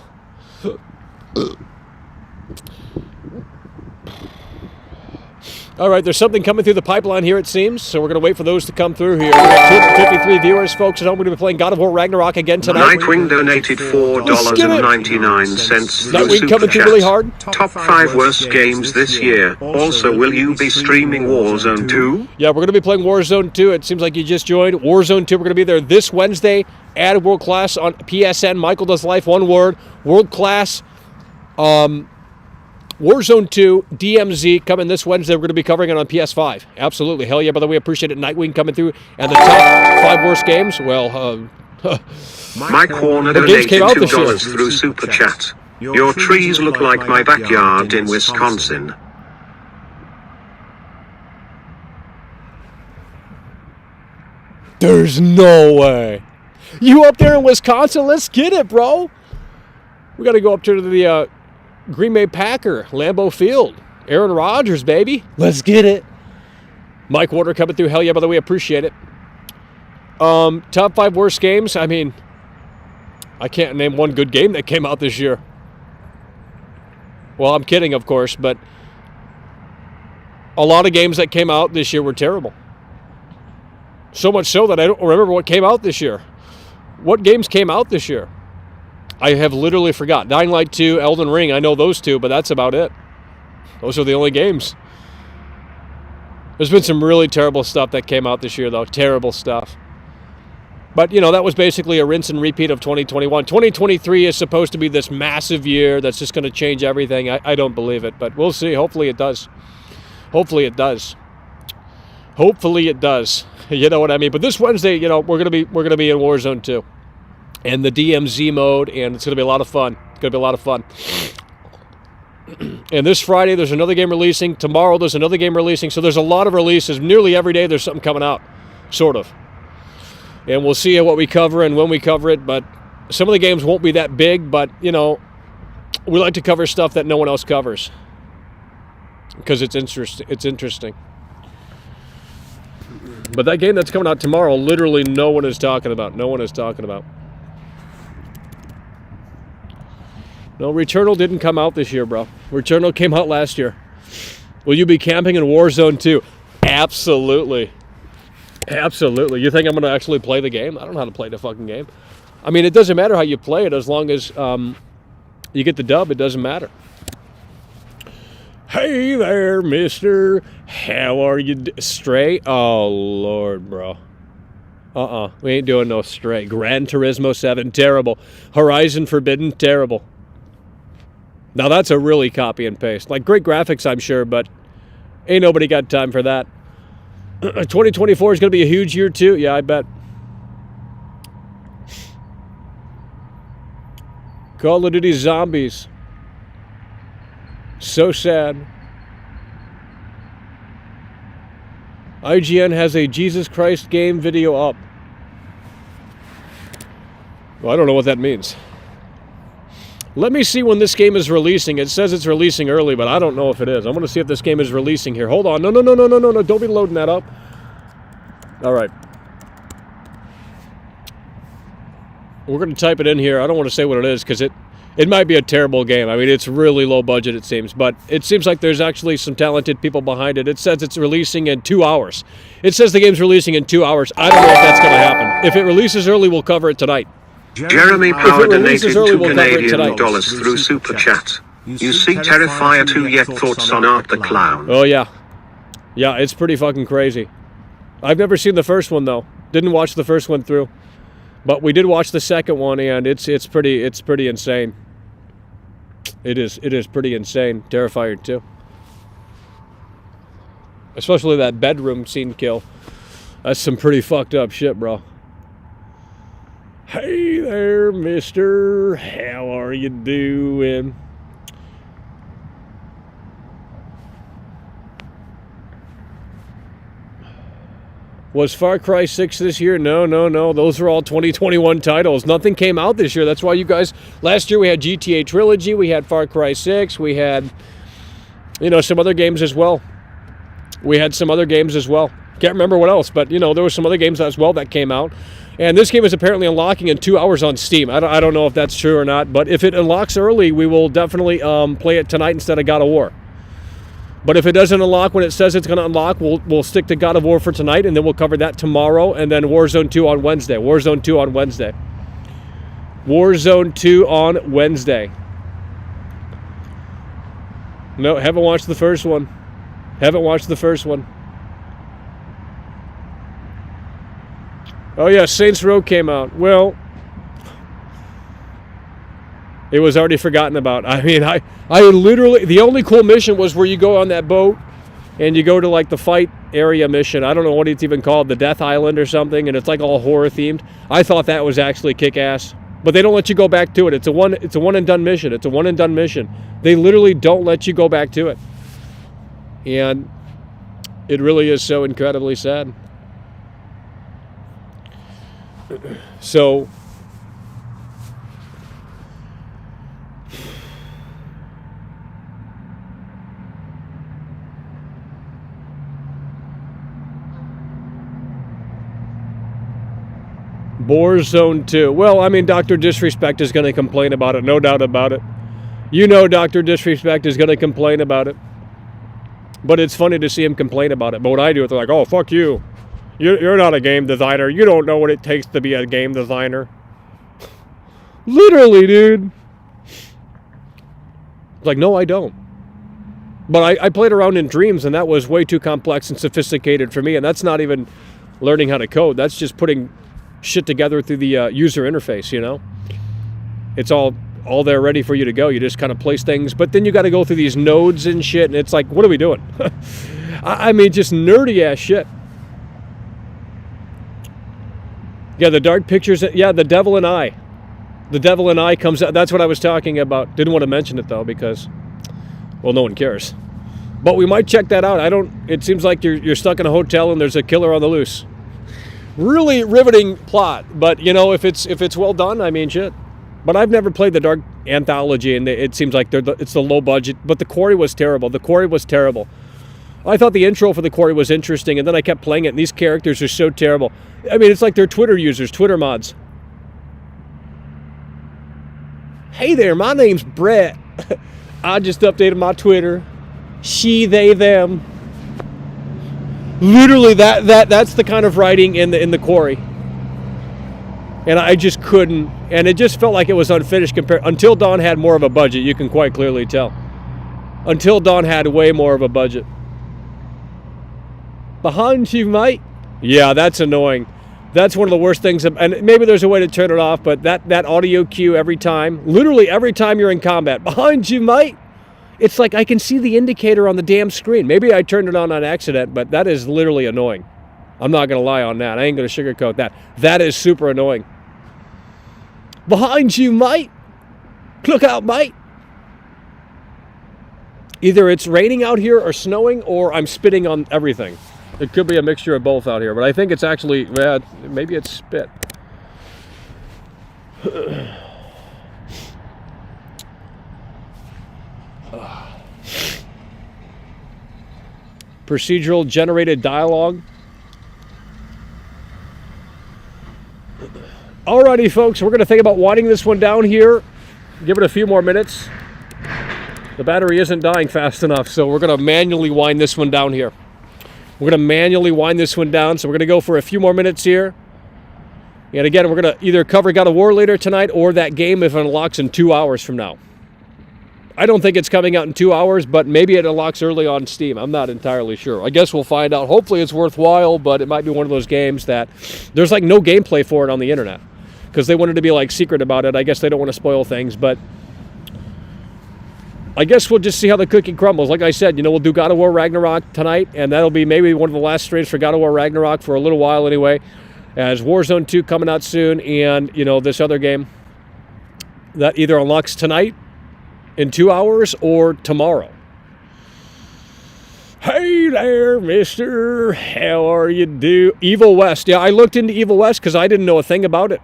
All right, there's something coming through the pipeline here, it seems, so we're going to wait for those to come through here. We got 253 viewers, folks, at home. We're going to be playing God of War Ragnarok again tonight. Nightwing donated $4.99 through Nightwing coming through really hard. Top 5 worst games this year. Also, will you be streaming Warzone 2? Yeah, we're going to be playing Warzone 2. It seems like you just joined. Warzone 2, we're going to be there this Wednesday. Add World Class on PSN. Michael Does Life, one word. World Class. Warzone 2, DMZ, coming this Wednesday. We're going to be covering it on PS5. Absolutely. Hell yeah, by the way, appreciate it. Nightwing coming through. And the top 5 worst games, well, Mike Warner donated $2 through Super Chat. Your trees look like my backyard in Wisconsin. There's no way. You up there in Wisconsin? Let's get it, bro. We got to go up to the Green Bay Packer, Lambeau Field. Aaron Rodgers, baby. Let's get it. Mike Warner coming through. Hell yeah, by the way, appreciate it. Top 5 worst games. I mean, I can't name one good game that came out this year. Well, I'm kidding, of course, but a lot of games that came out this year were terrible. So much so that I don't remember what came out this year. What games came out this year? I have literally forgot. Dying Light 2, Elden Ring, I know those two, but that's about it. Those are the only games. There's been some really terrible stuff that came out this year, though. Terrible stuff. But, you know, that was basically a rinse and repeat of 2021. 2023 is supposed to be this massive year that's just going to change everything. I don't believe it, but we'll see. Hopefully it does. Hopefully it does. Hopefully it does. You know what I mean? But this Wednesday, you know, we're gonna be in Warzone 2. And the DMZ mode, and it's going to be a lot of fun. It's going to be a lot of fun. And this Friday, there's another game releasing. Tomorrow, there's another game releasing. So there's a lot of releases. Nearly every day, there's something coming out, sort of. And we'll see what we cover and when we cover it. But some of the games won't be that big. But, you know, we like to cover stuff that no one else covers. Because it's interesting. But that game that's coming out tomorrow, literally no one is talking about. No one is talking about. No, Returnal didn't come out this year, bro. Returnal came out last year. Will you be camping in Warzone 2? Absolutely. Absolutely. You think I'm going to actually play the game? I don't know how to play the fucking game. I mean, it doesn't matter how you play it as long as you get the dub. It doesn't matter. Hey there, mister. How are you? Stray? Oh, Lord, bro. We ain't doing no Stray. Gran Turismo 7, terrible. Horizon Forbidden, terrible. Now that's a really copy and paste. Like, great graphics, I'm sure, but ain't nobody got time for that. 2024 is going to be a huge year, too. Yeah, I bet. Call of Duty Zombies. So sad. IGN has a Jesus Christ game video up. Well, I don't know what that means. Let me see when this game is releasing. It says it's releasing early, but I don't know if it is. I'm going to see if this game is releasing here. Hold on. No. Don't be loading that up. All right. We're going to type it in here. I don't want to say what it is because it might be a terrible game. I mean, it's really low budget, it seems. But it seems like there's actually some talented people behind it. It says it's releasing in 2 hours. It says the game's releasing in 2 hours. I don't know if that's going to happen. If it releases early, we'll cover it tonight. Jeremy Power donated $2 Canadian through Super Chat. You see Terrifier 2 yet? Thoughts on Art the Clown? Oh, yeah. Yeah, it's pretty fucking crazy. I've never seen the first one, though. Didn't watch the first one through. But we did watch the second one, and it's pretty insane. It is pretty insane. Terrifier 2. Especially that bedroom scene kill. That's some pretty fucked up shit, bro. Hey there, mister. How are you doing? Was Far Cry 6 this year? No. Those are all 2021 titles. Nothing came out this year. That's why you guys... Last year we had GTA Trilogy. We had Far Cry 6. We had, some other games as well. Can't remember what else, but, there were some other games as well that came out. And this game is apparently unlocking in 2 hours on Steam. I don't know if that's true or not, but if it unlocks early, we will definitely play it tonight instead of God of War. But if it doesn't unlock when it says it's going to unlock, we'll stick to God of War for tonight, and then we'll cover that tomorrow, and then Warzone 2 on Wednesday. Warzone 2 on Wednesday. No, haven't watched the first one. Oh yeah, Saints Row came out. Well, it was already forgotten about. I mean, I literally, the only cool mission was where you go on that boat and you go to like the fight area mission. I don't know what it's even called, the Death Island or something, and it's like all horror themed. I thought that was actually kick-ass. But they don't let you go back to it. It's a one and done mission. They literally don't let you go back to it. And it really is so incredibly sad. So Warzone 2. Well, I mean, Dr. Disrespect is going to complain about it, no doubt about it. Dr. Disrespect is going to complain about it. But it's funny to see him complain about it. But what I do is they're like, oh, fuck you. You're not a game designer. You don't know what it takes to be a game designer. Literally, dude. It's like, no, I don't. But I played around in Dreams, and that was way too complex and sophisticated for me. And that's not even learning how to code. That's just putting shit together through the user interface, It's all there ready for you to go. You just kind of place things. But then you got to go through these nodes and shit. And it's like, what are we doing? I mean, just nerdy-ass shit. Yeah, the dark pictures. Yeah, The Devil and I. The Devil and I comes out. That's what I was talking about. Didn't want to mention it, though, because Well, no one cares. But we might check that out. It seems like you're stuck in a hotel and there's a killer on the loose. Really riveting plot, but you know, if it's well done, I mean, shit. But I've never played the Dark Anthology, and it seems like it's the low budget. But the quarry was terrible. The quarry was terrible. I thought the intro for the quarry was interesting, and then I kept playing it, and these characters are so terrible. I mean, it's like they're Twitter users, Twitter mods. Hey there, my name's Brett. I just updated my Twitter. She, they, them. Literally, that's the kind of writing in the quarry. And I just couldn't, and it just felt like it was unfinished until Dawn had more of a budget. You can quite clearly tell. Until Dawn had way more of a budget. Behind you, mate. Yeah, that's annoying. That's one of the worst things. And maybe there's a way to turn it off, but that audio cue every time, literally every time you're in combat, behind you, mate. It's like I can see the indicator on the damn screen. Maybe I turned it on accident, but that is literally annoying. I'm not going to lie on that. I ain't going to sugarcoat that. That is super annoying. Behind you, mate. Look out, mate. Either it's raining out here or snowing, or I'm spitting on everything. It could be a mixture of both out here, but I think it's actually, maybe it's spit. Procedural generated dialogue. Alrighty, folks, we're going to think about winding this one down here. Give it a few more minutes. The battery isn't dying fast enough, so we're going to manually wind this one down here. We're going to manually wind this one down, so we're going to go for a few more minutes here. And again, we're going to either cover God of War later tonight or that game if it unlocks in 2 hours from now. I don't think it's coming out in 2 hours, but maybe it unlocks early on Steam. I'm not entirely sure. I guess we'll find out. Hopefully it's worthwhile, but it might be one of those games that there's like no gameplay for it on the internet because they wanted to be like secret about it. I guess they don't want to spoil things, but I guess we'll just see how the cookie crumbles. Like I said, you know, we'll do God of War Ragnarok tonight, and that'll be maybe one of the last streams for God of War Ragnarok for a little while anyway, as Warzone 2 coming out soon, and, you know, this other game that either unlocks tonight in 2 hours or tomorrow. Hey there, mister. How are you Evil West. Yeah, I looked into Evil West because I didn't know a thing about it.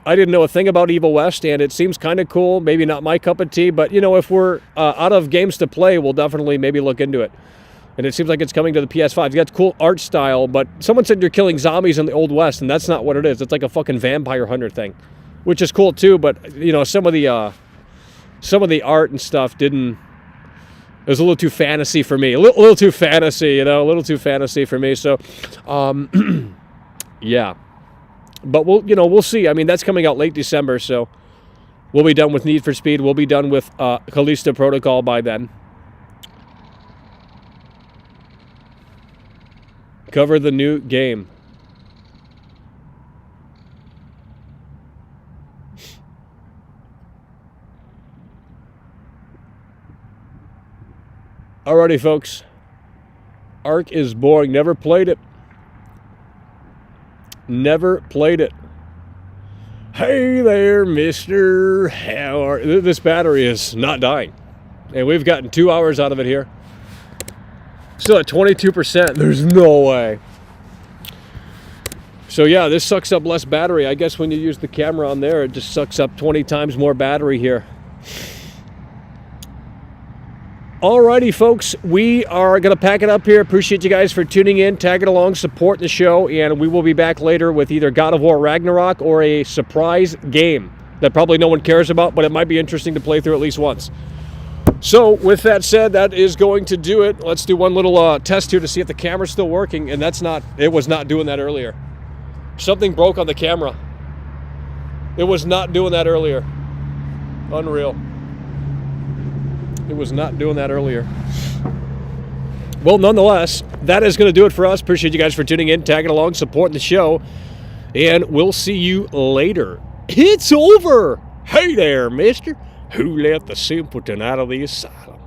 I didn't know a thing about Evil West, and it seems kind of cool. Maybe not my cup of tea, but, you know, if we're out of games to play, we'll definitely maybe look into it. And it seems like it's coming to the PS5. It's got cool art style, but someone said you're killing zombies in the Old West, and that's not what it is. It's like a fucking vampire hunter thing, which is cool too, but, you know, some of the art and stuff it was a little too fantasy for me. A little too fantasy, you know, a little too fantasy for me. So, yeah. But we'll see. I mean, that's coming out late December, so we'll be done with Need for Speed. We'll be done with Calisto Protocol by then. Cover the new game. Alrighty, folks. Ark is boring. Never played it. Never played it. Hey there, mister. How are... This battery is not dying. And we've gotten 2 hours out of it here. Still at 22%. There's no way. So yeah, this sucks up less battery. I guess when you use the camera on there, it just sucks up 20 times more battery here. Alrighty, folks, we are going to pack it up here. Appreciate you guys for tuning in, tagging along, supporting the show, and we will be back later with either God of War Ragnarok or a surprise game that probably no one cares about, but it might be interesting to play through at least once. So, with that said, that is going to do it. Let's do one little test here to see if the camera's still working, and it was not doing that earlier. Something broke on the camera. It was not doing that earlier. Unreal. It was not doing that earlier. Well, nonetheless, that is going to do it for us. Appreciate you guys for tuning in, tagging along, supporting the show. And we'll see you later. It's over. Hey there, mister. Who let the simpleton out of the asylum?